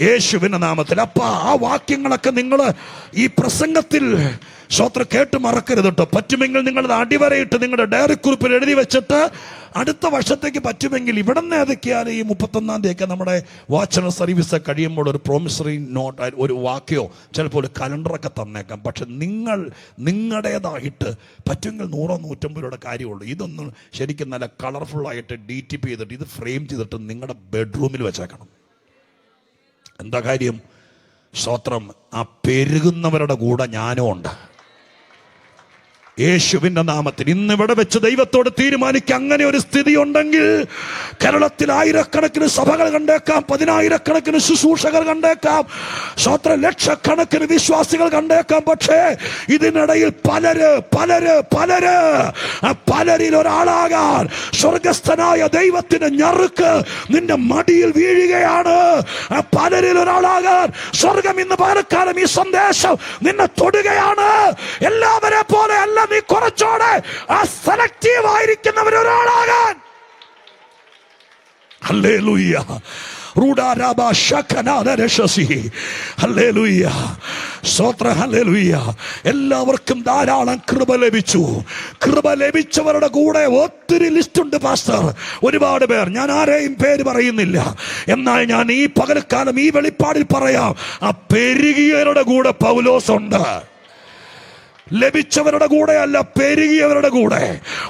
യേശുവിന്റെ നാമത്തിൽ. അപ്പ ആ വാക്യങ്ങളൊക്കെ നിങ്ങൾ ഈ പ്രസംഗത്തിൽ ശ്രോത്ര കേട്ട് മറക്കരുത് കേട്ടോ. പറ്റുമെങ്കിൽ നിങ്ങളത് അടിവരയിട്ട് നിങ്ങളുടെ ഡയറി കുറിപ്പിൽ എഴുതി വെച്ചിട്ട് അടുത്ത വർഷത്തേക്ക് പറ്റുമെങ്കിൽ ഇവിടെ നിന്ന് ഏതൊക്കെയാണ് ഈ 31-ാം തീയതിയൊക്കെ നമ്മുടെ വാച്ചർ സർവീസ് കഴിയുമ്പോൾ ഒരു പ്രോമിസറി നോട്ട്, ഒരു വാക്യോ, ചിലപ്പോൾ ഒരു കലണ്ടറൊക്കെ തന്നേക്കാം. പക്ഷെ നിങ്ങളുടേതായിട്ട് പറ്റുമെങ്കിൽ 100-150 രൂപയുടെ കാര്യമുള്ളൂ. ഇതൊന്നും ശരിക്കും നല്ല കളർഫുള്ളായിട്ട് DTP ചെയ്തിട്ട് ഇത് ഫ്രെയിം ചെയ്തിട്ട് നിങ്ങളുടെ ബെഡ്റൂമിൽ വെച്ചേക്കണം. എന്താ കാര്യം? സ്തോത്രം, ആ പെരുകുന്നവരുടെ കൂടെ ഞാനും ഉണ്ട്. യേശുവിന്റെ നാമത്തിൽ ഇന്നിവിടെ വെച്ച് ദൈവത്തോട് തീരുമാനിക്കുക, അങ്ങനെ ഒരു സ്ഥിതി ഉണ്ടെങ്കിൽ കേരളത്തിൽ 1000കണക്കിന് സഭകൾ കണ്ടേക്കാം, 10,000കണക്കിന് ശുശ്രൂഷകർ കണ്ടേക്കാം, സ്തോത്രം, ലക്ഷക്കണക്കിന് വിശ്വാസികൾ കണ്ടേക്കാം. പക്ഷേ ഇതിനിടയിൽ പലരിൽ ഒരാളാകാൻ സ്വർഗസ്ഥനായ ദൈവത്തിന്റെ ഞറുക്ക് നിന്റെ മടിയിൽ വീഴുകയാണ്. പലരിൽ ഒരാളാകാൻ സ്വർഗം ഇന്ന് പകൽക്കാലം ഈ സന്ദേശം നിന്നെ തൊടുകയാണ്. എല്ലാവരെ പോലെ അല്ല, നീ കുറച്ചോടെ ആ സെലക്റ്റീവ് ആയിരിക്കുന്നവരൊരാളാകാൻ. ഹല്ലേലൂയ. എല്ലാവർക്കും ധാരാളം കൃപ ലഭിച്ചു. കൃപ ലഭിച്ചവരുടെ കൂടെ ഒത്തിരി ലിസ്റ്റുണ്ട് പാസ്റ്റർ, ഒരുപാട് പേർ. ഞാൻ ആരെയും പേര് പറയുന്നില്ല. എന്നാൽ ഞാൻ ഈ പകൽക്കാലം ഈ വെളിപ്പാടിൽ പറയാം, ആ പെരുകിയവരുടെ കൂടെ പൗലോസ് ഉണ്ട്. ലഭിച്ചവരുടെ കൂടെ അല്ല, പെരുകിയവരുടെ കൂടെ.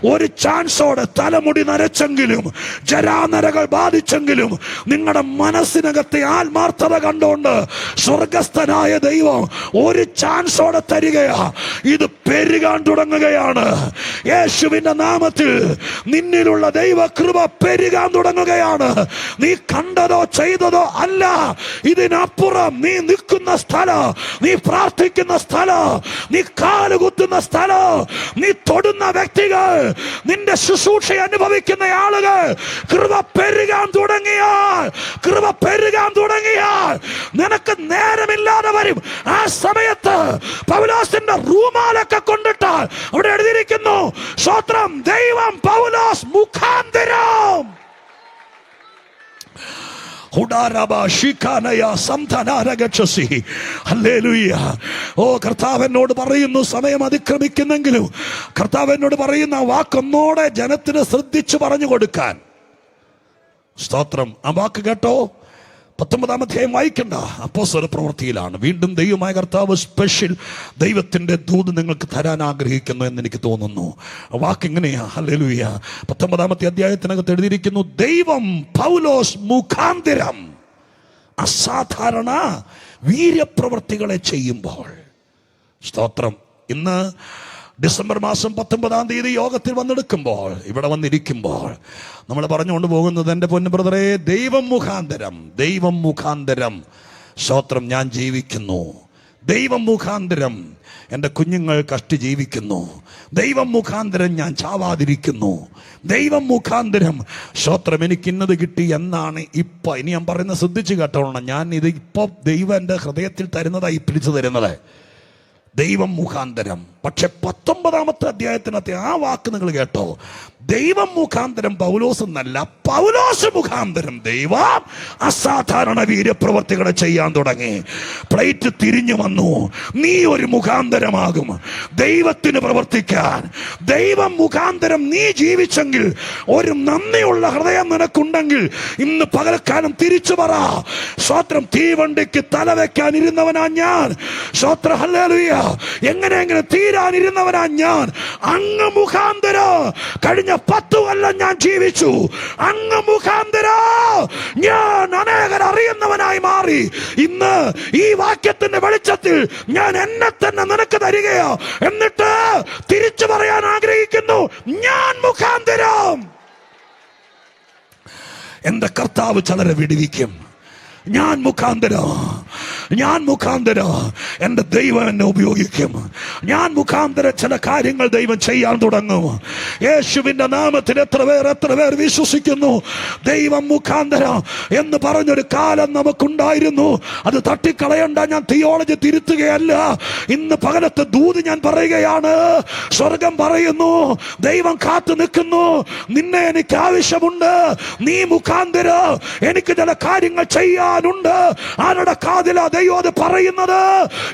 ഒരു ചാൻസോടെ തലമുടി നരച്ചെങ്കിലും ജരാനരകൾ ബാധിച്ചെങ്കിലും നിങ്ങളുടെ മനസ്സിനകത്തെ ആത്മാർത്ഥത കണ്ടുകൊണ്ട് സ്വർഗസ്ഥനായ ദൈവം ഒരു ചാൻസോടെ തരികയാ. ഇത് പെരുകാൻ തുടങ്ങുകയാണ്. യേശുവിന്റെ നാമത്തിൽ നിന്നിലുള്ള ദൈവകൃപ പെരുകാൻ തുടങ്ങുകയാണ്. നീ കണ്ടതോ ചെയ്തതോ അല്ല, ഇതിനപ്പുറം നീ നിൽക്കുന്ന സ്ഥലം, നീ പ്രാർത്ഥിക്കുന്ന സ്ഥലം, നീ കുത്തുന്ന സ്ഥലം, നീ തൊടുന്ന വ്യക്തികൾ, നിന്റെ ശുശ്രൂഷ അനുഭവിക്കുന്ന ആളുകൾ, കൃപ പെരുകാൻ തുടങ്ങിയാൽ, കൃപ പെരുകാൻ തുടങ്ങിയാൽ നിനക്ക് നേരമില്ലാതെ വരും. ആ സമയത്ത് പൗലോസിന്റെ റൂമാലൊക്കെ കൊണ്ടിട്ടാൽ അവിടെ എഴുതിയിരിക്കുന്നു, സ്തോത്രം, ദൈവം പൗലോസ് മുഖാന്തരം. ഓ കർത്താവ് എന്നോട് പറയുന്നു, സമയം അതിക്രമിക്കുന്നെങ്കിലും കർത്താവ് എന്നോട് പറയുന്ന വാക്കൊന്നോടെ ജനത്തിന് ശ്രദ്ധിച്ചു പറഞ്ഞു കൊടുക്കാൻ. സ്തോത്രം. ആ വാക്ക് കേട്ടോ? 19 അധ്യായം വായിക്കണ്ട, അപ്പോസ്തല പ്രവൃത്തിയിലാണ്. വീണ്ടും ദൈവമായ കർത്താവ് സ്പെഷ്യൽ ദൈവത്തിന്റെ ദൂത് നിങ്ങൾക്ക് തരാൻ ആഗ്രഹിക്കുന്നു എന്ന് എനിക്ക് തോന്നുന്നു. വാക്ക് എങ്ങനെയാ? ഹല്ലേലൂയ. 19 അധ്യായത്തിനകത്ത് എഴുതിയിരിക്കുന്നു, ദൈവം പൗലോസ് മുഖാന്തരം അസാധാരണ വീര്യപ്രവൃത്തികളെ ചെയ്യുമ്പോൾ. സ്തോത്രം. ഇന്ന് ഡിസംബർ മാസം 19 തീയതി യോഗത്തിൽ വന്നെടുക്കുമ്പോൾ, ഇവിടെ വന്നിരിക്കുമ്പോൾ നമ്മൾ പറഞ്ഞുകൊണ്ട് പോകുന്നത്, എൻ്റെ പൊന്നു ബ്രദറെ, ദൈവം മുഖാന്തരം, ദൈവം മുഖാന്തരം സ്തോത്രം ഞാൻ ജീവിക്കുന്നു. ദൈവം മുഖാന്തരം എൻ്റെ കുഞ്ഞുങ്ങൾ കഷ്ടി ജീവിക്കുന്നു. ദൈവം മുഖാന്തരം ഞാൻ ചാവാതിരിക്കുന്നു. ദൈവം മുഖാന്തരം സ്തോത്രം എനിക്ക് ഇന്നത് കിട്ടി എന്നാണ് ഇപ്പം. ഇനി ഞാൻ പറയുന്നത് ശ്രദ്ധിച്ച് കേട്ടോളണം. ഞാൻ ഇത് ഇപ്പം ദൈവം എൻ്റെ ഹൃദയത്തിൽ തരുന്നതായി പിടിച്ചു തരുന്നത്. ദൈവം മുഖാന്തരം. പക്ഷെ 19 അധ്യായത്തിനകത്തെ ആ വാക്ക് നിങ്ങൾ കേട്ടോ? ദൈവം മുഖാന്തരം പൗലോസ് എന്നല്ല, പൗലോസ് മുഖാന്തരം ദൈവം അസാധാരണ വീര്യപ്രവർത്തികളെ ചെയ്യാൻ തുടങ്ങി. പ്ലേറ്റ് തിരിഞ്ഞു വന്നു. നീ ഒരു മുഖാന്തരമാകും ദൈവത്തിന് പ്രവർത്തിക്കാൻ. ദൈവം മുഖാന്തരം നീ ജീവിച്ചെങ്കിൽ, ഒരു നന്ദിയുള്ള ഹൃദയം നിനക്കുണ്ടെങ്കിൽ ഇന്ന് പകൽക്കാലം തിരിച്ചു പറ, സ്തോത്രം, തീവണ്ടിക്ക് തല വെക്കാൻ ഇരുന്നവനാ ഞാൻ. സ്തോത്രം, ഹല്ലേലൂയ. എങ്ങനെയെങ്കിലും തീരാനിരുന്നവനാ ഞാൻ. അങ്ങ് മുഖാന്തരം കഴിഞ്ഞ 10 കൊല്ലം ഞാൻ ജീവിച്ചു. അങ്ങ് മുഖാന്തരം ഞാൻ അനേകർ അറിയുന്നവനായി മാറി. ഇന്ന് ഈ വാക്യത്തിന്റെ വെളിച്ചത്തിൽ ഞാൻ എന്നെ തന്നെ നിനക്ക് തരികയോ, എന്നിട്ട് തിരിച്ചു പറയാൻ ആഗ്രഹിക്കുന്നു, ഞാൻ മുഖാന്തരം. എന്റെ കർത്താവ് ചിലരെ വിടുവിക്കും. ഞാൻ മുഖാന്തരം, ഞാൻ മുഖാന്തരം എൻ്റെ ദൈവം എന്നെ ഉപയോഗിക്കും. ഞാൻ മുഖാന്തരം ചില കാര്യങ്ങൾ ദൈവം ചെയ്യാൻ തുടങ്ങും. യേശുവിൻ്റെ നാമത്തിൽ എത്ര പേർ വിശ്വസിക്കുന്നു? ദൈവം മുഖാന്തരം എന്ന് പറഞ്ഞൊരു കാലം നമുക്കുണ്ടായിരുന്നു. അത് തട്ടിക്കളയണ്ട. ഞാൻ തിയോളജി തിരുത്തുകയല്ല. ഇന്ന് പകലത്തെ ദൂത് ഞാൻ പറയുകയാണ്. സ്വർഗം പറയുന്നു, ദൈവം കാത്തു നിൽക്കുന്നു. നിന്നെ എനിക്ക് ആവശ്യമുണ്ട്. നീ മുഖാന്തരം എനിക്ക് ചില കാര്യങ്ങൾ ചെയ്യാനുണ്ട്. ആരുടെ കാതിലാ ദൈവം അത് പറയുന്നത്?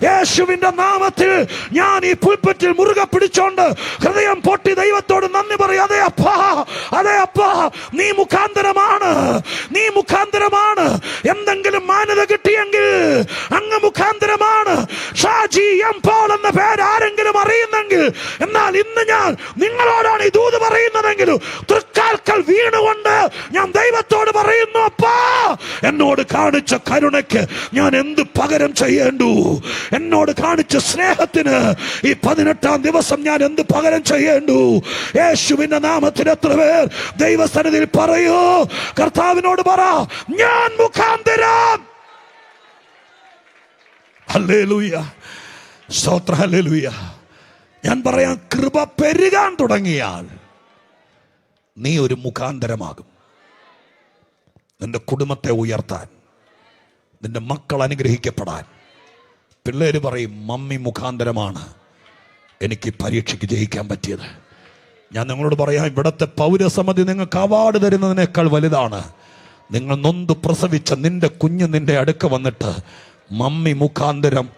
യേശുവിന്റെ നാമത്തിൽ ഞാൻ ഈ പുൽപ്പറ്റിൽ മുറുകെ പിടിച്ചോണ്ട് ഹൃദയം പൊട്ടി ദൈവത്തോട് നന്ദി പറയും. അതെ അപ്പാ, അതെ അപ്പാ, നീ മുഖാന്തരമാണ്, നീ മുഖാന്തരമാണ്. എന്തെങ്കിലും മാന്യത കിട്ടിയെങ്കിൽ അങ്ങ് മുഖാന്തരമാണ്. ഷാജി എം പോൾ എന്ന പേര് ആരെങ്കിലും അറിയുന്നെങ്കിൽ, എന്നാൽ ഇന്ന് ഞാൻ നിങ്ങളോടാണ് ഈ ദൂത് പറയുന്നതെങ്കിലും തൃക്കാൽക്കൽ വീണുകൊണ്ട് ഞാൻ ദൈവത്തോട് പറയുന്നു, അപ്പാ, എന്നോട് കാണിച്ച കരുണയ്ക്ക് ഞാൻ എന്ത് പകരം ചെയ്യേണ്ടു? എന്നോട് കാണിച്ച സ്നേഹത്തിന് ഈ 18-ാം ദിവസം ഞാൻ എന്ത് പകരം ചെയ്യേണ്ടു? യേശുവിന്റെ നാമത്തിൽ എത്ര പേർ ദൈവസന്നിധിയിൽ പറയൂ? കർത്താവിനോട് പറ, ഞാൻ മുഖാന്തരം. ഹല്ലേലൂയ, സ്തോത്ര, ഹല്ലേലൂയ. ഞാൻ പറയാം, കൃപ പെരുകാൻ തുടങ്ങിയാൽ നീ ഒരു മുഖാന്തരമാകും. നിന്റെ കുടുംബത്തെ ഉയർത്താൻ, നിന്റെ മക്കൾ അനുഗ്രഹിക്കപ്പെടാൻ. പിള്ളേര് പറയും, മമ്മി മുഖാന്തരമാണ് എനിക്ക് പരീക്ഷയ്ക്ക് ജയിക്കാൻ പറ്റിയത്. ഞാൻ നിങ്ങളോട് പറയാം, ഇവിടുത്തെ പൗരസമിതി നിങ്ങൾക്ക് അവാർഡ് തരുന്നതിനേക്കാൾ വലുതാണ് നിങ്ങൾ നൊന്ത് പ്രസവിച്ച നിന്റെ കുഞ്ഞ് നിന്റെ അടുക്ക വന്നിട്ട് മമ്മി മുഖാന്തരം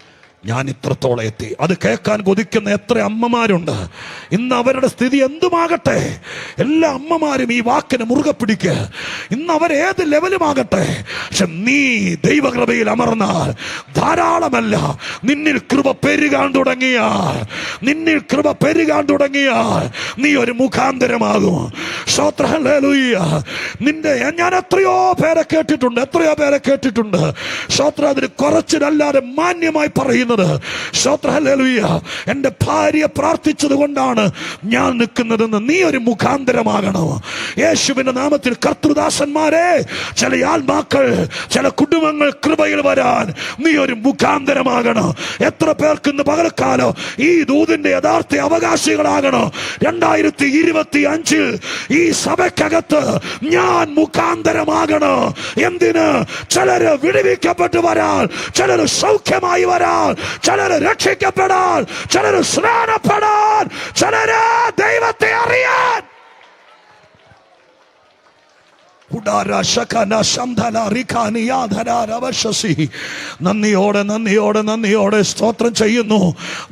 ഞാൻ ഇത്രത്തോളം എത്തി. അത് കേൾക്കാൻ കൊതിക്കുന്ന എത്ര അമ്മമാരുണ്ട്. ഇന്ന് അവരുടെ സ്ഥിതി എന്തുമാകട്ടെ, എല്ലാ അമ്മമാരും ഈ വാക്കിന് മുറുകെ പിടിക്കുക. ഇന്ന് അവരേത് ലെവലുമാകട്ടെ, പക്ഷെ നീ ദൈവകൃപയിൽ അമർന്നാൽ ധാരാളമല്ല, നിന്നിൽ കൃപ പെരുകാൻ തുടങ്ങിയാൽ, നിന്നിൽ കൃപ പെരുകാൻ തുടങ്ങിയാൽ നീ ഒരു മുഖാന്തരമാകും. സ്തോത്രം, ഹല്ലേലൂയ. നിന്റെ ഞാൻ എത്രയോ പേരെ കേട്ടിട്ടുണ്ട്. സ്തോത്രം, അതിന് കുറച്ചിലല്ലാതെ മാന്യമായി പറയുന്നു. എന്റെ ഭാര്യ പ്രാർത്ഥിച്ചത് കൊണ്ടാണ് ഞാൻ നിൽക്കുന്നതെന്ന് നീ ഒരു മുഖാന്തരമാകണം. യേശുവിന്റെ നാമത്തിൽ കർത്തൃദാസന്മാരെ, ചില ആത്മാക്കൾ, ചില കുടുംബങ്ങൾ കൃപയിൽ വരാൻ നീ ഒരു മുഖാന്തരമാകണം. എത്ര പേർക്ക് ഇന്ന് പകൽക്കാലം ഈ ദൂതിന്റെ യഥാർത്ഥ അവകാശികളാകണം? 2025 ഈ സഭയ്ക്കകത്ത് ഞാൻ മുഖാന്തരമാകണം. എന്തിന്? ചിലര് വിടുവിക്കപ്പെട്ടു വരാൻ, ചിലര് സൗഖ്യമായി വരാൻ, ചിലര് രക്ഷിക്കപ്പെടാൻ, ചിലര് സ്നാനപ്പെടാൻ, ചിലര് ദൈവത്തെ അറിയാൻ. നന്ദിയോടെ സ്തോത്രം ചെയ്യുന്നു.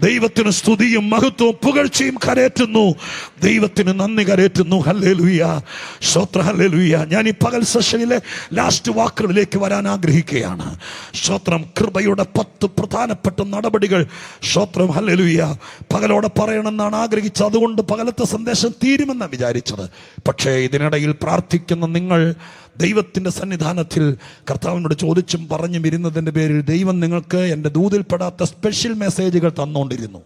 ദൈവത്തിന് സ്തുതിയും മഹത്വവും പുകഴ്ചയും കരേറ്റുന്നു. ദൈവത്തിന് നന്ദി കരേറ്റുന്നു. ഹല്ലേലൂയ, സ്തോത്രം, ഹല്ലേലൂയ. ഞാൻ ഈ പകൽ സെഷനിലെ ലാസ്റ്റ് വാക്കുകളിലേക്ക് വരാൻ ആഗ്രഹിക്കുകയാണ്. സ്തോത്രം, കൃപയുടെ 10 പ്രധാനപ്പെട്ട നടപടികൾ. സ്തോത്രം, ഹല്ലേലൂയ. പകലോടെ പറയണമെന്നാണ് ആഗ്രഹിച്ചത്. അതുകൊണ്ട് പകലത്തെ സന്ദേശം തീരുമെന്നാണ് വിചാരിച്ചത്. പക്ഷേ ഇതിനിടയിൽ പ്രാർത്ഥിക്കുന്ന നിങ്ങൾ ദൈവത്തിൻ്റെ സന്നിധാനത്തിൽ കർത്താവിനോട് ചോദിച്ചും പറഞ്ഞും ഇരുന്നതിൻ്റെ പേരിൽ ദൈവം നിങ്ങൾക്ക് എൻ്റെ ദൂതിൽപ്പെടാത്ത സ്പെഷ്യൽ മെസ്സേജുകൾ തന്നുകൊണ്ടിരുന്നു.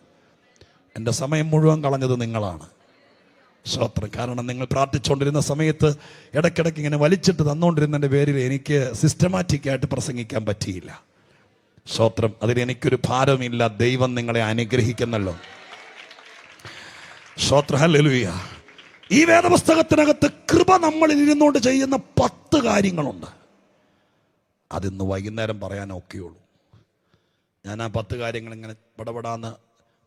എൻ്റെ സമയം മുഴുവൻ കളഞ്ഞത് നിങ്ങളാണ്. സ്തോത്രം. കാരണം നിങ്ങൾ പ്രാർത്ഥിച്ചുകൊണ്ടിരുന്ന സമയത്ത് ഇടയ്ക്കിടയ്ക്ക് ഇങ്ങനെ വലിച്ചിട്ട് തന്നുകൊണ്ടിരുന്നതിൻ്റെ പേരിൽ എനിക്ക് സിസ്റ്റമാറ്റിക്കായിട്ട് പ്രസംഗിക്കാൻ പറ്റിയില്ല. സ്തോത്രം. അതിൽ എനിക്കൊരു ഭാരമില്ല. ദൈവം നിങ്ങളെ അനുഗ്രഹിക്കുന്നല്ലോ. സ്തോത്രം, ഹല്ലേലൂയ. ഈ വേദപുസ്തകത്തിനകത്ത് കൃപ നമ്മളിൽ ഇരുന്നുകൊണ്ട് ചെയ്യുന്ന 10 കാര്യങ്ങളുണ്ട്. അതിന്ന് വൈകുന്നേരം പറയാൻ ഒക്കെയുള്ളൂ. ഞാൻ ആ 10 കാര്യങ്ങൾ ഇങ്ങനെ പടപടാന്ന്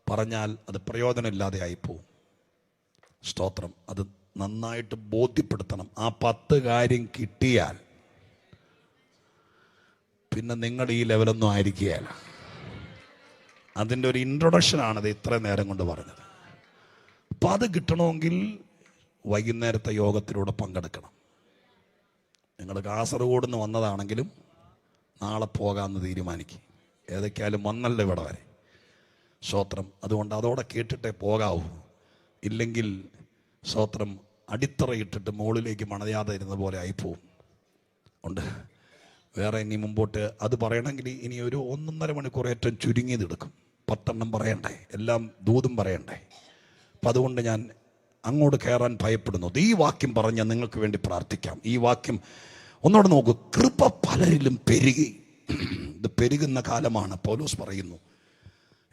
പറഞ്ഞാൽ അത് പ്രയോജനമില്ലാതെ ആയിപ്പോവും. സ്തോത്രം. അത് നന്നായിട്ട് ബോധ്യപ്പെടുത്തണം. ആ 10 കാര്യം കിട്ടിയാൽ പിന്നെ നിങ്ങൾ ഈ ലെവലൊന്നും ആയിരിക്കുകയല്ല. അതിൻ്റെ ഒരു ഇൻട്രൊഡക്ഷനാണത് ഇത്ര നേരം കൊണ്ട് പറഞ്ഞത്. അപ്പം അത് കിട്ടണമെങ്കിൽ വൈകുന്നേരത്തെ യോഗത്തിലൂടെ പങ്കെടുക്കണം. നിങ്ങൾ കാസർഗോഡ് നിന്ന് വന്നതാണെങ്കിലും നാളെ പോകാമെന്ന് തീരുമാനിക്കും. ഏതൊക്കെയാലും വന്നല്ലോ ഇവിടെ വരെ. സ്തോത്രം. അതുകൊണ്ട് അതോടെ കേട്ടിട്ടേ പോകാവൂ. ഇല്ലെങ്കിൽ സ്തോത്രം അടിത്തറയിട്ടിട്ട് മുകളിലേക്ക് മണയാതെ ഇരുന്ന പോലെ ആയിപ്പോവും. ഉണ്ട് വേറെ ഇനി മുമ്പോട്ട് അത് പറയണമെങ്കിൽ ഇനി ഒരു 1.5 മണിക്കൂർ ഏറ്റവും ചുരുങ്ങിയത് എടുക്കും. 10 പറയണ്ടേ, എല്ലാം ദൂതും പറയണ്ടേ. അപ്പം അതുകൊണ്ട് ഞാൻ അങ്ങോട്ട് കയറാൻ ഭയപ്പെടുന്നു. ഈ വാക്യം പറഞ്ഞാൽ നിങ്ങൾക്ക് വേണ്ടി പ്രാർത്ഥിക്കാം. ഈ വാക്യം ഒന്നോടെ നോക്കൂ. കൃപ പലരിലും പെരുകി. ഇത് പെരുകുന്ന കാലമാണ്. പൗലോസ് പറയുന്നു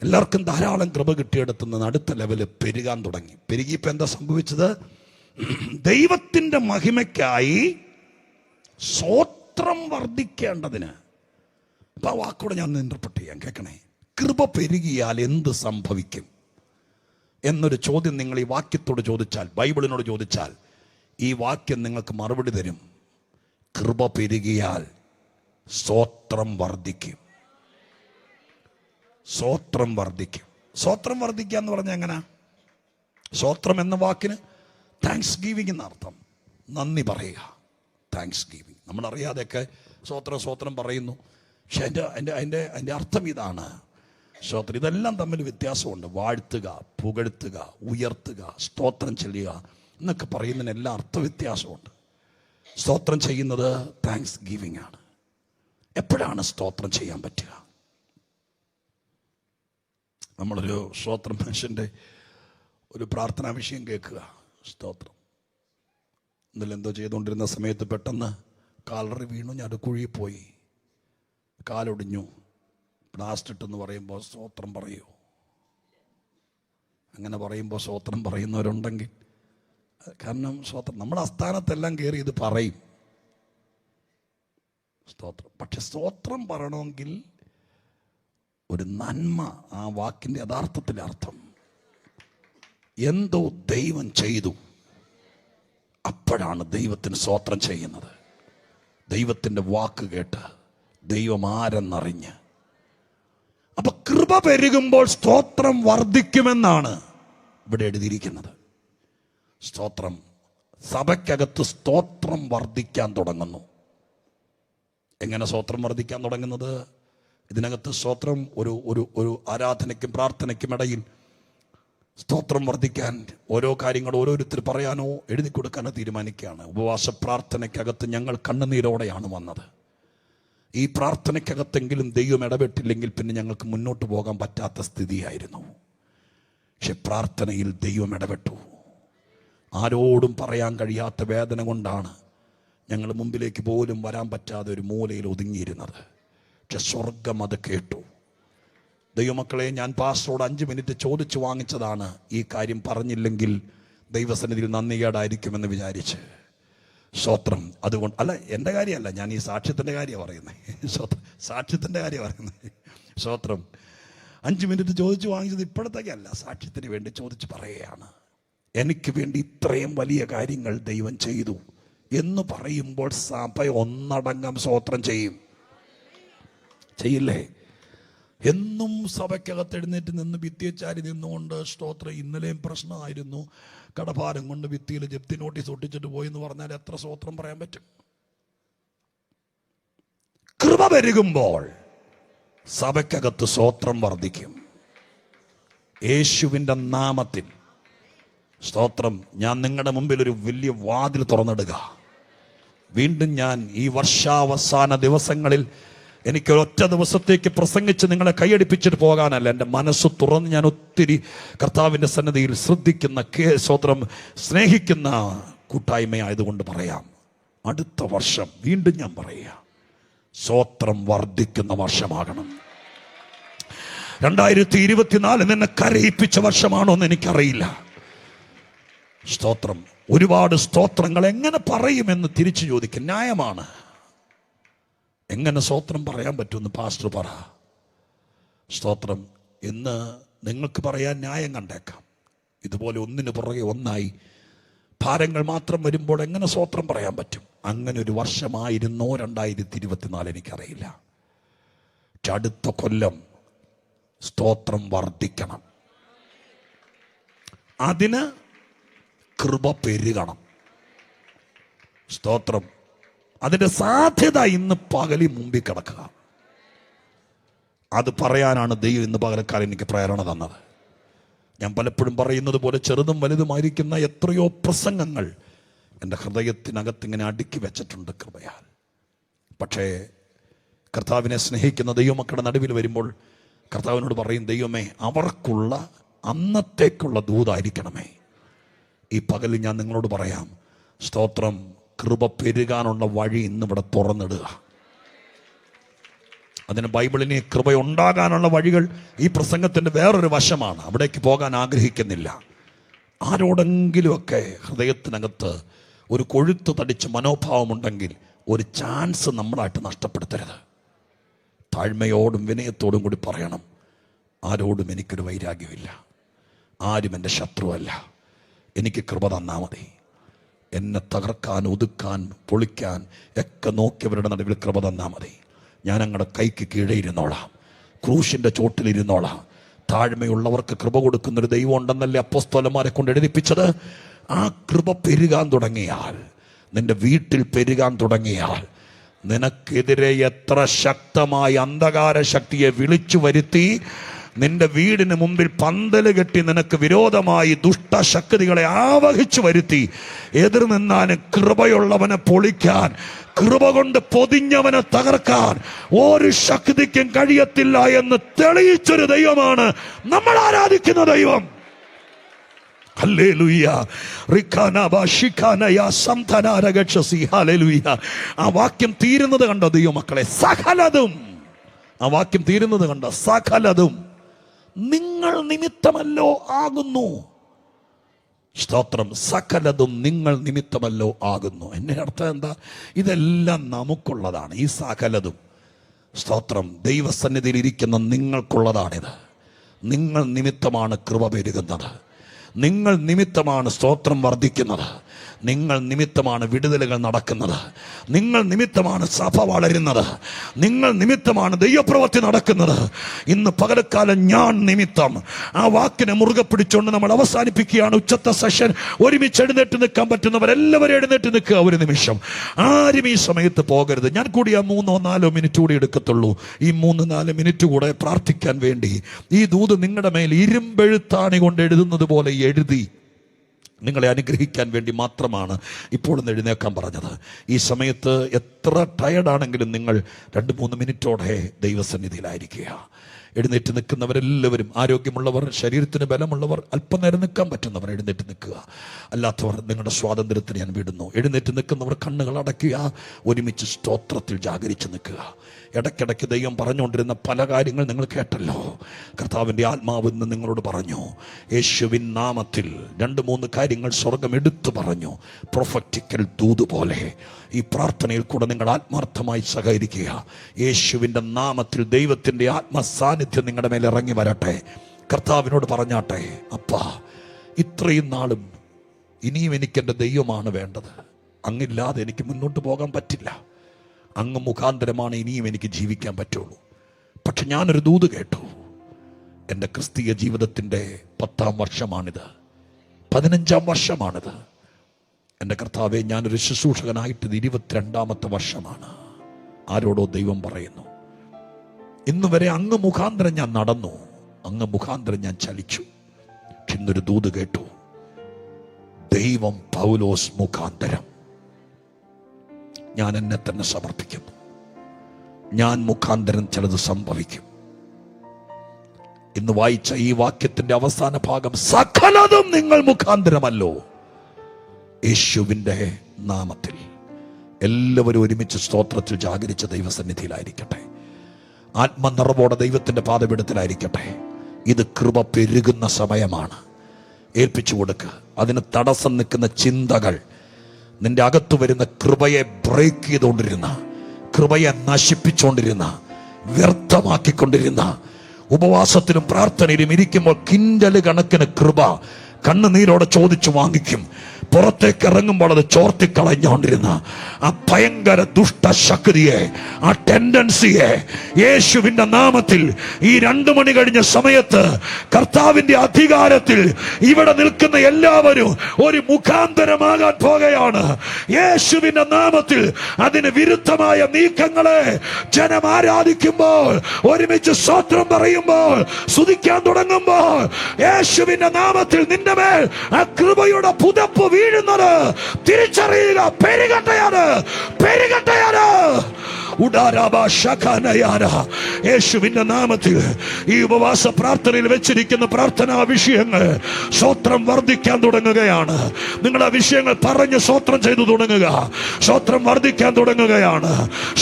എല്ലാവർക്കും ധാരാളം കൃപ കിട്ടിയെടുത്തുനിന്ന് അടുത്ത ലെവല് പെരുകാൻ തുടങ്ങി. പെരുകിയപ്പോൾ എന്താ സംഭവിച്ചത്? ദൈവത്തിൻ്റെ മഹിമയ്ക്കായി സ്വോത്രം വർദ്ധിക്കേണ്ടതിന്. അപ്പം ആ വാക്കൂടെ ഞാൻ ഇന്റർപ്രറ്റ് ചെയ്യാൻ കേൾക്കണേ. കൃപ പെരുകിയാൽ എന്ത് സംഭവിക്കും എന്നൊരു ചോദ്യം നിങ്ങൾ ഈ വാക്യത്തോട് ചോദിച്ചാൽ, ബൈബിളിനോട് ചോദിച്ചാൽ, ഈ വാക്യം നിങ്ങൾക്ക് മറുപടി തരും. കൃപ പെരുകിയാൽ സ്വോത്രം വർദ്ധിക്കും. സ്വോത്രം വർദ്ധിക്കും. സ്വോത്രം വർദ്ധിക്കുക എന്ന് പറഞ്ഞാൽ എങ്ങനെ? സ്വോത്രം എന്ന വാക്കിന് താങ്ക്സ് ഗീവിംഗ് എന്നർത്ഥം. നന്ദി പറയുക, താങ്ക്സ് ഗീവിംഗ്. നമ്മളറിയാതെയൊക്കെ സ്വോത്രം പറയുന്നു. പക്ഷെ അതിൻ്റെ അർത്ഥം ഇതാണ്. സ്തോത്രം. ഇതെല്ലാം തമ്മിൽ വ്യത്യാസമുണ്ട്. വാഴ്ത്തുക, പുകഴ്ത്തുക, ഉയർത്തുക, സ്തോത്രം ചെല്ലുക എന്നൊക്കെ പറയുന്നതിനെല്ലാം അർത്ഥവ്യത്യാസമുണ്ട്. സ്തോത്രം ചെയ്യുന്നത് താങ്ക്സ് ഗീവിംഗ് ആണ്. എപ്പോഴാണ് സ്തോത്രം ചെയ്യാൻ പറ്റുക? നമ്മളൊരു സ്തോത്രം മനുഷ്യൻ്റെ ഒരു പ്രാർത്ഥനാ വിഷയം കേൾക്കുക. സ്തോത്രം. ഇന്നലെ എന്തോ ചെയ്തുകൊണ്ടിരുന്ന സമയത്ത് പെട്ടെന്ന് കാലറി വീണു. ഞാൻ കുഴിയിൽ പോയി, കാലൊടിഞ്ഞു. പ്ലാസ്റ്റിട്ടെന്ന് പറയുമ്പോൾ സ്തോത്രം പറയൂ. അങ്ങനെ പറയുമ്പോൾ സ്തോത്രം പറയുന്നവരുണ്ടെങ്കിൽ, കാരണം സ്തോത്രം നമ്മുടെ അസ്ഥാനത്തെല്ലാം കയറി ഇത് പറയും. സ്തോത്രം. പക്ഷെ സ്തോത്രം പറയണമെങ്കിൽ ഒരു നന്മ, ആ വാക്കിൻ്റെ യഥാർത്ഥത്തിലെ അർത്ഥം എന്തോ ദൈവം ചെയ്തു, അപ്പോഴാണ് ദൈവത്തിന് സ്തോത്രം ചെയ്യുന്നത്. ദൈവത്തിൻ്റെ വാക്ക് കേട്ട് ദൈവം ആരെന്നറിഞ്ഞ്. അപ്പൊ കൃപ പെരുകുമ്പോൾ സ്തോത്രം വർദ്ധിക്കുമെന്നാണ് ഇവിടെ എഴുതിയിരിക്കുന്നത്. സ്തോത്രം, സഭയ്ക്കകത്ത് സ്തോത്രം വർദ്ധിക്കാൻ തുടങ്ങുന്നു. എങ്ങനെ സ്തോത്രം വർദ്ധിക്കാൻ തുടങ്ങുന്നത്? ഇതിനകത്ത് സ്തോത്രം ഒരു ആരാധനയ്ക്കും പ്രാർത്ഥനയ്ക്കും ഇടയിൽ സ്തോത്രം വർദ്ധിക്കാൻ ഓരോ കാര്യങ്ങൾ ഓരോരുത്തർ പറയാനോ എഴുതി കൊടുക്കാനോ തീരുമാനിക്കുകയാണ്. ഉപവാസ പ്രാർത്ഥനയ്ക്കകത്ത് ഞങ്ങൾ കണ്ണുനീരോടെയാണ് വന്നത്. ഈ പ്രാർത്ഥനയ്ക്കകത്തെങ്കിലും ദൈവം ഇടപെട്ടില്ലെങ്കിൽ പിന്നെ ഞങ്ങൾക്ക് മുന്നോട്ട് പോകാൻ പറ്റാത്ത സ്ഥിതിയായിരുന്നു. പക്ഷെ പ്രാർത്ഥനയിൽ ദൈവം ഇടപെട്ടു. ആരോടും പറയാൻ കഴിയാത്ത വേദന കൊണ്ടാണ് ഞങ്ങൾ മുമ്പിലേക്ക് പോലും വരാൻ പറ്റാതെ ഒരു മൂലയിൽ ഒതുങ്ങിയിരുന്നത്. പക്ഷെ സ്വർഗം അത് കേട്ടു. ദൈവമക്കളെ, ഞാൻ പാസ്റ്ററോട് 5 മിനിറ്റ് ചോദിച്ചു വാങ്ങിച്ചതാണ് ഈ കാര്യം പറഞ്ഞില്ലെങ്കിൽ ദൈവസന്നിധിയിൽ നന്ദികേടായിരിക്കുമെന്ന് വിചാരിച്ച്. സ്തോത്രം. അതുകൊണ്ട് അല്ല, എൻ്റെ കാര്യമല്ല, ഞാൻ ഈ സാക്ഷ്യത്തിൻ്റെ കാര്യമാണ് പറയുന്നത്. സാക്ഷ്യത്തിൻ്റെ കാര്യം പറയുന്നത്. സ്തോത്രം. 5 മിനിറ്റ് ചോദിച്ചു വാങ്ങിച്ചത് ഇപ്പോഴത്തേക്കല്ല, സാക്ഷ്യത്തിന് വേണ്ടി ചോദിച്ച് പറയുകയാണ്. എനിക്ക് വേണ്ടി ഇത്രയും വലിയ കാര്യങ്ങൾ ദൈവം ചെയ്തു എന്ന് പറയുമ്പോൾ സഭ ഒന്നടങ്കം സ്തോത്രം ചെയ്യില്ലേ? എന്നും സഭയ്ക്കകത്ത് എഴുന്നേറ്റ് നിന്ന് ഭിത്തിയച്ചാരി നിന്നുകൊണ്ട് സ്തോത്രം. ഇന്നലെയും പ്രശ്നമായിരുന്നു, കടഭാരം കൊണ്ട് ഭിത്തിയിൽ ജപ്തി നോട്ടീസ് ഒട്ടിച്ചിട്ട് പോയി എന്ന് പറഞ്ഞാൽ എത്ര സ്തോത്രം പറയാൻ പറ്റും? കൃപ പെരുകുമ്പോൾ സഭയ്ക്കകത്ത് സ്തോത്രം വർദ്ധിക്കും. യേശുവിൻ്റെ നാമത്തിൽ സ്തോത്രം. ഞാൻ നിങ്ങളുടെ മുമ്പിൽ ഒരു വലിയ വാതിൽ തുറന്നിടുക. വീണ്ടും ഞാൻ ഈ വർഷാവസാന ദിവസങ്ങളിൽ എനിക്ക് ഒറ്റ ദിവസത്തേക്ക് പ്രസംഗിച്ച് നിങ്ങളെ കൈയടിപ്പിച്ചിട്ട് പോകാനല്ല. എൻ്റെ മനസ്സ് തുറന്ന് ഞാൻ ഒത്തിരി കർത്താവിൻ്റെ സന്നിധിയിൽ ശ്രദ്ധിക്കുന്ന സ്തോത്രം സ്നേഹിക്കുന്ന കൂട്ടായ്മയായതുകൊണ്ട് പറയാം, അടുത്ത വർഷം വീണ്ടും ഞാൻ പറയാം, സ്തോത്രം വർദ്ധിക്കുന്ന വർഷമാകണം. 2024 നിന്നെ കരയിപ്പിച്ച വർഷമാണോ എന്ന് എനിക്കറിയില്ല. സ്തോത്രം. ഒരുപാട് സ്തോത്രങ്ങൾ എങ്ങനെ പറയുമെന്ന് തിരിച്ചു ചോദിക്കും. ന്യായമാണ്. എങ്ങനെ സ്തോത്രം പറയാൻ പറ്റുമെന്ന് പാസ്റ്റർ പറ. സ്തോത്രം. ഇന്ന് നിങ്ങൾക്ക് പറയാൻ ന്യായം കണ്ടേക്കാം. ഇതുപോലെ ഒന്നിനു പുറകെ ഒന്നായി ഭാരങ്ങൾ മാത്രം വരുമ്പോൾ എങ്ങനെ സ്തോത്രം പറയാൻ പറ്റും? അങ്ങനെ ഒരു വർഷമായിരുന്നോ 2024? എനിക്കറിയില്ല. അടുത്ത കൊല്ലം സ്തോത്രം വർദ്ധിക്കണം. അതിന് കൃപ പെരുകണം. സ്തോത്രം. അതിൻ്റെ സാധ്യത ഇന്ന് പകലി മുമ്പിൽ കിടക്കുക. അത് പറയാനാണ് ദൈവം ഇന്ന് പകലക്കാലം എനിക്ക് പ്രേരണ തന്നത്. ഞാൻ പലപ്പോഴും പറയുന്നത് പോലെ ചെറുതും വലുതുമായിരിക്കുന്ന എത്രയോ പ്രസംഗങ്ങൾ എൻ്റെ ഹൃദയത്തിനകത്ത് ഇങ്ങനെ അടുക്കി വെച്ചിട്ടുണ്ട് കൃപയാൽ. പക്ഷേ കർത്താവിനെ സ്നേഹിക്കുന്ന ദൈവമക്കളുടെ നടുവിൽ വരുമ്പോൾ കർത്താവിനോട് പറയും, ദൈവമേ, അവർക്കുള്ള അന്നത്തേക്കുള്ള ദൂതായിരിക്കണമേ. ഈ പകലിൽ ഞാൻ നിങ്ങളോട് പറയാം, സ്തോത്രം, കൃപ പെരുകാനുള്ള വഴി ഇന്നിവിടെ തുറന്നിടുക. അതിന് ബൈബിളിന് കൃപ ഉണ്ടാകാനുള്ള വഴികൾ ഈ പ്രസംഗത്തിൻ്റെ വേറൊരു വശമാണ്. അവിടേക്ക് പോകാൻ ആഗ്രഹിക്കുന്നില്ല. ആരോടെങ്കിലുമൊക്കെ ഹൃദയത്തിനകത്ത് ഒരു കൊഴുത്ത് തടിച്ച മനോഭാവമുണ്ടെങ്കിൽ ഒരു ചാൻസ് നമ്മളായിട്ട് നഷ്ടപ്പെടുത്തരുത്. താഴ്മയോടും വിനയത്തോടും കൂടി പറയണം, ആരോടും എനിക്കൊരു വൈരാഗ്യമില്ല, ആരും എൻ്റെ ശത്രുവല്ല, എനിക്ക് കൃപ തന്നാൽ മതി. എന്നെ തകർക്കാൻ, ഒതുക്കാൻ, പൊളിക്കാൻ ഒക്കെ നോക്കിയവരുടെ നടുവിൽ കൃപ തന്നാൽ മതി. ഞാൻ അങ്ങടെ കൈക്ക് കീഴേ ഇരുന്നോളാം, ക്രൂശിൻ്റെ ചോട്ടിലിരുന്നോളാം. താഴ്മയുള്ളവർക്ക് കൃപ കൊടുക്കുന്നൊരു ദൈവം ഉണ്ടെന്നല്ലേ അപ്പോസ്തലന്മാരെ കൊണ്ട് എഴുതിപ്പിച്ചത്. ആ കൃപ പെരുകാൻ തുടങ്ങിയാൽ, നിന്റെ വീട്ടിൽ പെരുകാൻ തുടങ്ങിയാൽ, നിനക്കെതിരെ എത്ര ശക്തമായ അന്ധകാര ശക്തിയെ വിളിച്ചു വരുത്തി നിന്റെ വീടിന് മുമ്പിൽ പന്തല് കെട്ടി നിനക്ക് വിരോധമായി ദുഷ്ടശക്തികളെ ആവഹിച്ചു വരുത്തി എതിർ നിന്നാലും കൃപയുള്ളവനെ പൊളിക്കാൻ, കൃപ കൊണ്ട് പൊതിഞ്ഞവനെ തകർക്കാൻ ഒരു ശക്തിക്കും കഴിയത്തില്ല എന്ന് തെളിയിച്ചൊരു ദൈവമാണ് നമ്മൾ ആരാധിക്കുന്ന ദൈവം. ഹല്ലേലൂയ. ആ വാക്യം തീരുന്നത് കണ്ടോ ദൈവമക്കളെ? സകലതും. ആ വാക്യം തീരുന്നത് കണ്ടോ? സകലതും നിങ്ങൾ നിമിത്തമല്ലോ ആകുന്നു. സ്തോത്രം. സകലതും നിങ്ങൾ നിമിത്തമല്ലോ ആകുന്നു. എന്നെ അർത്ഥം എന്താ? ഇതെല്ലാം നമുക്കുള്ളതാണ്. ഈ സകലതും സ്തോത്രം ദൈവസന്നിധിയിൽ ഇരിക്കുന്ന നിങ്ങൾക്കുള്ളതാണിത്. നിങ്ങൾ നിമിത്തമാണ് കൃപ പെരുകുന്നത്. നിങ്ങൾ നിമിത്തമാണ് സ്തോത്രം വർദ്ധിക്കുന്നത്. നിങ്ങൾ നിമിത്തമാണ് വിടുതലുകൾ നടക്കുന്നത്. നിങ്ങൾ നിമിത്തമാണ് സഭ വളരുന്നത്. നിങ്ങൾ നിമിത്തമാണ് ദൈവപ്രവൃത്തി നടക്കുന്നത്. ഇന്ന് പകൽക്കാലം ഞാൻ നിമിത്തം. ആ വാക്കിനെ മുറുകെ പിടിച്ചുകൊണ്ട് നമ്മൾ അവസാനിപ്പിക്കുകയാണ് ഉച്ചത്തെ സെഷൻ. ഒരുമിച്ച് എഴുന്നേറ്റ് നിൽക്കാൻ പറ്റുന്നവരെല്ലാവരും എഴുന്നേറ്റ് നിൽക്കുക. ഒരു നിമിഷം ആരും ഈ സമയത്ത് പോകരുത്. ഞാൻ കൂടി ആ 3-4 മിനിറ്റ് കൂടി എടുക്കത്തുള്ളൂ. ഈ 3-4 മിനിറ്റ് കൂടെ പ്രാർത്ഥിക്കാൻ വേണ്ടി ഈ ദൂത് നിങ്ങളുടെ മേൽ ഇരുമ്പെഴുത്താണി കൊണ്ട് എഴുതുന്നത് പോലെ എഴുതി നിങ്ങളെ അനുഗ്രഹിക്കാൻ വേണ്ടി മാത്രമാണ് ഇപ്പോൾ ഒന്ന് എഴുന്നേക്കാൻ പറഞ്ഞത്. ഈ സമയത്ത് എത്ര ടയർഡാണെങ്കിലും നിങ്ങൾ 2-3 മിനിറ്റോടെ ദൈവസന്നിധിയിലായിരിക്കുക. എഴുന്നേറ്റ് നിൽക്കുന്നവരെല്ലാവരും, ആരോഗ്യമുള്ളവർ, ശരീരത്തിന് ബലമുള്ളവർ, അല്പനേരം നിൽക്കാൻ പറ്റുന്നവർ എഴുന്നേറ്റ് നിൽക്കുക. അല്ലാത്തവർ നിങ്ങളുടെ സ്വാതന്ത്ര്യത്തിന് ഞാൻ വിടുന്നു. എഴുന്നേറ്റ് നിൽക്കുന്നവർ കണ്ണുകൾ അടയ്ക്കുക. ഒരുമിച്ച് സ്തോത്രത്തിൽ ജാഗരിച്ച് നിൽക്കുക. ഇടയ്ക്കിടയ്ക്ക് ദൈവം പറഞ്ഞുകൊണ്ടിരുന്ന പല കാര്യങ്ങൾ നിങ്ങൾ കേട്ടല്ലോ. കർത്താവിൻ്റെ ആത്മാവ് ഇന്ന് നിങ്ങളോട് പറഞ്ഞു. യേശുവിൻ നാമത്തിൽ 2-3 കാര്യങ്ങൾ സ്വർഗം എടുത്തു പറഞ്ഞു. പ്രൊഫറ്റിക്കൽ ദൂത് പോലെ ഈ പ്രാർത്ഥനയിൽ കൂടെ നിങ്ങൾ ആത്മാർത്ഥമായി സഹകരിക്കുക. യേശുവിൻ്റെ നാമത്തിൽ ദൈവത്തിൻ്റെ ആത്മസാന്നിധ്യം നിങ്ങളുടെ മേൽ ഇറങ്ങി വരട്ടെ. കർത്താവിനോട് പറഞ്ഞാട്ടെ, അപ്പാ, ഇത്രയും നാളും ഇനിയും എനിക്കെൻ്റെ ദൈവമാണ് വേണ്ടത്. അങ്ങില്ലാതെ എനിക്ക് മുന്നോട്ട് പോകാൻ പറ്റില്ല. അങ്ങ് മുഖാന്തരമാണ് ഇനിയും എനിക്ക് ജീവിക്കാൻ പറ്റുള്ളൂ. പക്ഷെ ഞാനൊരു ദൂത് കേട്ടു. എൻ്റെ ക്രിസ്തീയ ജീവിതത്തിൻ്റെ 10ാം വർഷമാണിത്, 15ാം വർഷമാണിത്. എൻ്റെ കർത്താവെ, ഞാനൊരു ശുശ്രൂഷകനായിട്ട് 22ാമത്തെ വർഷമാണ്. ആരോടോ ദൈവം പറയുന്നു, ഇന്ന് വരെ അങ്ങ് മുഖാന്തരം ഞാൻ നടന്നു, അങ്ങ് മുഖാന്തരം ഞാൻ ചലിച്ചു. ഇന്നൊരു ദൂത് കേട്ടു. ദൈവം പൗലോസ് മുഖാന്തരം ഞാൻ എന്നെ തന്നെ സമർപ്പിക്കുന്നു. ഞാൻ മുഖാന്തരം ചിലത് സംഭവിക്കും. ഇന്ന് വായിച്ച ഈ വാക്യത്തിന്റെ അവസാന ഭാഗം, സകലതും നിങ്ങൾ മുഖാന്തരമല്ലോ. യേശുവിൻ്റെ നാമത്തിൽ എല്ലാവരും ഒരുമിച്ച് സ്തോത്രത്തിൽ ജാഗരിച്ച ദൈവസന്നിധിയിലായിരിക്കട്ടെ. ആത്മനിറവോടെ ദൈവത്തിന്റെ പാദപീഠത്തിലായിരിക്കട്ടെ. ഇത് കൃപ പെരുകുന്ന സമയമാണ്. ഏൽപ്പിച്ചു കൊടുക്കുക. അതിന് തടസ്സം നിൽക്കുന്ന ചിന്തകൾ, നിന്റെ അകത്ത് വരുന്ന കൃപയെ ബ്രേക്ക് ചെയ്തുകൊണ്ടിരുന്ന, കൃപയെ നശിപ്പിച്ചുകൊണ്ടിരുന്ന, വ്യർത്ഥമാക്കിക്കൊണ്ടിരുന്ന, ഉപവാസത്തിലും പ്രാർത്ഥനയിലും ഇരിക്കുമ്പോൾ കിൻഡല് കണക്കിന് കൃപ കണ്ണുനീരോടെ ചോദിച്ചു വാങ്ങിക്കും. പുറത്തേക്ക് ഇറങ്ങുമ്പോൾ അത് ചോർത്തിക്കളഞ്ഞുകൊണ്ടിരുന്ന ആ ഭയങ്കര ദുഷ്ടശക്തിയെ, ആ ടെൻഡൻസിയെ യേശുവിന്റെ നാമത്തിൽ ഈ 2 മണി കഴിഞ്ഞ സമയത്ത് കർത്താവിന്റെ അധികാരത്തിൽ ഇവിടെ നിൽക്കുന്ന എല്ലാവരും ഒരു മുഖാന്തരമാകാൻ പോകുകയാണ്. യേശുവിന്റെ നാമത്തിൽ അതിന് വിരുദ്ധമായ നീക്കങ്ങളെ ജനം ആരാധിക്കുമ്പോൾ, ഒരുമിച്ച് സ്തോത്രം പറയുമ്പോൾ, സ്തുതിക്കാൻ തുടങ്ങുമ്പോൾ, യേശുവിന്റെ നാമത്തിൽ നിന്റെ മേൽ ആ കൃപയുടെ പുതപ്പ് വീഴുന്നത് തിരിച്ചറിയുക. പെരുകട്ടയാണ്, പെരുകട്ടയാണ്. യേശുവിന്റെ നാമത്തിൽ ഈ ഉപവാസ പ്രാർത്ഥനയിൽ വെച്ചിരിക്കുന്ന പ്രാർത്ഥനാ വിഷയങ്ങൾ സ്തോത്രം വർദ്ധിക്കാൻ തുടങ്ങുകയാണ്. നിങ്ങളുടെ വിഷയങ്ങൾ പറഞ്ഞ് സ്തോത്രം ചെയ്തു തുടങ്ങുക. സ്തോത്രം വർദ്ധിക്കാൻ തുടങ്ങുകയാണ്.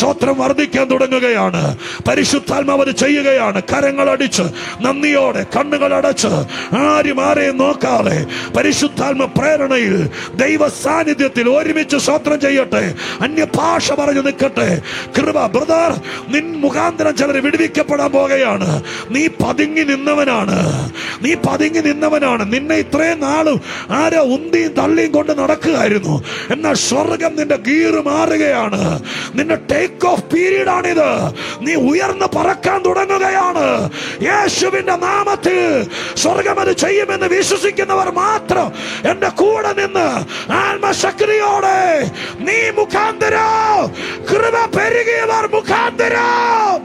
സ്തോത്രം വർദ്ധിക്കാൻ തുടങ്ങുകയാണ്. പരിശുദ്ധാത്മാവ് അത് ചെയ്യുകയാണ്. കരങ്ങളടിച്ച് നന്ദിയോടെ, കണ്ണുകൾ അടച്ച്, ആരും ആരെയും നോക്കാതെ പരിശുദ്ധാത്മ പ്രേരണയിൽ ദൈവ സാന്നിധ്യത്തിൽ ഒരുമിച്ച് സ്തോത്രം ചെയ്യട്ടെ. അന്യഭാഷ പറഞ്ഞു നിൽക്കട്ടെ. കൃപ ബ്രദർ, നിൻ മുഖാന്തരം ചിലർ വിടുവിക്കപ്പെടാൻ പോകുകയാണ്. നീ പതുങ്ങി നിന്നവനാണ്, നീ പതുങ്ങി നിന്നവനാണ്. നിന്നെ ഇത്രയും നാളും ആരോ ഉന്തിയും തള്ളിയും കൊണ്ട് നടക്കുകയായിരുന്നു. എന്നാൽ സ്വർഗം നിന്റെ ഗീർ മാറുകയാണ്. നിന്റെ ടേക്ക് ഓഫ് പീരീഡ് ആണിത്. നീ ഉയർന്ന് പറക്കാൻ തുടങ്ങുകയാണ്. യേശുവിന്റെ നാമത്തിൽ സ്വർഗം അത് ചെയ്യുമെന്ന് വിശ്വസിക്കുന്നവർ മാത്രം എന്റെ കൂടെ നിന്ന് ആത്മശക്തിയോടെ നീ മുഖാന്തരം, കൃപ പെരുകിയവർ മുഖാന്തരം